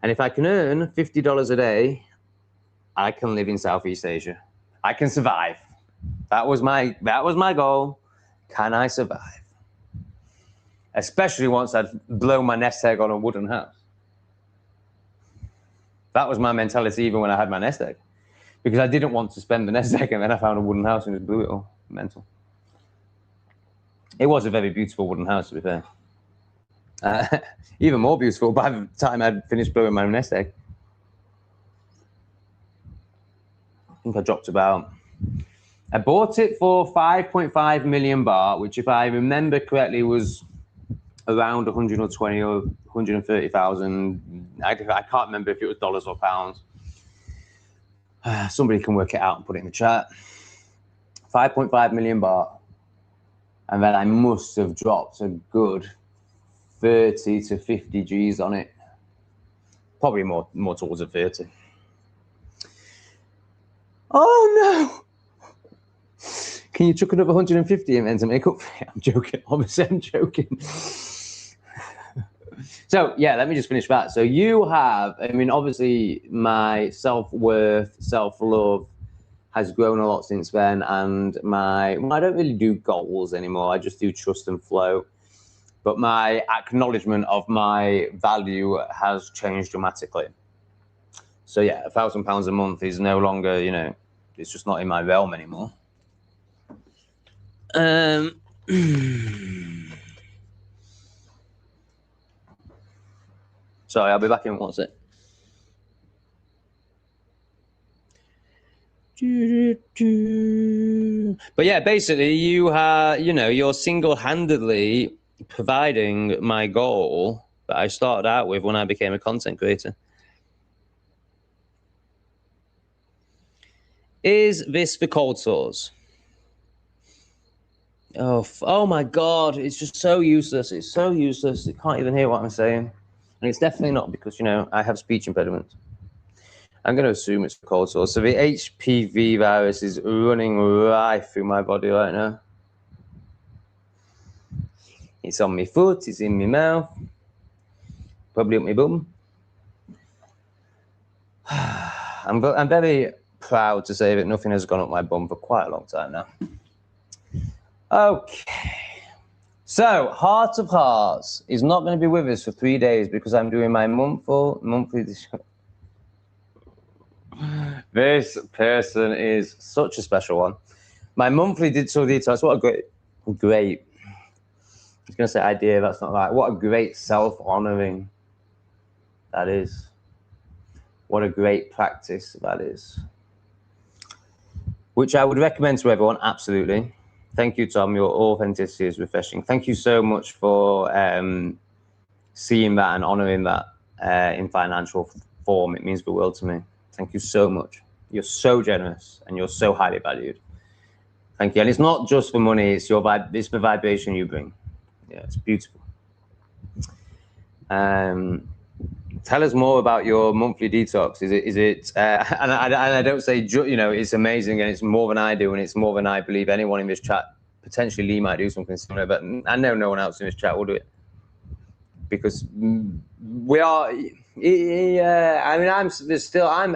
And if I can earn $50 a day, I can live in Southeast Asia. I can survive. That was my goal. Can I survive? Especially once I'd blown my nest egg on a wooden house. That was my mentality even when I had my nest egg. Because I didn't want to spend the nest egg and then I found a wooden house and just blew it all. Mental. It was a very beautiful wooden house, to be fair. Even more beautiful by the time I'd finished blowing my nest egg. I think I dropped about... I bought it for 5.5 million baht, which, if I remember correctly, was around 120 or 130,000. I can't remember if it was dollars or pounds. Somebody can work it out and put it in the chat. 5.5 million baht. And then I must have dropped a good 30 to 50 G's on it. Probably more towards a 30. Oh no! Can you chuck another 150 in then to make up for it? I'm joking. Obviously, I'm joking. So, yeah, let me just finish that. So you have, I mean, obviously, my self-worth, self-love has grown a lot since then. And I don't really do goals anymore. I just do trust and flow. But my acknowledgement of my value has changed dramatically. So, yeah, £1,000 a month is no longer, you know, it's just not in my realm anymore. Sorry, I'll be back in one sec. But yeah, basically you are, you know, you're single-handedly providing my goal that I started out with when I became a content creator. Is this the cold sores? Oh my God, it's just so useless. It's so useless. You can't even hear what I'm saying. And it's definitely not because, you know, I have speech impediments. I'm going to assume it's the cold sores. So the HPV virus is running right through my body right now. It's on my foot, it's in my mouth, probably up my bum. I'm very proud to say that nothing has gone up my bum for quite a long time now. Okay. So, Heart of Hearts is not going to be with us for 3 days because I'm doing my monthly. This person is such a special one. My monthly digital detox. What a great. I was going to say idea. That's not right. What a great self-honoring that is. What a great practice that is. Which I would recommend to everyone. Absolutely. Thank you, Tom. Your authenticity is refreshing. Thank you so much for seeing that and honoring that in financial form. It means the world to me. Thank you so much. You're so generous and you're so highly valued. Thank you. And it's not just for money. It's your vibe. It's the vibration you bring. Yeah, it's beautiful. Tell us more about your monthly detox. Is it? And I don't say, you know, it's amazing and it's more than I do and it's more than I believe anyone in this chat. Potentially Lee might do something similar, but I know no one else in this chat will do it because we are. I mean,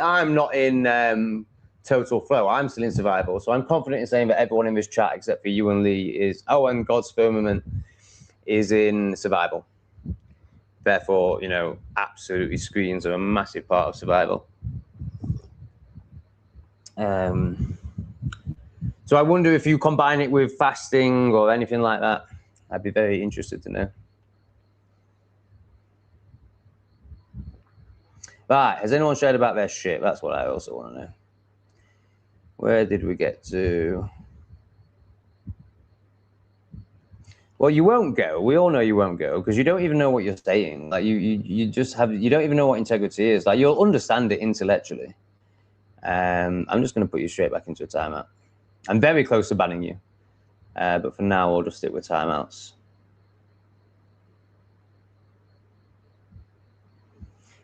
I'm not in total flow. I'm still in survival, so I'm confident in saying that everyone in this chat, except for you and Lee, is and God's firmament is in survival. Therefore, you know, absolutely screens are a massive part of survival. So I wonder if you combine it with fasting or anything like that. I'd be very interested to know. Right, has anyone shared about their shit? That's what I also want to know. Where did we get to? Well, you won't go. We all know you won't go because you don't even know what you're saying. Like you just have, you don't even know what integrity is. Like you'll understand it intellectually. I'm just going to put you straight back into a timeout. I'm very close to banning you, but for now we'll just stick with timeouts.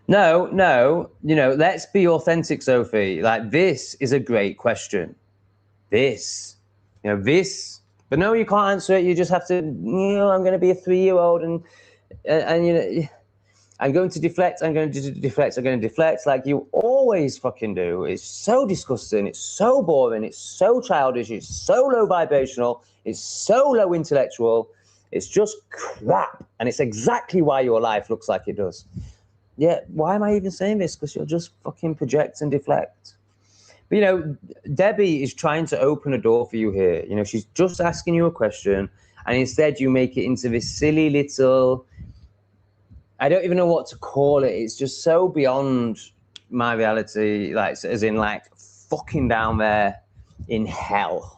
No, you know, let's be authentic, Sophie. Like this is a great question. This, you know, this. But no, you can't answer it. You just have to, you know, I'm going to be a 3-year-old and you know, I'm going to deflect. I'm going to deflect. I'm going to deflect like you always fucking do. It's so disgusting. It's so boring. It's so childish. It's so low vibrational. It's so low intellectual. It's just crap. And it's exactly why your life looks like it does. Yeah, why am I even saying this? Because you'll just fucking project and deflect. But, you know, Debbie is trying to open a door for you here. You know, she's just asking you a question, and instead you make it into this silly little I don't even know what to call it. It's just so beyond my reality, like as in like fucking down there in hell.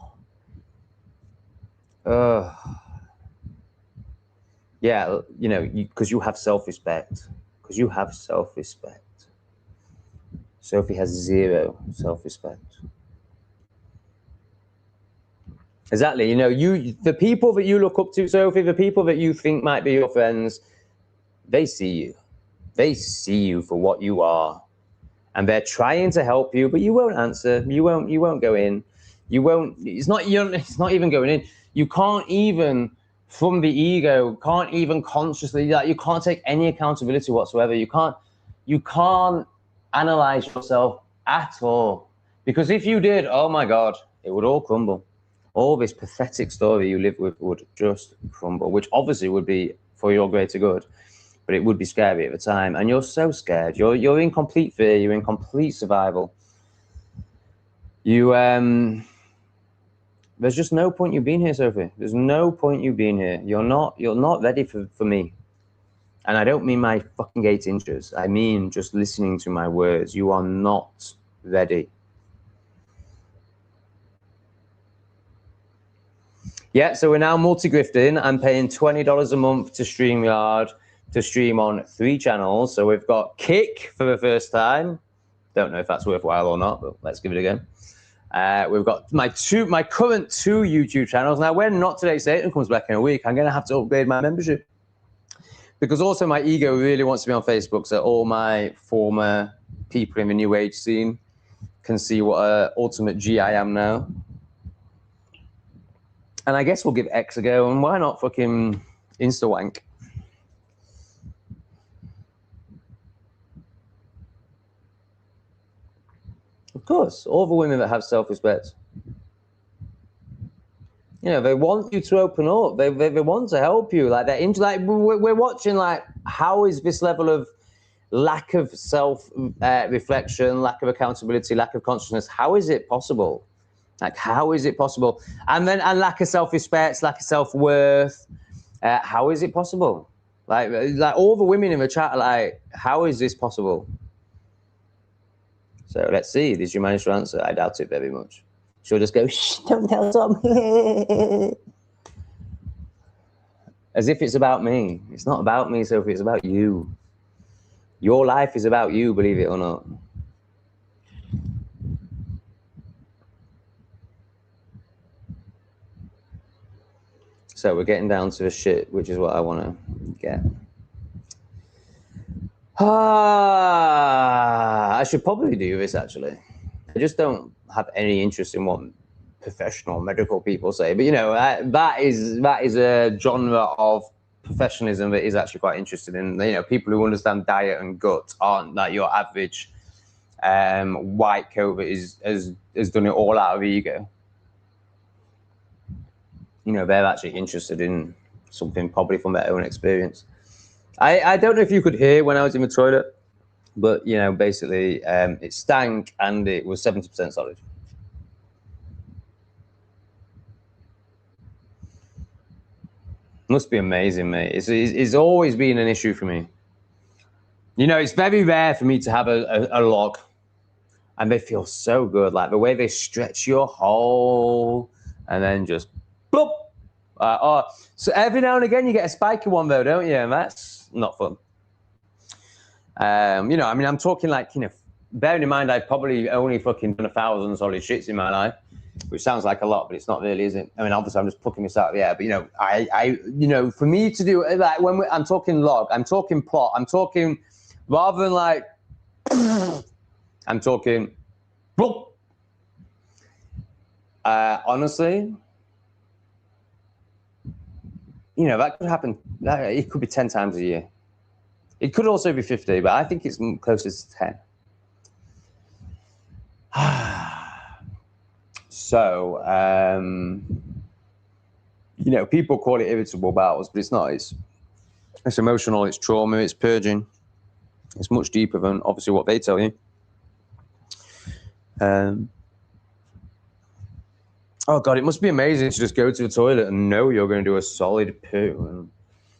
Yeah, you know, because you have self-respect. Because you have self-respect. Sophie has zero self-respect. Exactly. You know, the people that you look up to, Sophie, the people that you think might be your friends, they see you. They see you for what you are. And they're trying to help you, but you won't answer. You won't go in. You won't, it's not even going in. You can't even, from the ego, can't even consciously, like, you can't take any accountability whatsoever. You can't analyze yourself at all. Because if you did, oh my God, it would all crumble. All this pathetic story you live with would just crumble, which obviously would be for your greater good. But it would be scary at the time, and you're so scared. You're in complete fear. You're in complete survival. There's just no point you being here, Sophie. There's no point you being here. You're not ready for me. And I don't mean my fucking 8 inches. I mean just listening to my words. You are not ready. Yeah, so we're now multi-grifting. I'm paying $20 a month to StreamYard to stream on 3 channels. So we've got Kick for the first time. Don't know if that's worthwhile or not, but let's give it a go. We've got my current 2 YouTube channels. Now, when Not Today Satan comes back in a week, I'm going to have to upgrade my membership. Because also my ego really wants to be on Facebook, so all my former people in the New Age scene can see what an ultimate G I am now. And I guess we'll give X a go, and why not fucking insta-wank? Of course, all the women that have self-respect. You know, they want you to open up. They want to help you. Like, they're into, like, we're watching, like, how is this level of lack of self-reflection, lack of accountability, lack of consciousness, how is it possible? Like, how is it possible? And lack of self-respect, lack of self-worth. How is it possible? Like all the women in the chat are like, how is this possible? So let's see. Did you manage to answer? I doubt it very much. She'll just go, shh, don't tell Tom. As if it's about me. It's not about me, Sophie. It's about you. Your life is about you, believe it or not. So we're getting down to the shit, which is what I want to get. I should probably do this, actually. I just don't have any interest in what professional medical people say. But, you know, that is a genre of professionalism that is actually quite interested in. You know, people who understand diet and gut aren't like your average white coat that has done it all out of ego. You know, they're actually interested in something probably from their own experience. I don't know if you could hear when I was in the toilet, but, you know, basically it stank and it was 70% solid. Must be amazing, mate. It's always been an issue for me. You know, it's very rare for me to have a log, and they feel so good. Like the way they stretch your hole and then just boop. So every now and again you get a spiky one though, don't you? And that's not fun. You know, I mean, I'm talking like, you know, bearing in mind I've probably only fucking done 1,000 solid shits in my life, which sounds like a lot, but it's not really, is it? I mean, obviously I'm just plucking this out of the air, but, you know, you know, for me to do like I'm talking log, I'm talking plot, I'm talking rather than like, I'm talking, boop. Honestly, you know, that could happen. It could be 10 times a year. It could also be 50, but I think it's closest to 10. So, you know, people call it irritable bowels, but it's not. It's emotional, it's trauma, it's purging. It's much deeper than obviously what they tell you. Oh God, it must be amazing to just go to the toilet and know you're going to do a solid poo.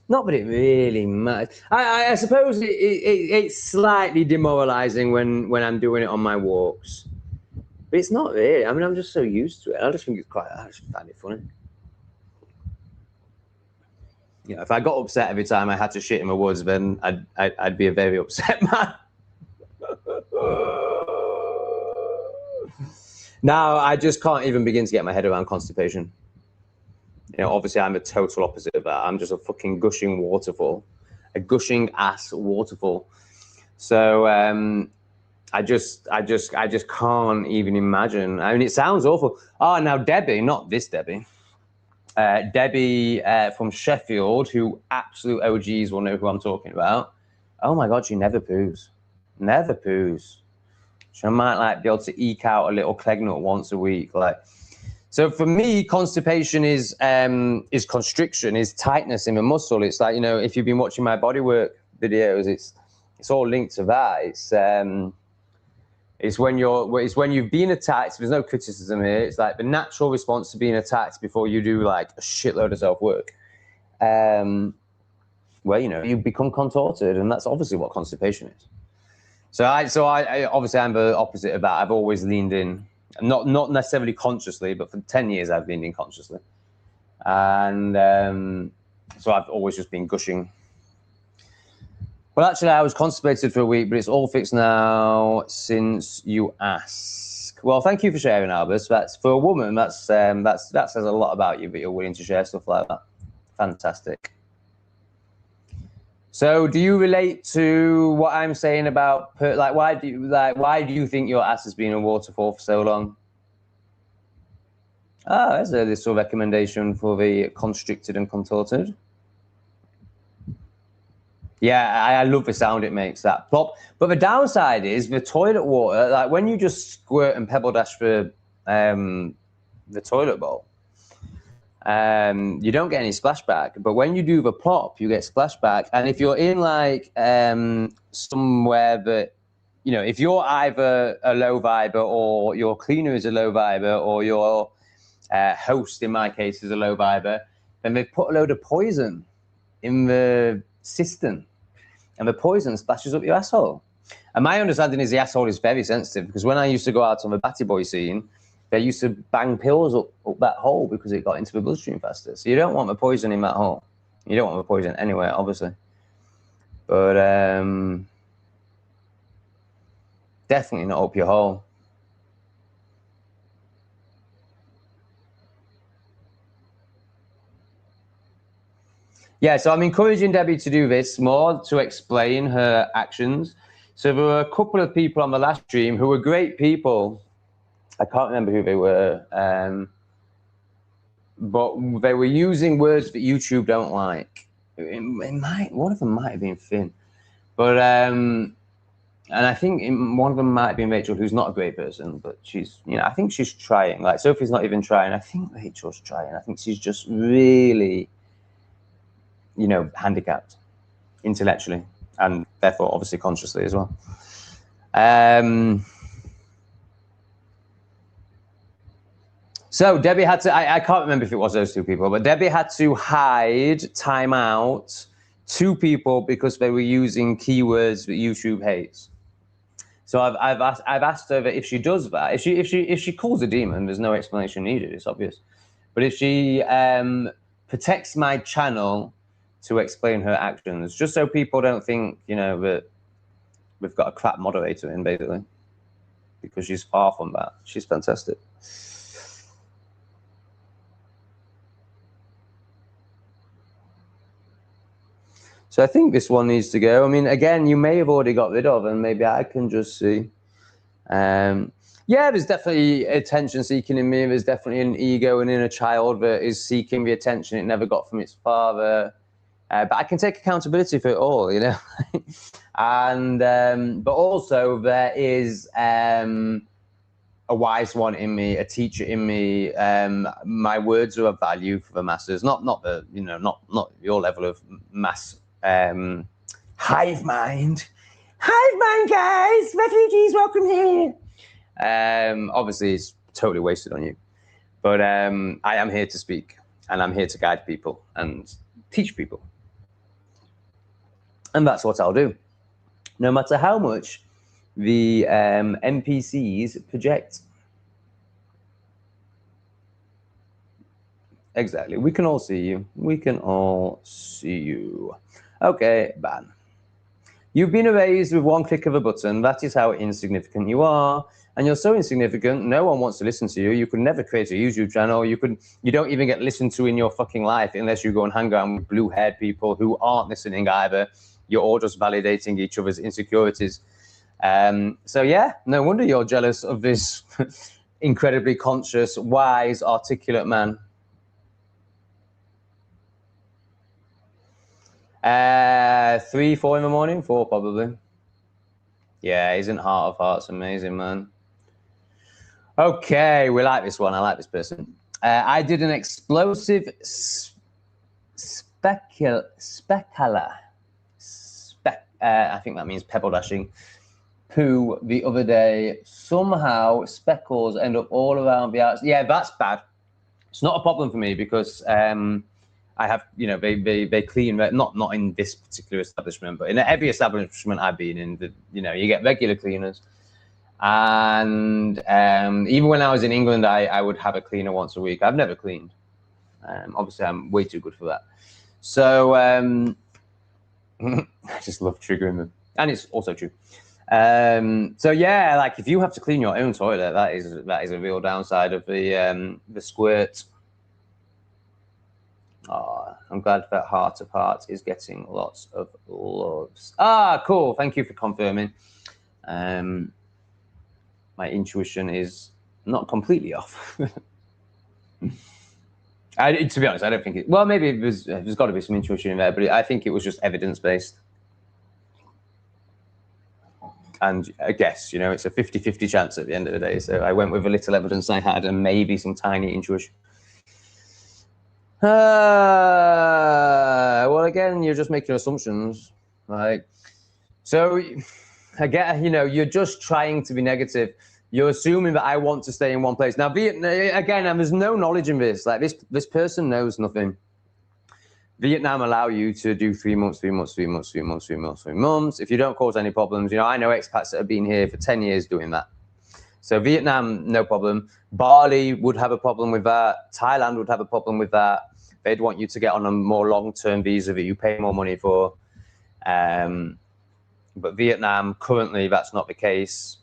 Not that it really matters. I suppose it's slightly demoralizing when I'm doing it on my walks. But it's not really. I mean, I'm just so used to it. I just think I just find it funny. You know, if I got upset every time I had to shit in the woods, then I'd be a very upset man. Now I just can't even begin to get my head around constipation. You know, obviously I'm the total opposite of that. I'm just a fucking gushing waterfall, a gushing ass waterfall. So I just can't even imagine. I mean, it sounds awful. Oh, now Debbie, not this Debbie. Debbie from Sheffield, who absolute OGs will know who I'm talking about. Oh my God, she never poos. Never poos. She might like be able to eke out a little cleg nut once a week. Like, so for me, constipation is constriction, is tightness in the muscle. It's like, you know, if you've been watching my bodywork videos, it's all linked to that. It's when you've been attacked. There's no criticism here. It's like the natural response to being attacked before you do like a shitload of self-work. Well, you know, you become contorted, and that's obviously what constipation is. So I obviously I'm the opposite of that. I've always leaned in, not necessarily consciously, but for 10 years I've leaned in consciously, and so I've always just been gushing. Well, actually, I was constipated for a week, but it's all fixed now since you ask. Well, thank you for sharing, Albus. That's for a woman. That says a lot about you, but you're willing to share stuff like that. Fantastic. So, do you relate to what I'm saying about why do you think your ass has been a waterfall for so long? Ah, there's a little recommendation for the constricted and contorted. Yeah, I love the sound it makes, that plop. But the downside is the toilet water, like when you just squirt and pebble dash the toilet bowl, you don't get any splashback. But when you do the plop, you get splashback. And if you're in like somewhere that, you know, if you're either a low viber or your cleaner is a low viber or your host, in my case, is a low viber, then they've put a load of poison in the cistern, and the poison splashes up your asshole. And my understanding is the asshole is very sensitive, because when I used to go out on the batty boy scene, they used to bang pills up that hole because it got into the bloodstream faster. So you don't want the poison in that hole. You don't want the poison anywhere, obviously. But definitely not up your hole. Yeah, so I'm encouraging Debbie to do this more, to explain her actions. So there were a couple of people on the last stream who were great people. I can't remember who they were, but they were using words that YouTube don't like. One of them might have been Finn, but and I think one of them might have been Rachel, who's not a great person, but she's, you know, I think she's trying. Like Sophie's not even trying. I think Rachel's trying. I think she's just really, you know, handicapped intellectually and therefore obviously consciously as well. So Debbie had to, I can't remember if it was those two people, but Debbie had to hide, time out 2 people because they were using keywords that YouTube hates. So I've asked her that if she does that, if she calls a demon, there's no explanation needed. It's obvious. But if she protects my channel to explain her actions, just so people don't think, you know, that we've got a crap moderator in, basically, because she's far from that. She's fantastic. So I think this one needs to go. I mean, again, you may have already got rid of, and maybe I can just see. Yeah, there's definitely attention seeking in me. There's definitely an ego and inner child that is seeking the attention it never got from its father. But I can take accountability for it all, you know. And but also there is a wise one in me, a teacher in me. My words are of value for the masses, not the, you know, not your level of mass hive mind, guys. Refugees, welcome here. Obviously, it's totally wasted on you, but I am here to speak, and I'm here to guide people and teach people. And that's what I'll do. No matter how much the NPCs project. Exactly. We can all see you. We can all see you. Okay, ban. You've been erased with one click of a button. That is how insignificant you are. And you're so insignificant, no one wants to listen to you. You could never create a YouTube channel. You don't even get listened to in your fucking life unless you go and hang around with blue-haired people who aren't listening either. You're all just validating each other's insecurities. So yeah, no wonder you're jealous of this incredibly conscious, wise, articulate man. 3, 4 in the morning, 4 probably. Yeah, he's in Heart of Hearts, amazing man. Okay, we like this one. I like this person. I did an explosive specular. I think that means pebble dashing. Poo the other day. Somehow speckles end up all around the outside. Yeah, that's bad. It's not a problem for me because I have, they clean, not in this particular establishment, but in every establishment I've been in, you get regular cleaners. And even when I was in England, I would have a cleaner once a week. I've never cleaned. Obviously, I'm way too good for that. So I just love triggering them. And it's also true. So yeah, like if you have to clean your own toilet, that is a real downside of the squirt. Oh, I'm glad that Heart of Hearts is getting lots of loves. Ah, cool. Thank you for confirming. My intuition is not completely off. To be honest, I don't think it. Well, maybe there's got to be some intuition in there, but I think it was just evidence-based. And I guess, it's a 50-50 chance at the end of the day. So I went with a little evidence I had and maybe some tiny intuition. Well, again, you're just making assumptions. So I get, you're just trying to be negative. You're assuming that I want to stay in one place. Now, again, and there's no knowledge in this. Like this person knows nothing. Vietnam allow you to do 3 months, 3 months, 3 months, 3 months, 3 months, 3 months. If you don't cause any problems, I know expats that have been here for 10 years doing that. So Vietnam, no problem. Bali would have a problem with that. Thailand would have a problem with that. They'd want you to get on a more long-term visa that you pay more money for. But Vietnam, currently, that's not the case.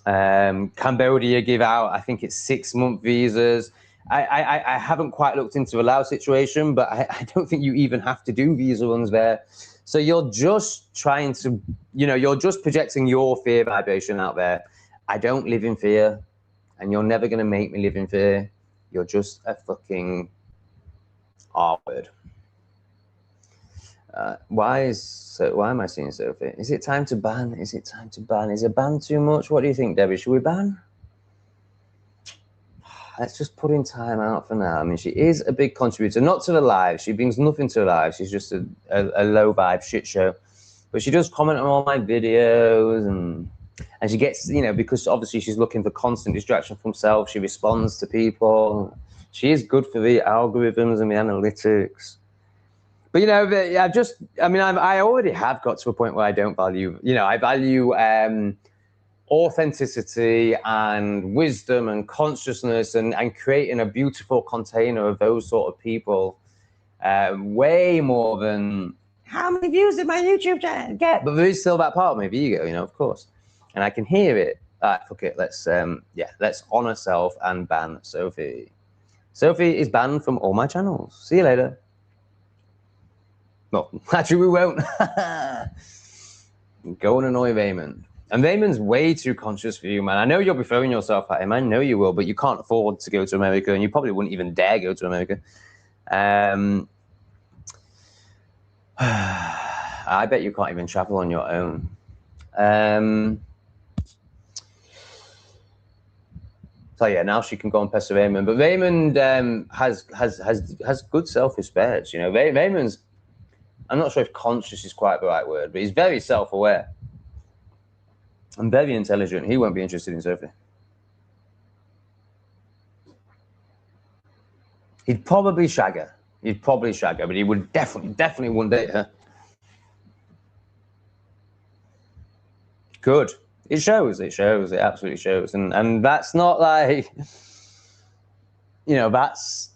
Cambodia give out, I think it's 6-month visas. I haven't quite looked into the Laos situation, but I don't think you even have to do visa runs there. So you're just trying to, you're just projecting your fear vibration out there. I don't live in fear, and you're never going to make me live in fear. You're just a fucking R-word. Why am I seeing Sophie? Is it time to ban? Is it time to ban? Is a ban too much? What do you think, Debbie? Should we ban? Let's just put in time out for now. I mean, she is a big contributor, not to the live. She brings nothing to the live. She's just a low vibe shit show. But she does comment on all my videos, and she gets, because obviously she's looking for constant distraction from self. She responds to people. She is good for the algorithms and the analytics. But, I already have got to a point where I don't value, I value authenticity and wisdom and consciousness and creating a beautiful container of those sort of people way more than how many views did my YouTube channel get? But there is still that part of my ego, of course. And I can hear it. Fuck it, let's honor self and ban Sophie. Sophie is banned from all my channels. See you later. No, actually we won't. Go and annoy Raymond. And Raymond's way too conscious for you, man. I know you'll be throwing yourself at him. I know you will, but you can't afford to go to America, and you probably wouldn't even dare go to America. I bet you can't even travel on your own. So yeah, now she can go and pester Raymond. But Raymond has good self-respect. Raymond's, I'm not sure if conscious is quite the right word, but he's very self-aware and very intelligent. He won't be interested in Sophie. He'd probably shag her. But he would definitely wouldn't date her. Good. It shows. It absolutely shows. And that's not like, you know, that's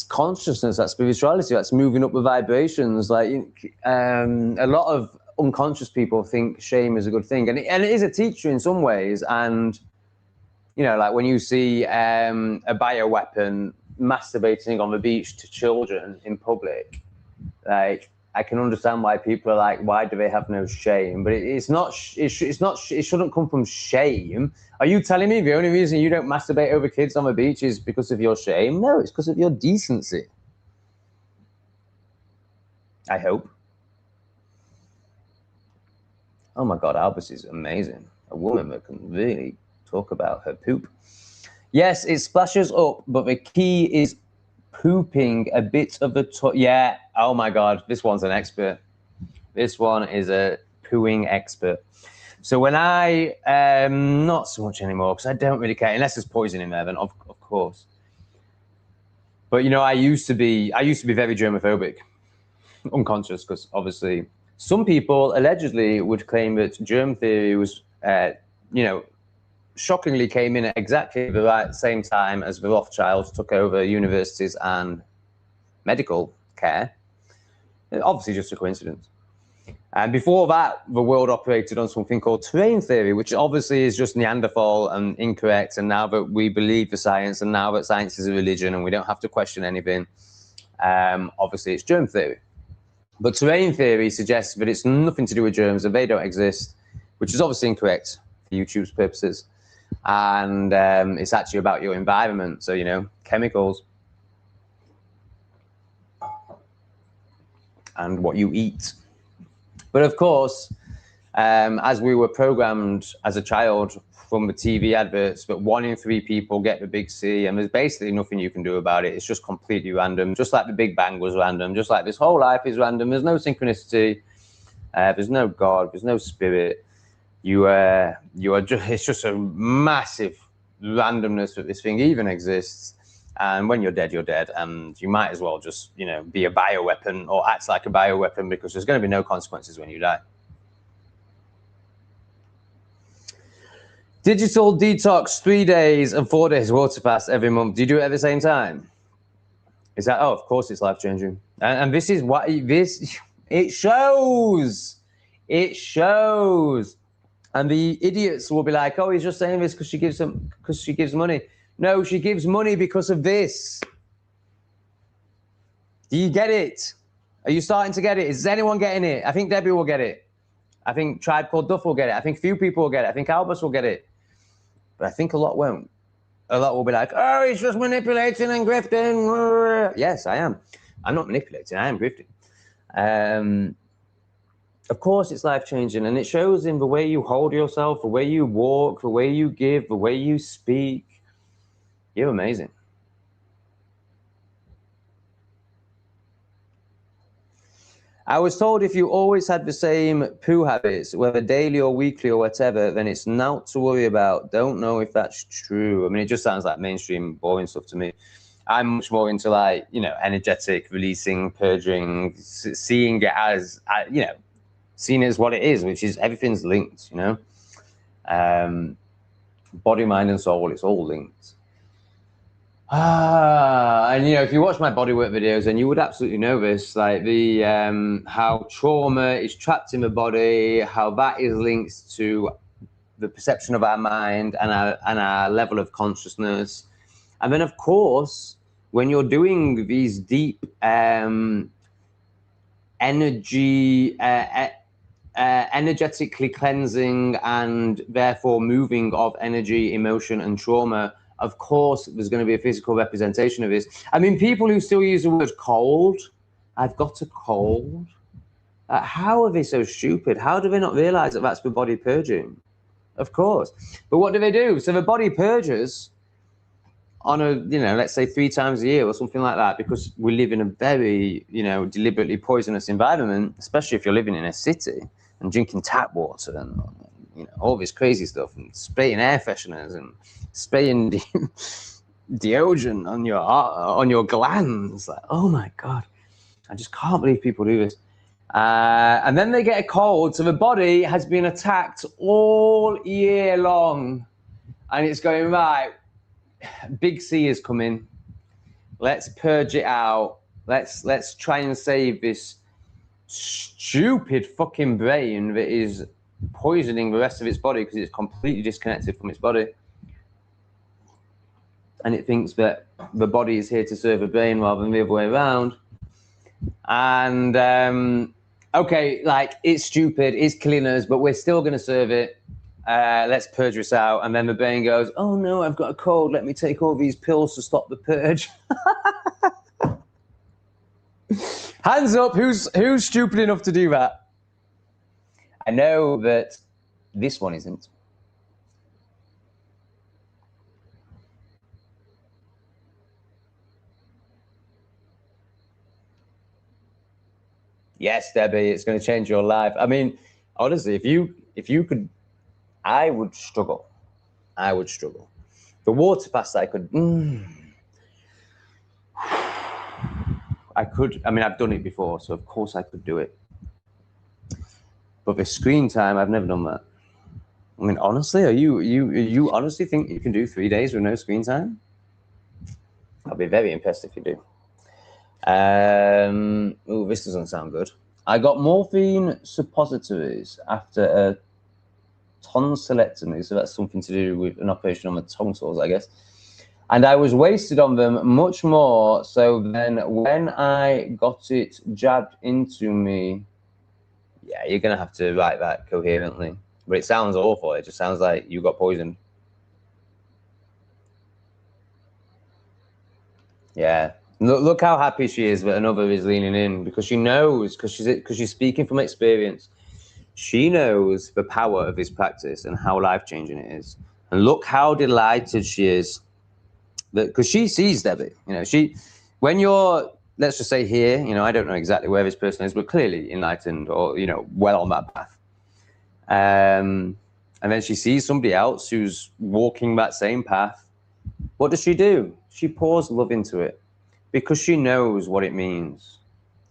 consciousness, that's spirituality, that's moving up the vibrations. Like, a lot of unconscious people think shame is a good thing, and it is a teacher in some ways. And, you know, like when you see a bioweapon masturbating on the beach to children in public, like, I can understand why people are like, why do they have no shame? But it shouldn't come from shame. Are you telling me the only reason you don't masturbate over kids on the beach is because of your shame? No, it's because of your decency. I hope. Oh my God, Albus is amazing. A woman that can really talk about her poop. Yes, it splashes up, but the key is pooping a bit of the yeah. Oh my God, this one's an expert. This one is a pooing expert. So when I not so much anymore, because I don't really care unless there's poison in there, then of course. But you know, I used to be very germophobic, unconscious, because obviously some people allegedly would claim that germ theory was, you know, shockingly came in at exactly the right same time as the Rothschilds took over universities and medical care. Obviously just a coincidence. And before that, the world operated on something called terrain theory, which obviously is just Neanderthal and incorrect. And now that we believe the science, and now that science is a religion and we don't have to question anything, obviously it's germ theory. But terrain theory suggests that it's nothing to do with germs, that they don't exist, which is obviously incorrect for YouTube's purposes. And it's actually about your environment. So, you know, chemicals and what you eat. But of course, as we were programmed as a child from the TV adverts, that 1 in 3 people get the big C, and there's basically nothing you can do about it. It's just completely random, just like the Big Bang was random, just like this whole life is random. There's no synchronicity. There's no God. There's no spirit. You are just, it's just a massive randomness that this thing even exists. And when you're dead, and you might as well just, you know, be a bioweapon or act like a bioweapon, because there's going to be no consequences when you die. Digital detox 3 days and 4 days water fast every month. Do you do it at the same time? Is that, oh, of course it's life-changing. And this is what it shows. It shows. And the idiots will be like, oh, he's just saying this because she gives money. No, she gives money because of this. Do you get it? Are you starting to get it? Is anyone getting it? I think Debbie will get it. I think Tribe Called Duff will get it. I think few people will get it. I think Albus will get it. But I think a lot won't. A lot will be like, oh, he's just manipulating and grifting. Yes, I am. I'm not manipulating. I am grifting. Of course, it's life-changing, and it shows in the way you hold yourself, the way you walk, the way you give, the way you speak. You're amazing. I was told if you always had the same poo habits, whether daily or weekly or whatever, then it's not to worry about. Don't know if that's true. I mean, it just sounds like mainstream boring stuff to me. I'm much more into, like, you know, energetic, releasing, purging, seeing it as, you know, seeing it as what it is, which is everything's linked, you know. Body, mind, and soul, it's all linked. And you know, if you watch my bodywork videos, then you would absolutely know this, like the how trauma is trapped in the body, how that is linked to the perception of our mind and our level of consciousness. And then, of course, when you're doing these deep energetically cleansing and therefore moving of energy, emotion, and trauma, of course, there's going to be a physical representation of this. I mean, people who still use the word cold, I've got a cold. How are they so stupid? How do they not realize that that's the body purging? Of course. But what do? So the body purges on a, you know, let's say 3 times a year or something like that, because we live in a very, you know, deliberately poisonous environment, especially if you're living in a city and drinking tap water and, you know, all this crazy stuff, and spraying air fresheners and spraying deodorant on your glands. Like, oh my God, I just can't believe people do this. And then they get a cold, so the body has been attacked all year long. And it's going, right, big C is coming. Let's purge it out. Let's try and save this stupid fucking brain that is poisoning the rest of its body because it's completely disconnected from its body. And it thinks that the body is here to serve the brain rather than the other way around. And okay, like, it's stupid, it's killing us, but we're still going to serve it. Let's purge this out. And then the brain goes, oh no, I've got a cold. Let me take all these pills to stop the purge. Hands up, who's stupid enough to do that? I know that this one isn't. Yes, Debbie, it's going to change your life. I mean, honestly, if you could, I would struggle. The water fast, I could. I could. I mean, I've done it before, so of course I could do it. But the screen time, I've never done that. I mean, honestly, you honestly think you can do 3 days with no screen time? I'll be very impressed if you do. Oh, this doesn't sound good. I got morphine suppositories after a tonsillectomy, so that's something to do with an operation on the tonsils, I guess. And I was wasted on them much more. So then when I got it jabbed into me, yeah, you're going to have to write that coherently. But it sounds awful. It just sounds like you got poisoned. Yeah. Look how happy she is that another is leaning in, because she knows, because she's speaking from experience. She knows the power of this practice and how life-changing it is. And look how delighted she is, because she sees Debbie. You know, when you're, let's just say here, you know, I don't know exactly where this person is, but clearly enlightened or, you know, well on that path. And then she sees somebody else who's walking that same path. What does she do? She pours love into it because she knows what it means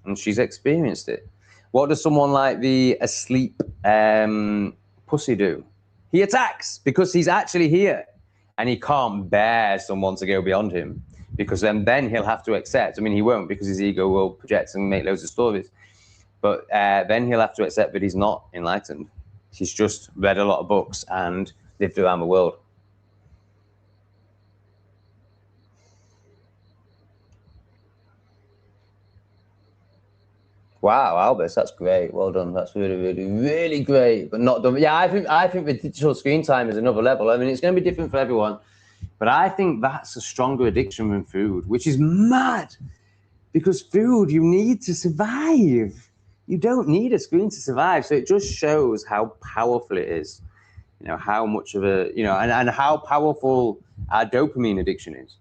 and she's experienced it. What does someone like the asleep pussy do? He attacks because he's actually here and he can't bear someone to go beyond him, because then he'll have to accept. I mean, he won't, because his ego will project and make loads of stories. But then he'll have to accept that he's not enlightened. He's just read a lot of books and lived around the world. Wow, Albus, that's great. Well done. That's really, really, really great. But not done. Yeah, I think the digital screen time is another level. I mean, it's going to be different for everyone, but I think that's a stronger addiction than food, which is mad, because food you need to survive. You don't need a screen to survive. So it just shows how powerful it is. You know, how much of a, you know, and how powerful our dopamine addiction is.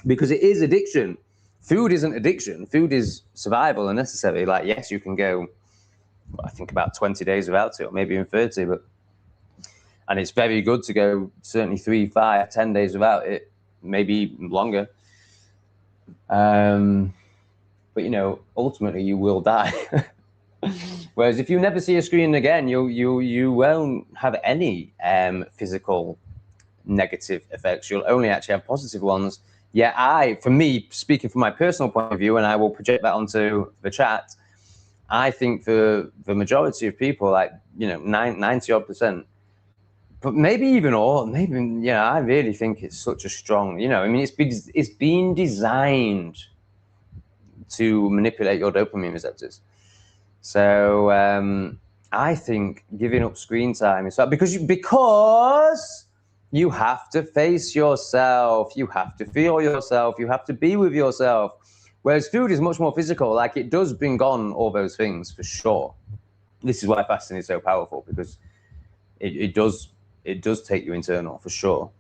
Because it is addiction. Food isn't addiction. Food is survival and necessary. Like, yes, you can go, I think, about 20 days without it, or maybe even 30, and it's very good to go certainly 3, 5, 10 days without it, maybe longer. But, you know, ultimately you will die. Whereas if you never see a screen again, you won't have any physical negative effects. You'll only actually have positive ones. Yeah, for me, speaking from my personal point of view, and I will project that onto the chat, I think for the majority of people, like, you know, 90-odd%, but maybe even all, maybe, you know, I really think it's such a strong, you know, I mean, it's been designed to manipulate your dopamine receptors. So I think giving up screen time is because you have to face yourself, you have to feel yourself, you have to be with yourself. Whereas food is much more physical. Like, it does bring on all those things for sure. This is why fasting is so powerful, because it does take you internal for sure.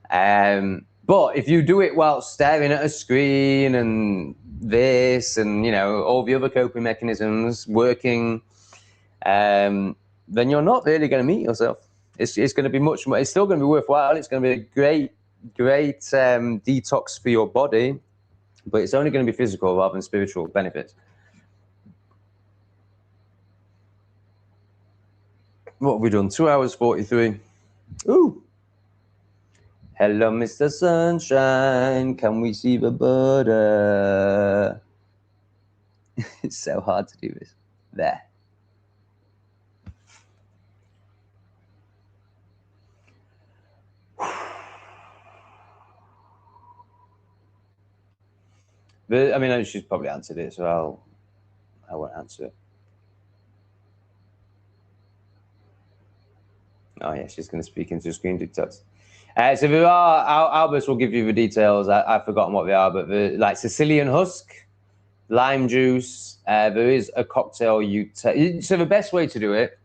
But if you do it while staring at a screen and this and, you know, all the other coping mechanisms working, then you're not really going to meet yourself. It's going to be much more. It's still going to be worthwhile. It's going to be a great detox for your body, but it's only going to be physical rather than spiritual benefits. What have we done? 2 hours 43. Ooh. Hello, Mr. Sunshine. Can we see the butter? It's so hard to do this. There. But, I mean, she's probably answered it, so I won't answer it. Oh, yeah, she's going to speak into screen TikToks. So there are, Albus will give you the details. I've forgotten what they are, but like Sicilian husk, lime juice. There is a cocktail so the best way to do it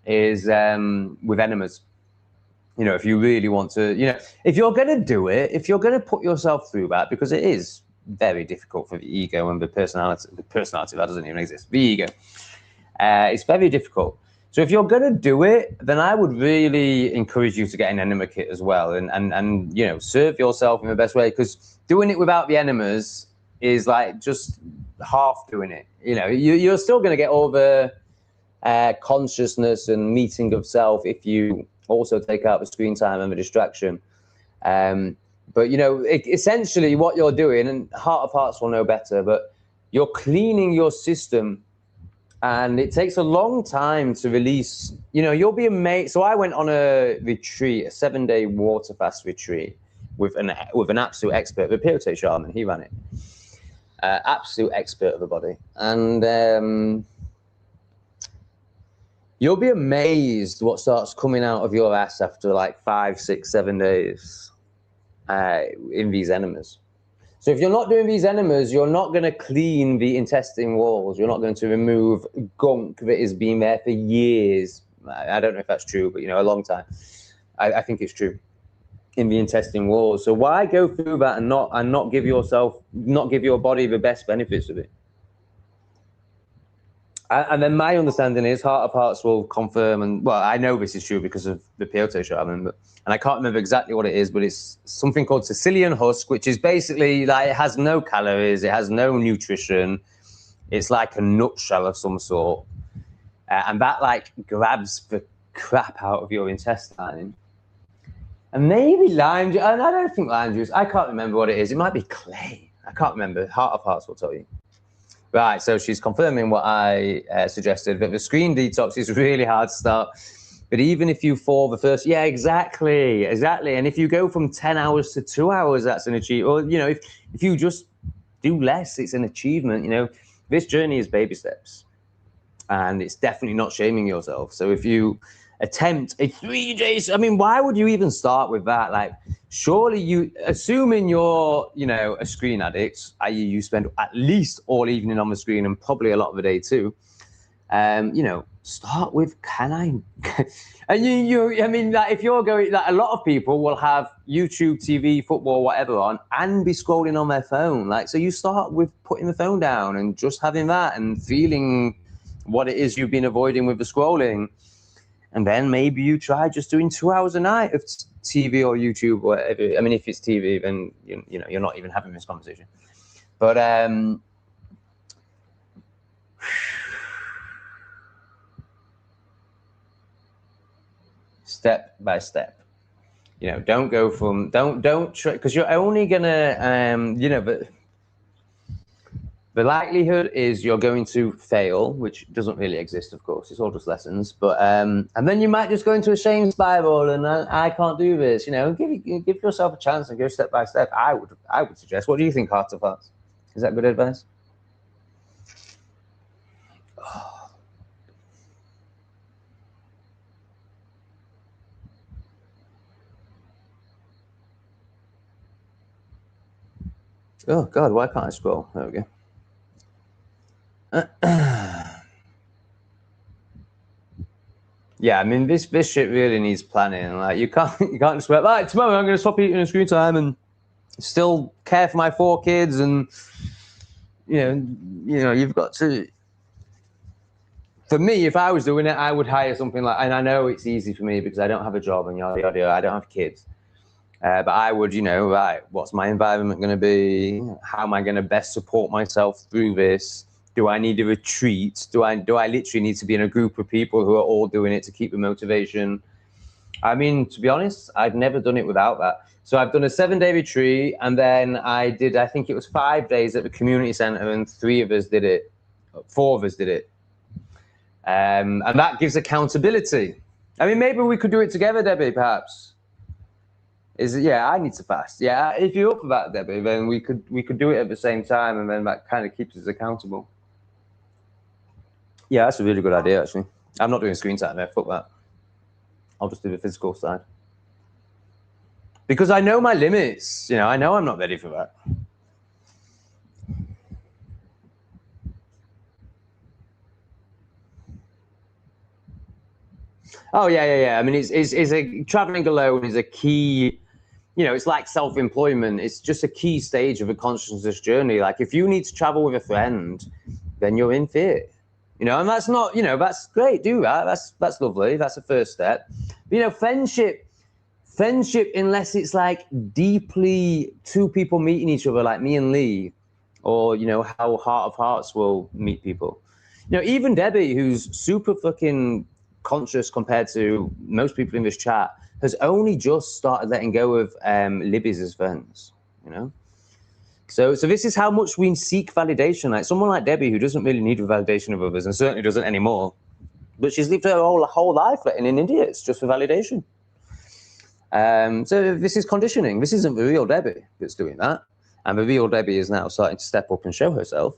is with enemas. You know, if you really want to, you know, if you're going to do it, if you're going to put yourself through that, because it is very difficult for the ego and the personality that doesn't even exist, the ego. It's very difficult. So if you're going to do it, then I would really encourage you to get an enema kit as well, and you know, serve yourself in the best way, because doing it without the enemas is like just half doing it. You know, you're still going to get all the consciousness and meeting of self if you also take out the screen time and the distraction. But you know, essentially what you're doing, and Heart of Hearts will know better, but you're cleaning your system. And it takes a long time to release. You know, you'll be amazed. So I went on a retreat, a 7-day water fast retreat with an absolute expert, the Peyote shaman. He ran it. Absolute expert of the body. And you'll be amazed what starts coming out of your ass after like 5, 6, 7 days in these enemas. So if you're not doing these enemas, you're not going to clean the intestine walls. You're not going to remove gunk that has been there for years. I don't know if that's true, but you know, a long time. I think it's true in the intestine walls. So why go through that and not give your body the best benefits of it? And then my understanding is Heart of Hearts will confirm, and well, I know this is true because of the Peyote shaman, and I can't remember exactly what it is, but it's something called Sicilian husk, which is basically like, it has no calories, it has no nutrition, it's like a nutshell of some sort, and that like grabs the crap out of your intestine. And maybe lime juice, and I don't think lime juice, I can't remember what it is, it might be clay, I can't remember. Heart of Hearts will tell you. Right, so she's confirming what I suggested, that the screen detox is really hard to start. But even if you fall the first, yeah, exactly. And if you go from 10 hours to 2 hours, that's an achievement. Or, you know, if you just do less, it's an achievement. You know, this journey is baby steps, and it's definitely not shaming yourself. So if you attempt a 3 days, I mean, why would you even start with that? Like, surely assuming you're, you know, a screen addict, i.e. you spend at least all evening on the screen and probably a lot of the day too, you know, start with, can I? And I mean, like, if you're going, like, a lot of people will have YouTube, TV, football, whatever on, and be scrolling on their phone. Like, so you start with putting the phone down and just having that and feeling what it is you've been avoiding with the scrolling. And then maybe you try just doing 2 hours a night of TV or YouTube or whatever. I mean, if it's TV, then you know, you're not even having this conversation. But step by step, you know, don't go from don't try, because you're only gonna you know, but the likelihood is you're going to fail, which doesn't really exist, of course. It's all just lessons. But and then you might just go into a shame spiral, and I can't do this. You know, give yourself a chance and go step by step. I would suggest. What do you think, Heart of Hearts? Is that good advice? Oh God, why can't I scroll? There we go. Yeah, I mean, this shit really needs planning. Like, you can't just be like, right, tomorrow I'm going to stop eating on screen time and still care for my 4 kids, and you know, you've got to. For me, if I was doing it, I would hire something like, and I know it's easy for me because I don't have a job and yada yada. I don't have kids, but I would, you know, right, what's my environment going to be? How am I going to best support myself through this? Do I need a retreat? Do I literally need to be in a group of people who are all doing it to keep the motivation? I mean, to be honest, I've never done it without that. So I've done a 7-day retreat, and then I think it was 5 days at the community center, and 4 of us did it. And that gives accountability. I mean, maybe we could do it together, Debbie, perhaps. Yeah, I need to fast. Yeah, if you're up for that, Debbie, then we could do it at the same time, and then that kind of keeps us accountable. Yeah, that's a really good idea, actually. I'm not doing screen time there, fuck that. I'll just do the physical side. Because I know my limits, you know, I know I'm not ready for that. Oh, yeah. I mean, it's traveling alone is a key, you know, it's like self-employment. It's just a key stage of a consciousness journey. Like, if you need to travel with a friend, then you're in fear. You know, and that's not, you know, that's great, do that. That's lovely. That's a first step. But, you know, friendship, unless it's like deeply two people meeting each other, like me and Lee, or, you know, how Heart of Hearts will meet people. You know, even Debbie, who's super fucking conscious compared to most people in this chat, has only just started letting go of Libby's as friends, you know? So this is how much we seek validation. Like someone like Debbie, who doesn't really need the validation of others, and certainly doesn't anymore, but she's lived her whole life letting in idiots just for validation. So this is conditioning. This isn't the real Debbie that's doing that. And the real Debbie is now starting to step up and show herself.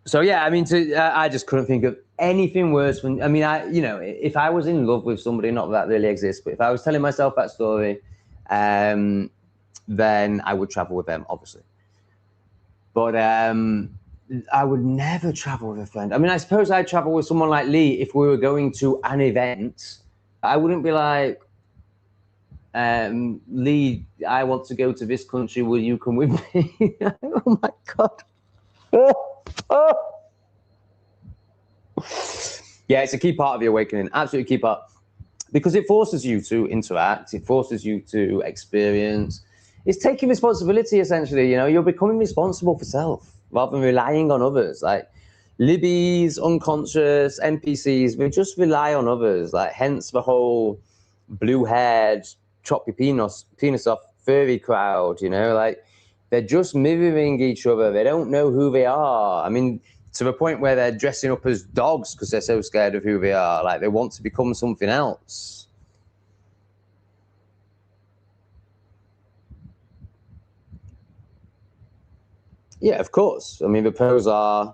So yeah, I mean, I just couldn't think of anything worse. I mean, you know, if I was in love with somebody, not that really exists, but if I was telling myself that story, then I would travel with them, obviously. But I would never travel with a friend. I mean, I suppose I'd travel with someone like Lee if we were going to an event. I wouldn't be like, Lee, I want to go to this country. Will you come with me? Oh my God. Yeah, it's a key part of the awakening. Absolutely key part. Because it forces you to interact. It forces you to experience. It's taking responsibility, essentially. You know, you're becoming responsible for self rather than relying on others. Like Libby's, unconscious, NPCs, we just rely on others. Like, hence the whole blue-haired, chop your penis off furry crowd, you know? Like, they're just mirroring each other. They don't know who they are. I mean, to the point where they're dressing up as dogs because they're so scared of who they are. Like, they want to become something else. Yeah, of course. I mean, the pros are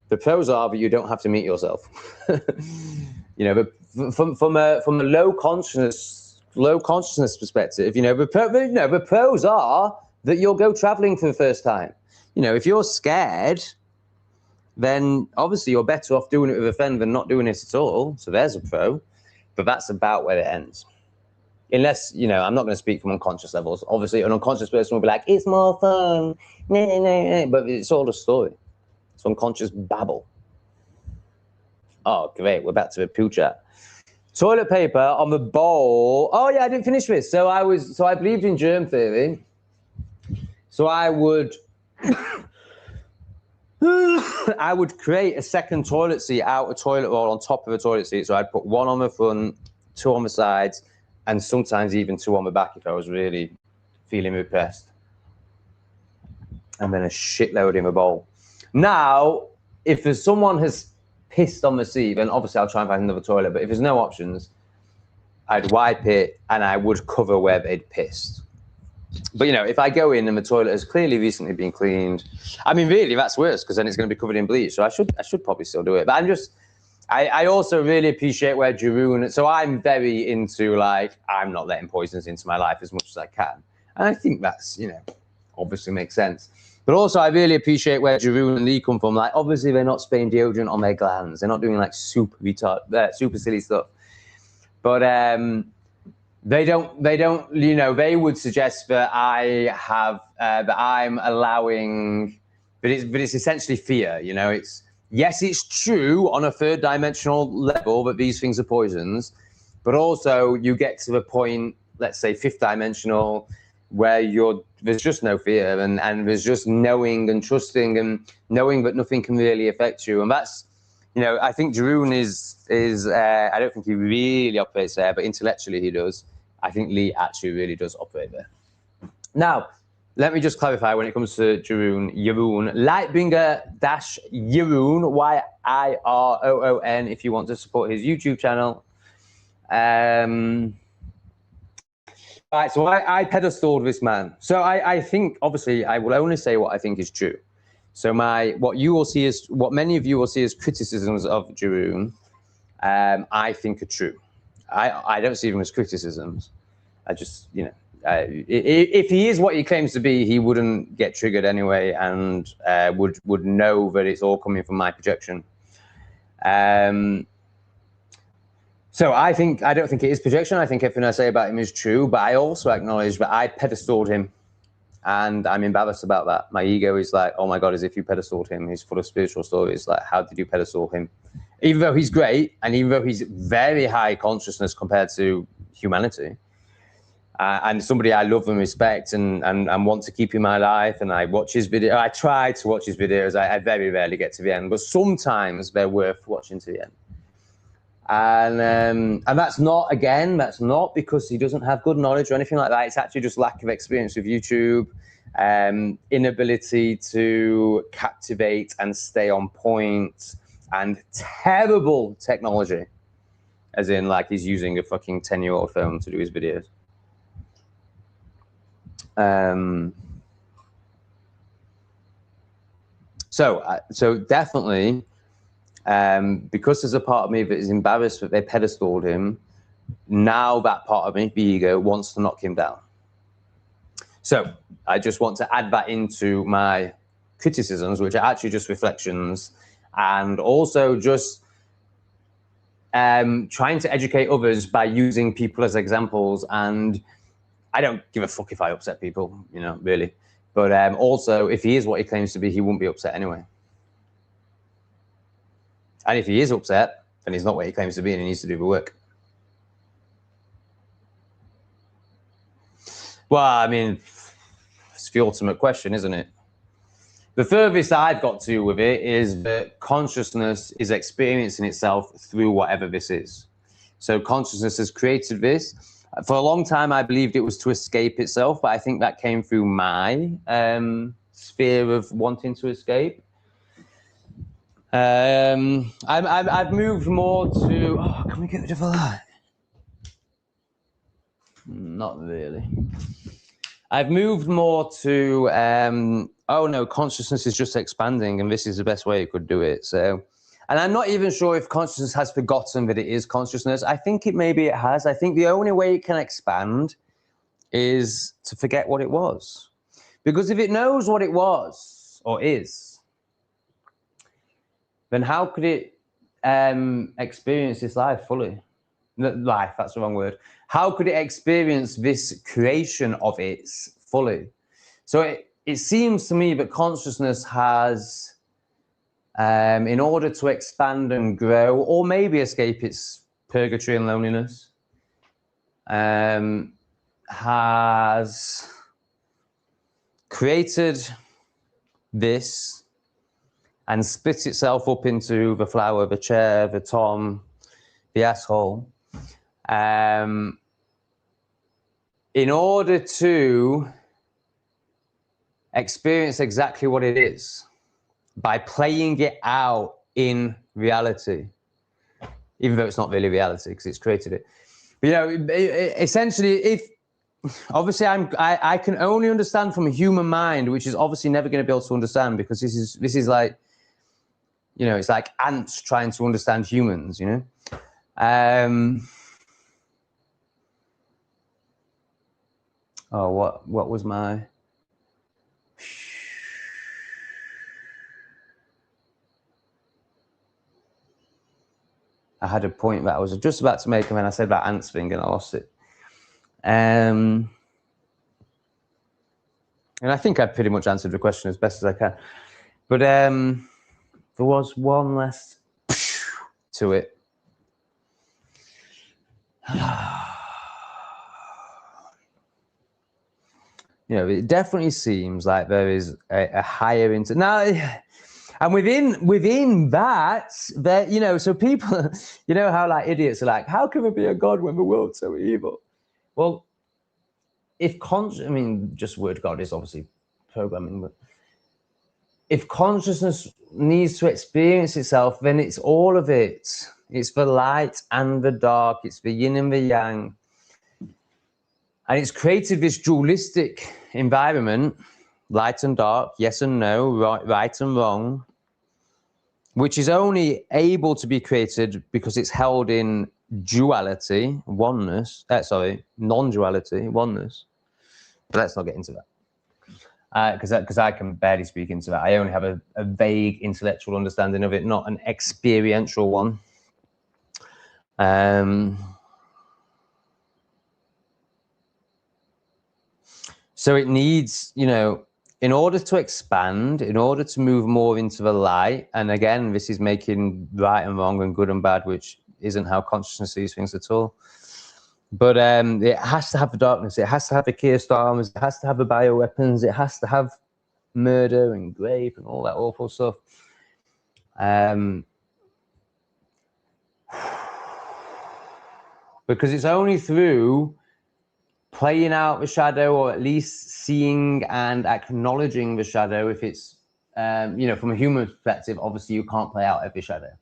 that you don't have to meet yourself. You know, from a low consciousness perspective, you know, the pros are that you'll go traveling for the first time. You know, if you're scared, then obviously you're better off doing it with a friend than not doing it at all. So there's a pro, but that's about where it ends. Unless, you know, I'm not going to speak from unconscious levels. Obviously, an unconscious person will be like, it's more fun, but it's all a story. It's unconscious babble. Oh, great. We're back to the poo chat. Toilet paper on the bowl. Oh, yeah, I didn't finish this. So I believed in germ theory. So I would create a second toilet seat out a toilet roll on top of a toilet seat. So I'd put one on the front, 2 on the sides, and sometimes even 2 on the back if I was really feeling repressed. And then a shitload in the bowl. Now, if there's someone has pissed on the seat, then obviously I'll try and find another toilet. But if there's no options, I'd wipe it and I would cover where they'd pissed. But, you know, if I go in and the toilet has clearly recently been cleaned, I mean, really, that's worse because then it's going to be covered in bleach. So I should probably still do it. But I also really appreciate where Jeroen, so I'm very into, like, I'm not letting poisons into my life as much as I can. And I think that's, you know, obviously makes sense. But also I really appreciate where Jeroen and Lee come from. Like, obviously they're not spraying deodorant on their glands. They're not doing like super silly stuff. But they don't, you know, they would suggest that I'm allowing, but it's essentially fear, you know. Yes, it's true on a 3rd dimensional level that these things are poisons, but also you get to the point, let's say 5th dimensional, where you're there's just no fear, and there's just knowing and trusting and knowing that nothing can really affect you. And that's, you know, I think Jeroen is I don't think he really operates there, but intellectually he does. I think Lee actually really does operate there. Now, let me just clarify when it comes to Jeroen, Lightbringer-Jeroen, Yiroon, if you want to support his YouTube channel. Right, so I pedestaled this man. So I think, obviously, I will only say what I think is true. So what many of you will see as criticisms of Jeroen, I think are true. I don't see them as criticisms. I just, you know, if he is what he claims to be, he wouldn't get triggered anyway, and would know that it's all coming from my projection. So I don't think it is projection. I think everything I say about him is true, but I also acknowledge that I pedestaled him, and I'm embarrassed about that. My ego is like, oh my God, as if you pedestaled him. He's full of spiritual stories. Like, how did you pedestal him? Even though he's great, and even though he's very high consciousness compared to humanity, and somebody I love and respect and want to keep in my life, and I watch his video. I try to watch his videos. I very rarely get to the end, but sometimes they're worth watching to the end. And that's not because he doesn't have good knowledge or anything like that. It's actually just lack of experience with YouTube, inability to captivate and stay on point, and terrible technology, as in like he's using a fucking 10-year-old phone to do his videos. So definitely, because there's a part of me that is embarrassed that they pedestaled him, now that part of me, the ego, wants to knock him down. So I just want to add that into my criticisms, which are actually just reflections, and also just trying to educate others by using people as examples. And I don't give a fuck if I upset people, you know, really. But also, if he is what he claims to be, he won't be upset anyway. And if he is upset, then he's not what he claims to be, and he needs to do the work. Well, I mean, it's the ultimate question, isn't it? The furthest I've got to with it is that consciousness is experiencing itself through whatever this is. So consciousness has created this. For a long time, I believed it was to escape itself, but I think that came through my sphere of wanting to escape. I've moved more to, oh, can we get rid of a light? Not really. I've moved more to, oh no, consciousness is just expanding, and this is the best way it could do it. So, and I'm not even sure if consciousness has forgotten that it is consciousness. I think maybe it has. I think the only way it can expand is to forget what it was. Because if it knows what it was or is, then how could it experience this life fully? Life, that's the wrong word. How could it experience this creation of its fully? So it seems to me that consciousness has, in order to expand and grow, or maybe escape its purgatory and loneliness, has created this and split itself up into the flower, the chair, the Tom, the asshole, in order to experience exactly what it is by playing it out in reality, even though it's not really reality because it's created it. But, you know, essentially, obviously I can only understand from a human mind, which is obviously never going to be able to understand, because this is like, you know, it's like ants trying to understand humans, you know. Oh, what was my? I had a point that I was just about to make, and then I said about ants thing, and I lost it. And I think I've pretty much answered the question as best as I can. But there was one less to it. it definitely seems like there is a higher now, and within that, so people, how like idiots are like, how can there be a God when the world's so evil? Well, just word God is obviously programming, but if consciousness needs to experience itself, then it's all of it. It's the light and the dark. It's the yin and the yang. And it's created this dualistic environment, light and dark, yes and no, right and wrong, which is only able to be created because it's held in duality, oneness, non-duality, oneness. But let's not get into that. Because I can barely speak into that. I only have a vague intellectual understanding of it, not an experiential one. So it needs, in order to expand, in order to move more into the light, and again, this is making right and wrong and good and bad, which isn't how consciousness sees things at all. But it has to have the darkness, it has to have the Keir Starmers, it has to have the bioweapons, it has to have murder and rape and all that awful stuff. Because it's only through playing out the shadow, or at least seeing and acknowledging the shadow, if it's, from a human perspective, obviously you can't play out every shadow.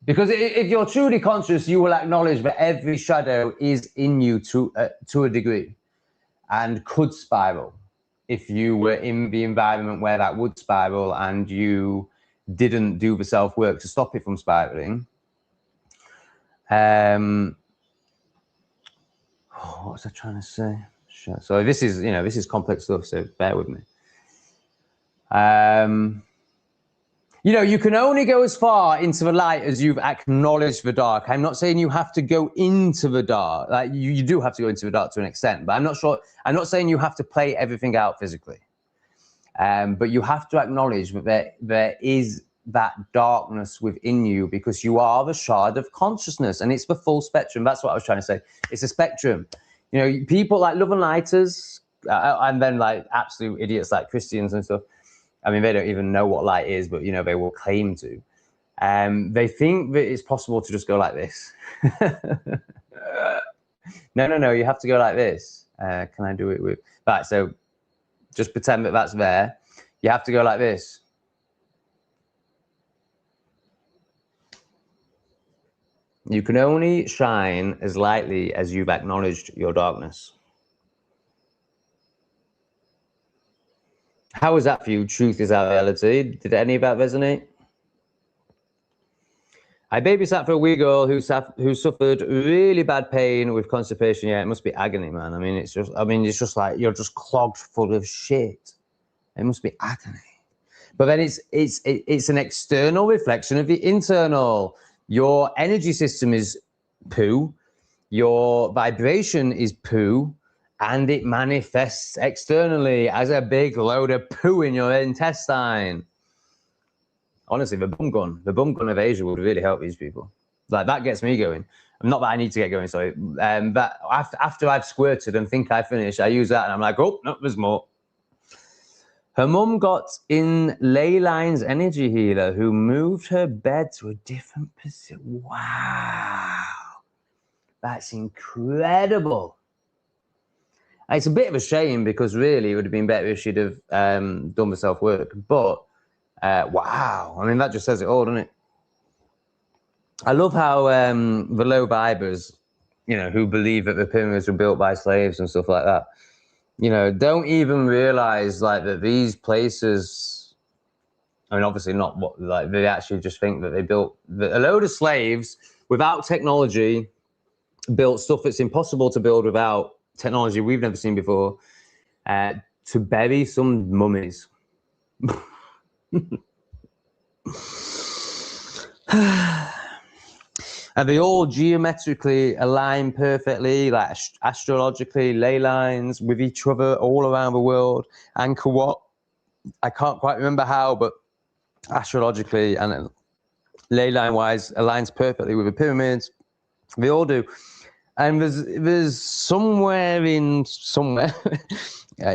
Because if you're truly conscious, you will acknowledge that every shadow is in you to a degree and could spiral if you were in the environment where that would spiral and you didn't do the self-work to stop it from spiraling. What was I trying to say? So this is complex stuff, so bear with me. You can only go as far into the light as you've acknowledged the dark. I'm not saying you have to go into the dark. Like you do have to go into the dark to an extent, but I'm not saying you have to play everything out physically. But you have to acknowledge that there is that darkness within you, because you are the shard of consciousness, and it's the full spectrum. That's what I was trying to say. It's a spectrum. People like love and lighters, and then like absolute idiots like Christians and stuff. I mean, they don't even know what light is, but they will claim to. They think that it's possible to just go like this. No, you have to go like this. Can I do it with right? So just pretend that that's there. You have to go like this. You can only shine as lightly as you've acknowledged your darkness. How is that for you? Truth is our reality. Did any of that resonate? I babysat for a wee girl who suffered really bad pain with constipation. Yeah, it must be agony, man. It's just like you're just clogged full of shit. It must be agony. But then it's an external reflection of the internal. Your energy system is poo. Your vibration is poo. And it manifests externally as a big load of poo in your intestine. Honestly, the bum gun of Asia would really help these people. Like, that gets me going. Not that I need to get going, sorry. But after I've squirted and think I finished, I use that and I'm like, oh, no, there's more. Her mum got in Leyline's energy healer, who moved her bed to a different position. Wow. That's incredible. It's a bit of a shame, because really it would have been better if she'd have done the self-work. But wow, that just says it all, doesn't it? I love how the low vibers, who believe that the pyramids were built by slaves and stuff like that, don't even realize like that these places. Obviously not what, like, they actually just think that they built a load of slaves without technology, built stuff that's impossible to build without technology we've never seen before, to bury some mummies. And they all geometrically align perfectly, like astrologically, ley lines with each other all around the world. Angkor Wat, I can't quite remember how, but astrologically and ley line wise aligns perfectly with the pyramids. They all do. And there's somewhere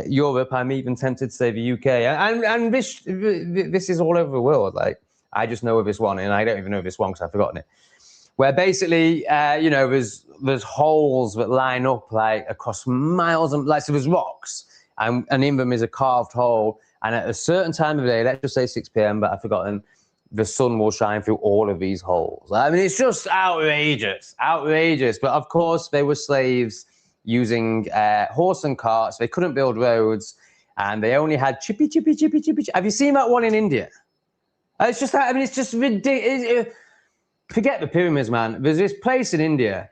Europe, I'm even tempted to say the UK, and this is all over the world. Like, I just know of this one, and I don't even know this one because I've forgotten it, where basically, you know, there's holes that line up like across miles, and like, so there's rocks, and in them is a carved hole, and at a certain time of the day, let's just say 6 p.m., but I've forgotten, the sun will shine through all of these holes. I mean, it's just outrageous. But of course, they were slaves using horse and carts. They couldn't build roads, and they only had chippy. Have you seen that one in India? It's just that. I mean, it's just ridiculous. Forget the pyramids, man. There's this place in India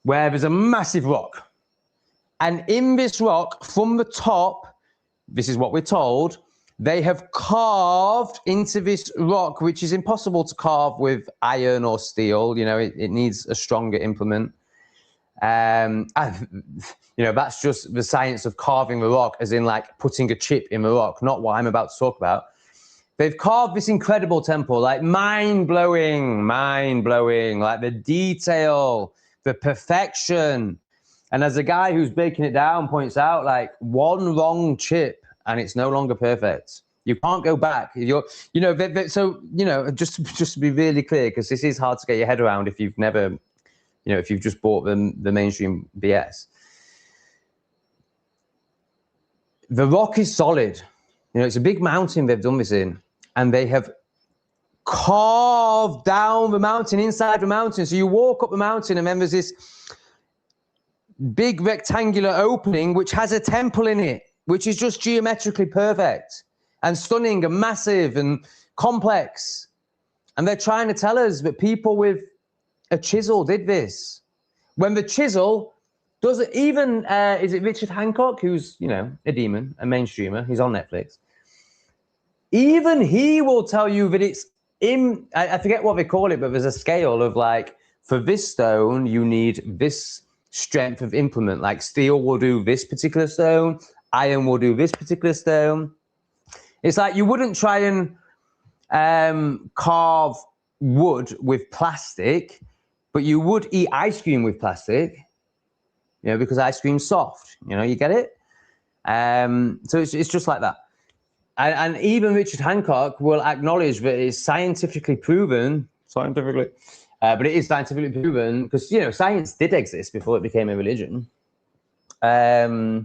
where there's a massive rock, and in this rock, from the top, this is what we're told, they have carved into this rock, which is impossible to carve with iron or steel. You know, it needs a stronger implement. And, you know, that's just the science of carving the rock, as in like putting a chip in the rock, not what I'm about to talk about. They've carved this incredible temple, like mind-blowing, like the detail, the perfection. And as a guy who's breaking it down points out, like, one wrong chip and it's no longer perfect. You can't go back. So, you know, just to be really clear, because this is hard to get your head around if you've never, you know, if you've just bought the mainstream BS. The rock is solid. You know, it's a big mountain they've done this in, and they have carved down the mountain, inside the mountain. So you walk up the mountain, and then there's this big rectangular opening which has a temple in it, which is just geometrically perfect and stunning and massive and complex. And they're trying to tell us that people with a chisel did this. When the chisel does it, even, is it Richard Hancock, who's, you know, a demon, a mainstreamer, he's on Netflix. Even he will tell you that it's I forget what they call it, but there's a scale of like, for this stone, you need this strength of implement. Like steel will do this particular stone, iron will do this particular stone. It's like you wouldn't try and carve wood with plastic, but you would eat ice cream with plastic, you know, because ice cream's soft, you know, you get it? So it's just like that. And even Richard Hancock will acknowledge that it's scientifically proven, but it is scientifically proven because, you know, science did exist before it became a religion. That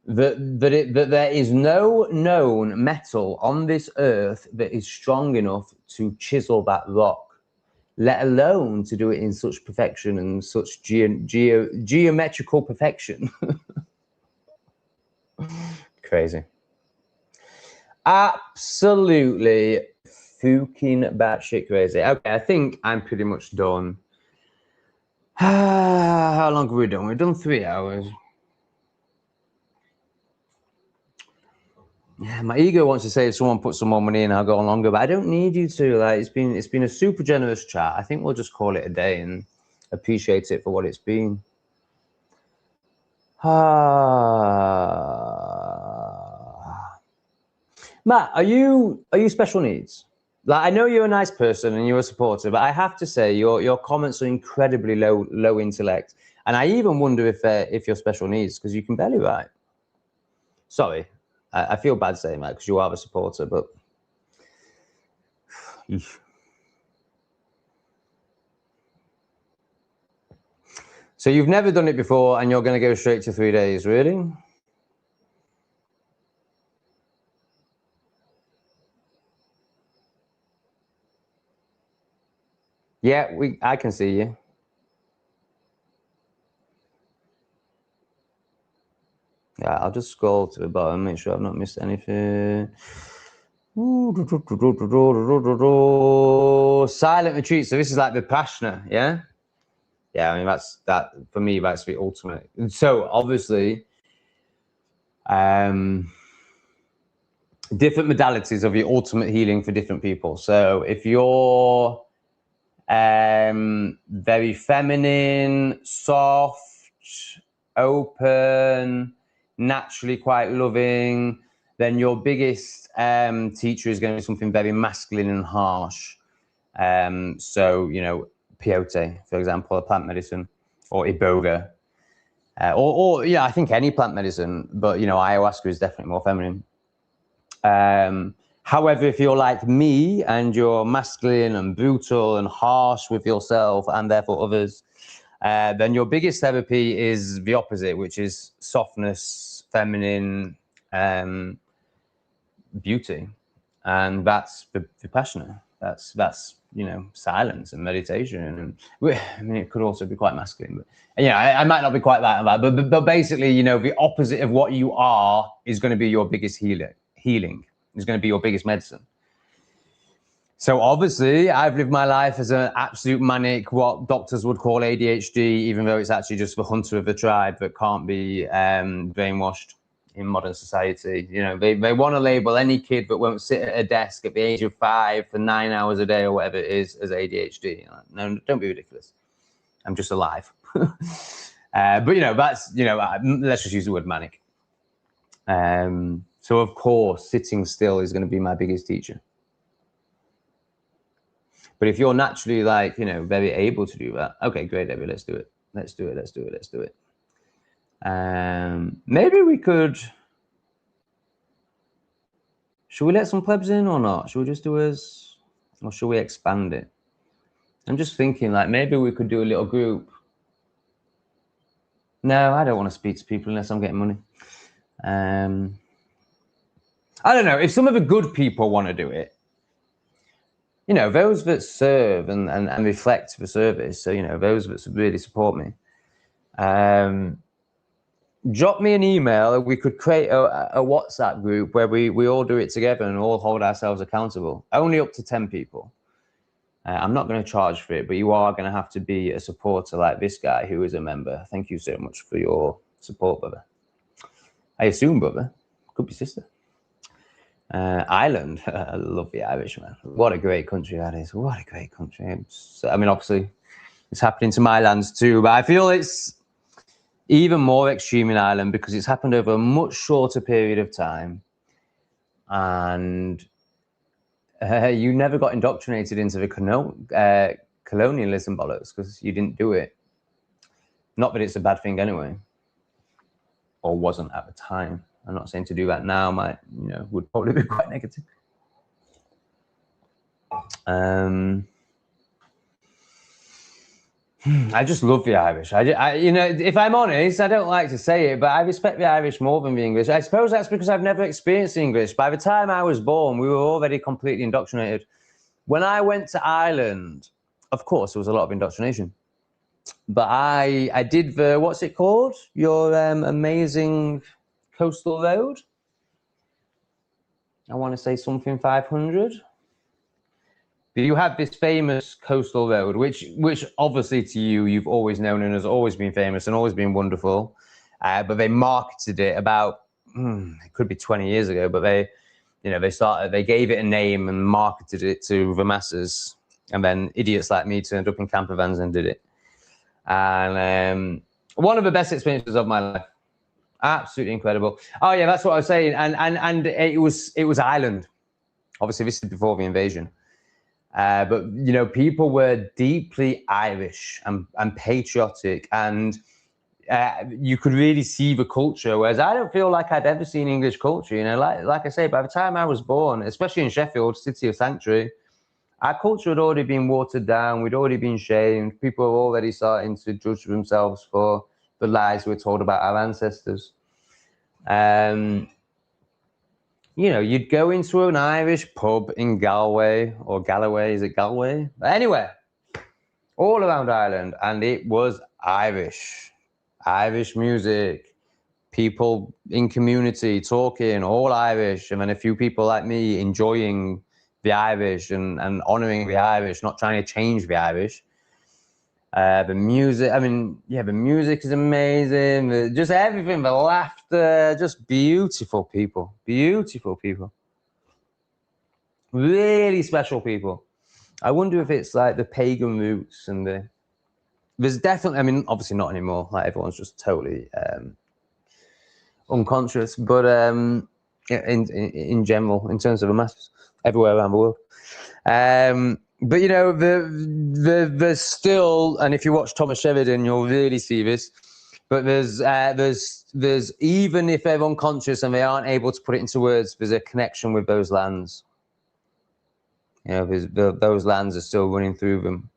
there is no known metal on this earth that is strong enough to chisel that rock, let alone to do it in such perfection and such geometrical perfection. Crazy. Absolutely fucking batshit crazy. Okay, I think I'm pretty much done. How long have we done? We've done 3 hours. Yeah, my ego wants to say if someone puts some more money in, I'll go on longer, but I don't need you to. Like, it's been a super generous chat. I think we'll just call it a day and appreciate it for what it's been. Matt, are you special needs? Like, I know you're a nice person and you're a supporter, but I have to say your comments are incredibly low intellect, and I even wonder if you're special needs because you can barely write. Sorry, I feel bad saying that because you are a supporter, but so you've never done it before, and you're going to go straight to 3 days, really? Yeah, I can see you. Yeah, I'll just scroll to the bottom, make sure I've not missed anything. Silent retreat. So this is like the Prashna, yeah? Yeah, I mean, that for me, that's the ultimate. And so obviously, different modalities of your ultimate healing for different people. So if you're very feminine, soft, open, naturally quite loving, then your biggest teacher is going to be something very masculine and harsh. So, you know, peyote, for example, a plant medicine, or iboga, or yeah, I think any plant medicine, but ayahuasca is definitely more feminine. However, if you're like me and you're masculine and brutal and harsh with yourself and therefore others, then your biggest therapy is the opposite, which is softness, feminine, beauty, and that's Vipassana. That's silence and meditation, and I mean it could also be quite masculine, but I might not be quite that, but basically, the opposite of what you are is going to be your biggest healing is going to be your biggest medicine. So obviously, I've lived my life as an absolute manic, what doctors would call ADHD, even though it's actually just the hunter of the tribe that can't be brainwashed in modern society. They want to label any kid that won't sit at a desk at the age of 5 for 9 hours a day or whatever it is as ADHD. No, don't be ridiculous. I'm just alive. But that's let's just use the word manic. So of course, sitting still is going to be my biggest teacher. But if you're naturally very able to do that, okay, great, Debbie, let's do it. Let's do it. Maybe we could. Should we let some plebs in or not? Should we just do us, or should we expand it? I'm just thinking maybe we could do a little group. No, I don't want to speak to people unless I'm getting money. I don't know, if some of the good people want to do it, those that serve and reflect the service, so, those that really support me, drop me an email. We could create a WhatsApp group where we all do it together and all hold ourselves accountable. Only up to 10 people. I'm not going to charge for it, but you are going to have to be a supporter like this guy who is a member. Thank you so much for your support, brother. I assume, brother. Could be sister. Ireland. I love the Irish, man. What a great country that is. What a great country. Obviously, it's happening to my lands too, but I feel it's even more extreme in Ireland because it's happened over a much shorter period of time. And you never got indoctrinated into the colonialism bollocks because you didn't do it. Not that it's a bad thing anyway, or wasn't at the time. I'm not saying to do that now would probably be quite negative. I just love the Irish. If I'm honest, I don't like to say it, but I respect the Irish more than the English. I suppose that's because I've never experienced English. By the time I was born, we were already completely indoctrinated. When I went to Ireland, of course, there was a lot of indoctrination. But I did the, what's it called? Your amazing coastal road. I want to say something 500. But you have this famous coastal road, which obviously to you, you've always known and has always been famous and always been wonderful. But they marketed it about, it could be 20 years ago, but they gave it a name and marketed it to the masses. And then idiots like me turned up in camper vans and did it. And one of the best experiences of my life. Absolutely incredible. Oh yeah, that's what I was saying. And it was Ireland. Obviously, this is before the invasion. But people were deeply Irish and patriotic, and you could really see the culture. Whereas I don't feel like I'd ever seen English culture. Like I say, by the time I was born, especially in Sheffield, city of sanctuary, our culture had already been watered down. We'd already been shamed. People were already starting to judge themselves for the lies we were told about our ancestors. You'd go into an Irish pub in Galway or Galloway. Is it Galway? But anyway, all around Ireland, and it was Irish music, people in community talking, all Irish, and then a few people like me enjoying the Irish and honoring the Irish, not trying to change the Irish. The music, the music is amazing. Just everything, the laughter, just beautiful people. Really special people. I wonder if it's like the pagan roots and there's definitely, obviously not anymore. Like everyone's just totally unconscious, but in general, in terms of the masses, everywhere around the world. But you know, there's still, and if you watch Thomas Sheridan, you'll really see this. But there's even if they're unconscious and they aren't able to put it into words, there's a connection with those lands. You know, those lands are still running through them.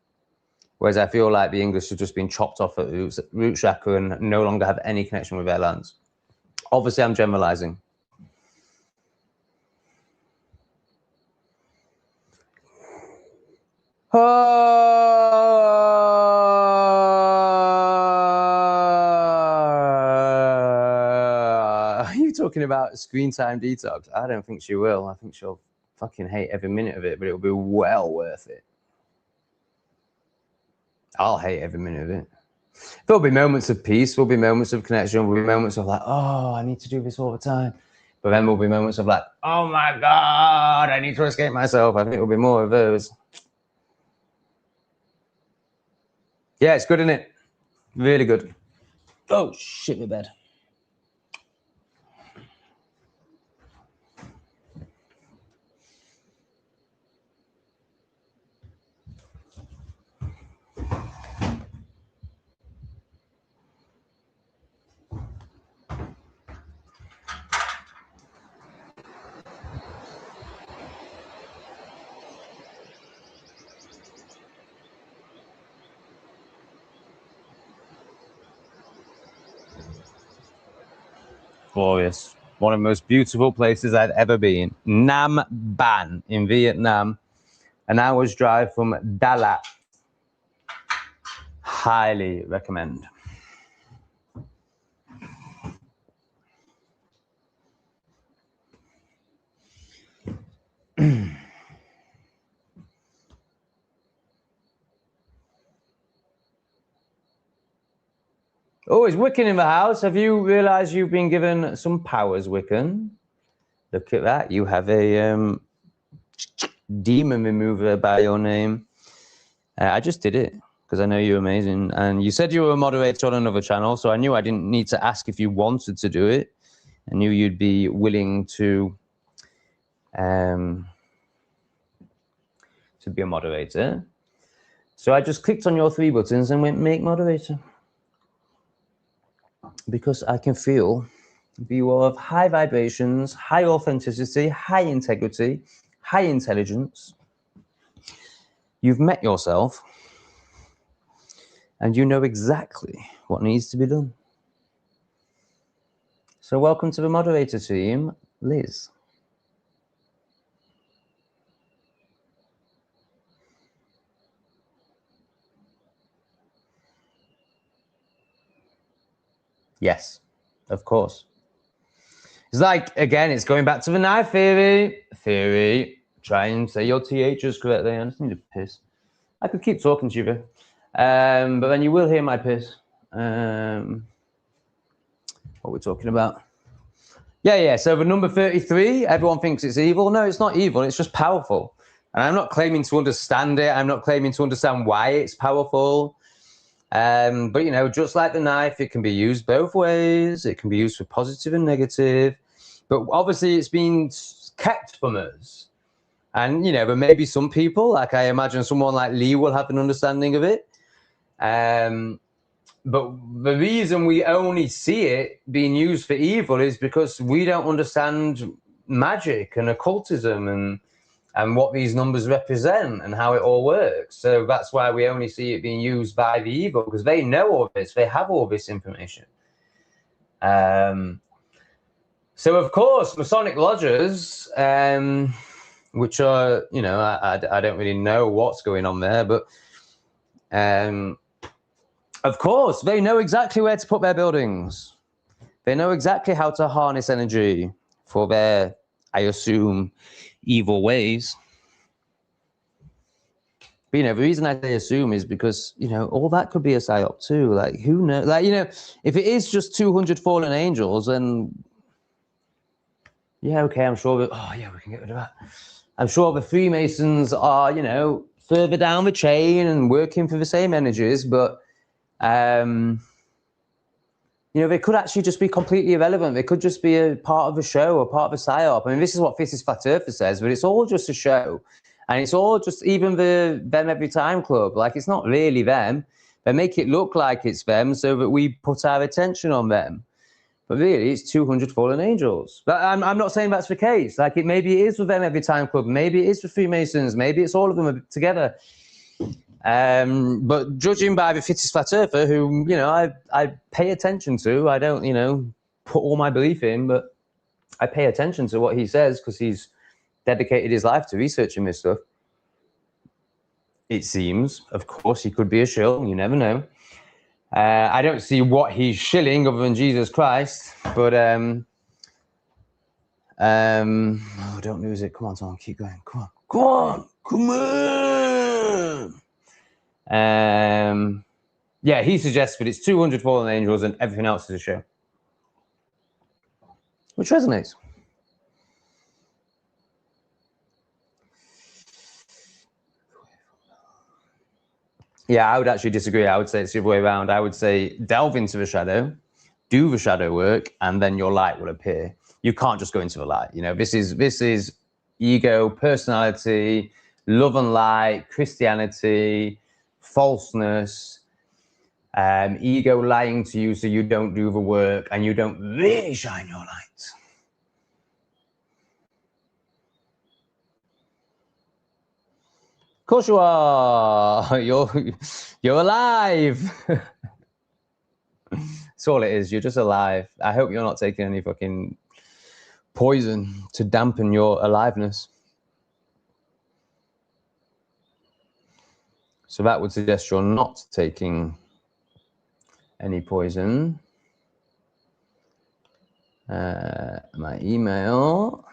Whereas I feel like the English have just been chopped off at root chakra and no longer have any connection with their lands. Obviously, I'm generalizing. Are you talking about screen time detox? I don't think she will. I think she'll fucking hate every minute of it, but it'll be well worth it. I'll hate every minute of it. There'll be moments of peace, there'll be moments of connection, there'll be moments of like, oh, I need to do this all the time. But then there'll be moments of like, oh my God, I need to escape myself. I think it'll be more of those. Yeah, it's good, isn't it? Really good. Oh, shit, my bed. Glorious. One of the most beautiful places I've ever been. Nam Ban in Vietnam. An hour's drive from Dalat. Highly recommend. Oh, is Wiccan in the house? Have you realized you've been given some powers, Wiccan? Look at that. You have a demon remover by your name. I just did it because I know you're amazing. And you said you were a moderator on another channel, so I knew I didn't need to ask if you wanted to do it. I knew you'd be willing to be a moderator. So I just clicked on your three buttons and went make moderator. Because I can feel you are of high vibrations, high authenticity, high integrity, high intelligence. You've met yourself and you know exactly what needs to be done. So welcome to the moderator team, Liz. Yes, of course. It's like, again, it's going back to the knife theory. Try and say your THs correctly. I just need a piss. I could keep talking to you, but then you will hear my piss. What we're talking about. Yeah. So the number 33, everyone thinks it's evil. No, it's not evil. It's just powerful. And I'm not claiming to understand it. I'm not claiming to understand why it's powerful. But, you know, just like the knife, it can be used both ways. It can be used for positive and negative. But obviously, it's been kept from us. And, you know, but maybe some people, like I imagine someone like Lee will have an understanding of it. But the reason we only see it being used for evil is because we don't understand magic and occultism and what these numbers represent and how it all works. So that's why we only see it being used by the evil, because they know all this, they have all this information. So of course, Masonic lodges, which are, you know, I don't really know what's going on there, but of course, they know exactly where to put their buildings. They know exactly how to harness energy for their, I assume, evil ways. But, you know, the reason I say assume is because, you know, all that could be a psyop too. Like, who knows? Like, you know, if it is just 200 fallen angels, then, yeah, okay, I'm sure that, oh, yeah, we can get rid of that. I'm sure the Freemasons are, you know, further down the chain and working for the same energies, but, you know, they could actually just be completely irrelevant. They could just be a part of a show or part of a psyop. I mean, this is what Fittis Flat Earther says, but it's all just a show. And it's all just, even the Them Every Time Club, like, it's not really them. They make it look like it's them so that we put our attention on them. But really, it's 200 fallen angels. But I'm not saying that's the case. Like, maybe it is with Them Every Time Club. Maybe it is with Freemasons. Maybe it's all of them together. But judging by the fittest flat earther, who, you know, I pay attention to, I don't, you know, put all my belief in, but I pay attention to what he says because he's dedicated his life to researching this stuff. It seems, of course, he could be a shill. You never know. I don't see what he's shilling other than Jesus Christ, but oh, don't lose it. Come on, Tom, keep going. Come on. Yeah, he suggests that it's 200 fallen angels and everything else is a show, which resonates. Yeah, I would actually disagree. I would say it's the other way around. I would say delve into the shadow, do the shadow work, and then your light will appear. You can't just go into the light. You know, this is ego, personality, love and light, Christianity, falseness, ego lying to you so you don't do the work and you don't really shine your light. Of course you are. You're alive. That's all it is. You're just alive. I hope you're not taking any fucking poison to dampen your aliveness. So that would suggest you're not taking any poison. My email.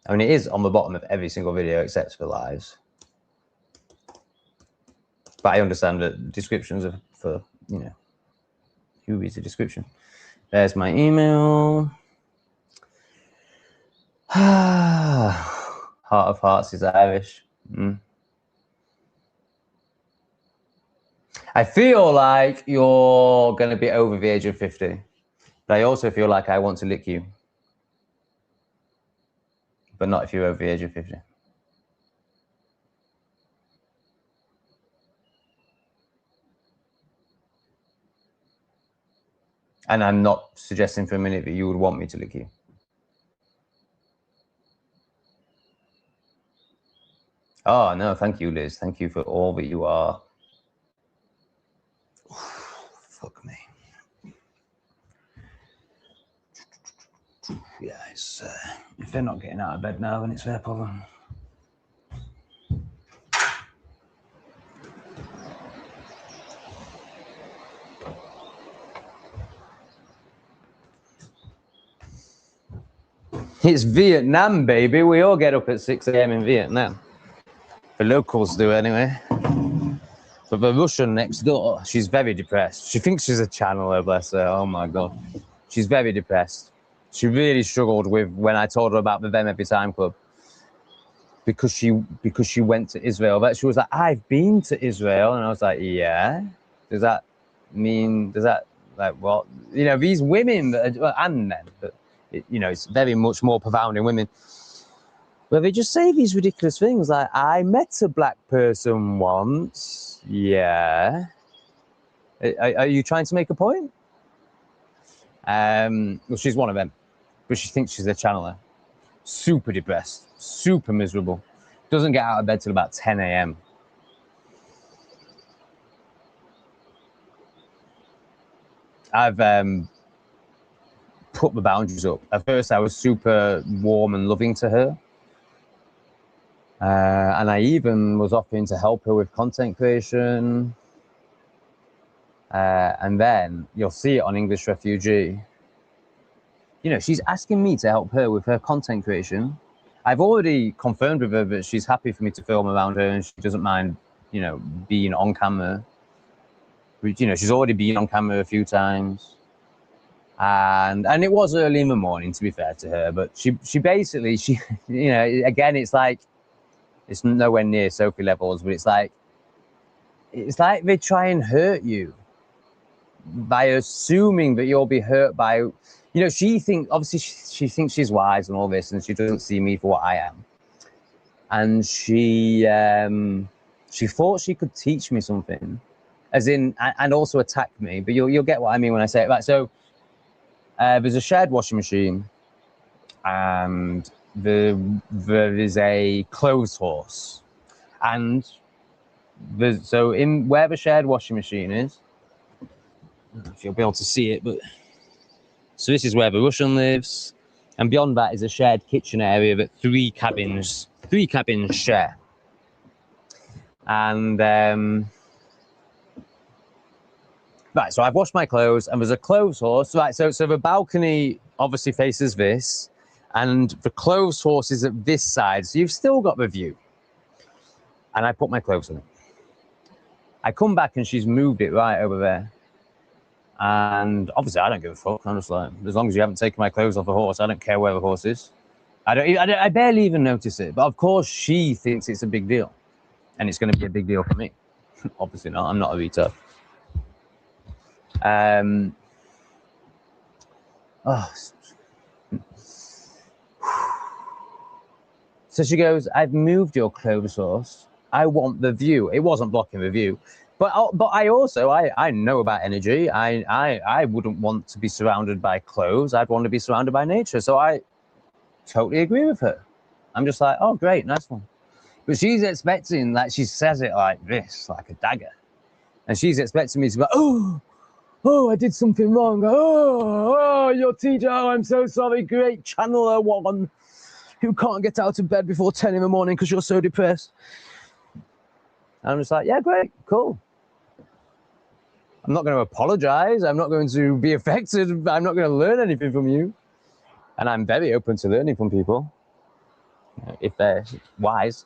I mean, it is on the bottom of every single video except for lives. But I understand that descriptions are for, you know, who reads the description. There's my email. Heart of Hearts is Irish. I feel like you're going to be over the age of 50. But I also feel like I want to lick you. But not if you're over the age of 50. And I'm not suggesting for a minute that you would want me to lick you. Oh, no, thank you, Liz. Thank you for all that you are. Fuck me. Yeah, it's, if they're not getting out of bed now, then it's their problem. It's Vietnam, baby. We all get up at 6 a.m. in Vietnam. The locals do anyway. But the Russian next door, she's very depressed. She thinks she's a channeler, bless her. Oh my God. She's very depressed. She really struggled with when I told her about the Them Every Time Club. Because she went to Israel. But she was like, I've been to Israel. And I was like, yeah. Does that mean, like what? You know, these women, and men, but you know, it's very much more profound in women, where they just say these ridiculous things like, I met a black person once. Yeah. Are you trying to make a point? Well, she's one of them, but she thinks she's a channeler. Super depressed, super miserable. Doesn't get out of bed till about 10 a.m. I've put the boundaries up. At first, I was super warm and loving to her. And I even was offering to help her with content creation. And then you'll see it on English Refugee. You know, she's asking me to help her with her content creation. I've already confirmed with her that she's happy for me to film around her and she doesn't mind, you know, being on camera. You know, she's already been on camera a few times. And it was early in the morning, to be fair to her, but she basically, you know, again, it's like, it's nowhere near Sophie levels, but it's like they try and hurt you. by assuming that you'll be hurt by, you know, she thinks she's wise and all this, and she doesn't see me for what I am. And she thought she could teach me something, as in, and also attack me. But you'll get what I mean when I say it. Right. So there's a shared washing machine, and there is a clothes horse, and so in where the shared washing machine is, I don't know if you'll be able to see it, but so this is where the Russian lives, and beyond that is a shared kitchen area that three cabins share. And right, so I've washed my clothes, and there's a clothes horse. Right, so the balcony obviously faces this, and the clothes horse is at this side, so you've still got the view. And I put my clothes in it. I come back and she's moved it right over there. And obviously I don't give a fuck. I'm just like, as long as you haven't taken my clothes off the horse, I don't care where the horse is. I barely even notice it. But of course she thinks it's a big deal. And it's going to be a big deal for me. Obviously not. I'm not a retard. So she goes, I've moved your clothes horse. I want the view. It wasn't blocking the view. But I also know about energy. I wouldn't want to be surrounded by clothes. I'd want to be surrounded by nature. So I totally agree with her. I'm just like, oh, great, nice one. But she's expecting that she says it like this, like a dagger. And she's expecting me to go, oh, I did something wrong. Oh, your teacher, oh, I'm so sorry. Great channeler one who can't get out of bed before 10 in the morning because you're so depressed. And I'm just like, yeah, great, cool. I'm not going to apologize. I'm not going to be affected. I'm not going to learn anything from you. And I'm very open to learning from people, if they're wise.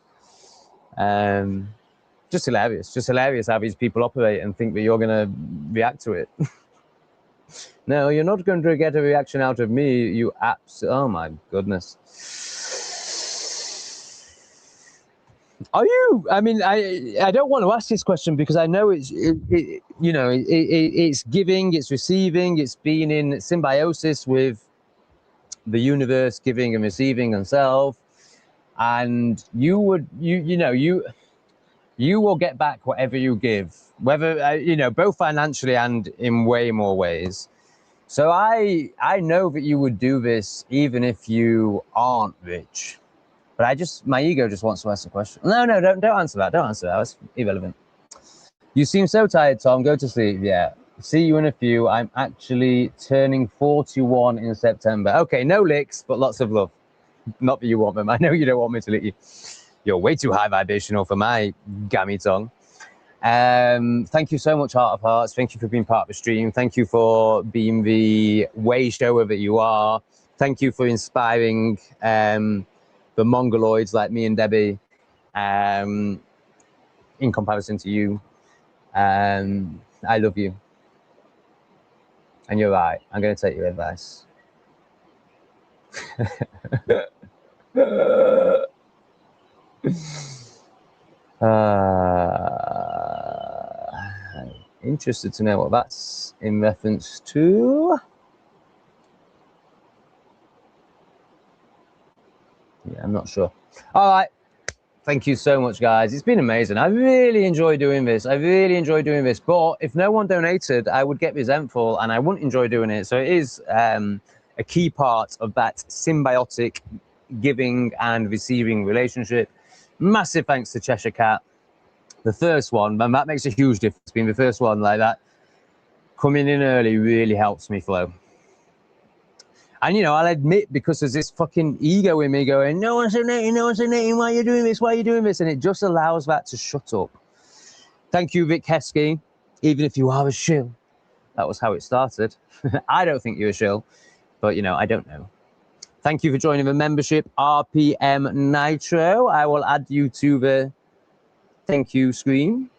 Just hilarious how these people operate and think that you're going to react to it. No, you're not going to get a reaction out of me, you oh my goodness. Are you? I mean, I don't want to ask this question because I know it's giving, it's receiving, it's being in symbiosis with the universe, giving and receiving and self, and you will get back whatever you give, whether both financially and in way more ways. So I know that you would do this even if you aren't rich. But my ego just wants to ask a question. No, don't answer that. Don't answer that. That's irrelevant. You seem so tired, Tom. Go to sleep. Yeah. See you in a few. I'm actually turning 41 in September. Okay, no licks, but lots of love. Not that you want them. I know you don't want me to lick you. You're way too high vibrational for my gammy tongue. Thank you so much, Heart of Hearts. Thank you for being part of the stream. Thank you for being the way shower that you are. Thank you for inspiring the mongoloids like me and Debbie, in comparison to you. I love you. And you're right. I'm going to take your advice. Interested to know what that's in reference to. Yeah, I'm not sure. All right. Thank you so much, guys. It's been amazing. I really enjoy doing this. But if no one donated, I would get resentful and I wouldn't enjoy doing it. So it is a key part of that symbiotic giving and receiving relationship. Massive thanks to Cheshire Cat. The first one, and that makes a huge difference. Being the first one like that, coming in early really helps me flow. And, I'll admit, because there's this fucking ego in me going, no one's donating, why are you doing this? And it just allows that to shut up. Thank you, Vic Heskey, even if you are a shill. That was how it started. I don't think you're a shill, but, I don't know. Thank you for joining the membership, RPM Nitro. I will add you to the thank you screen.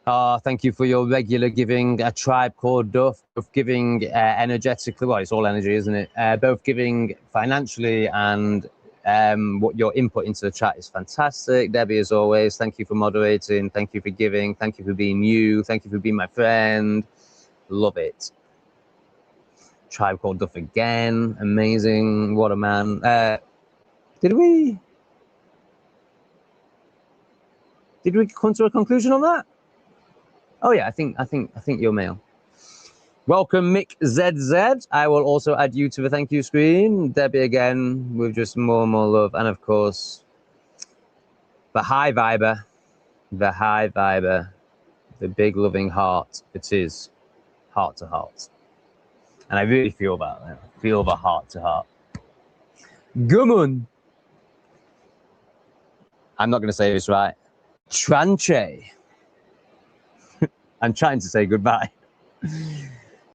Thank you for your regular giving. A tribe called Duff, both giving energetically. Well, it's all energy, isn't it? Both giving financially and What your input into the chat is fantastic. Debbie, as always, thank you for moderating. Thank you for giving. Thank you for being you. Thank you for being my friend. Love it. Tribe Called Duff again. Amazing. What a man. Did we come to a conclusion on that? Oh yeah, I think you're male. Welcome, Mick ZZ. I will also add you to the thank you screen. Debbie again with just more and more love. And of course, the high viber, the big loving heart. It is heart to heart. And I really feel that. I feel the heart to heart. Gumun. I'm not going to say this right. Tranche. I'm trying to say goodbye.